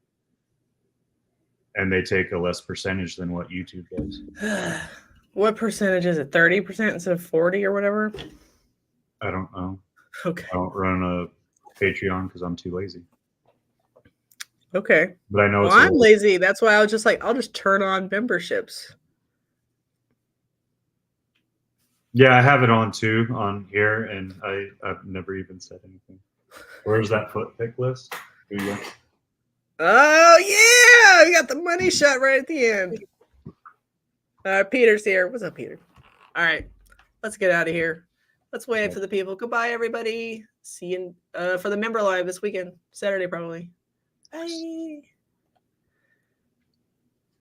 Speaker 2: and they take a less percentage than what YouTube does.
Speaker 1: What percentage is it? 30% instead of 40 or whatever?
Speaker 2: I don't know.
Speaker 1: Okay.
Speaker 2: I don't run a Patreon because I'm too lazy.
Speaker 1: Okay.
Speaker 2: But I know
Speaker 1: I'm lazy. That's why I was just like, I'll just turn on memberships.
Speaker 2: Yeah, I have it on too on here, and I've never even said anything. Where's that foot pick list? Here you go.
Speaker 1: Oh yeah, we got the money shot right at the end. Peter's here. What's up, Peter? All right, let's get out of here. Let's wait for the people. Goodbye, everybody. See you for the member live this weekend, Saturday probably. Bye.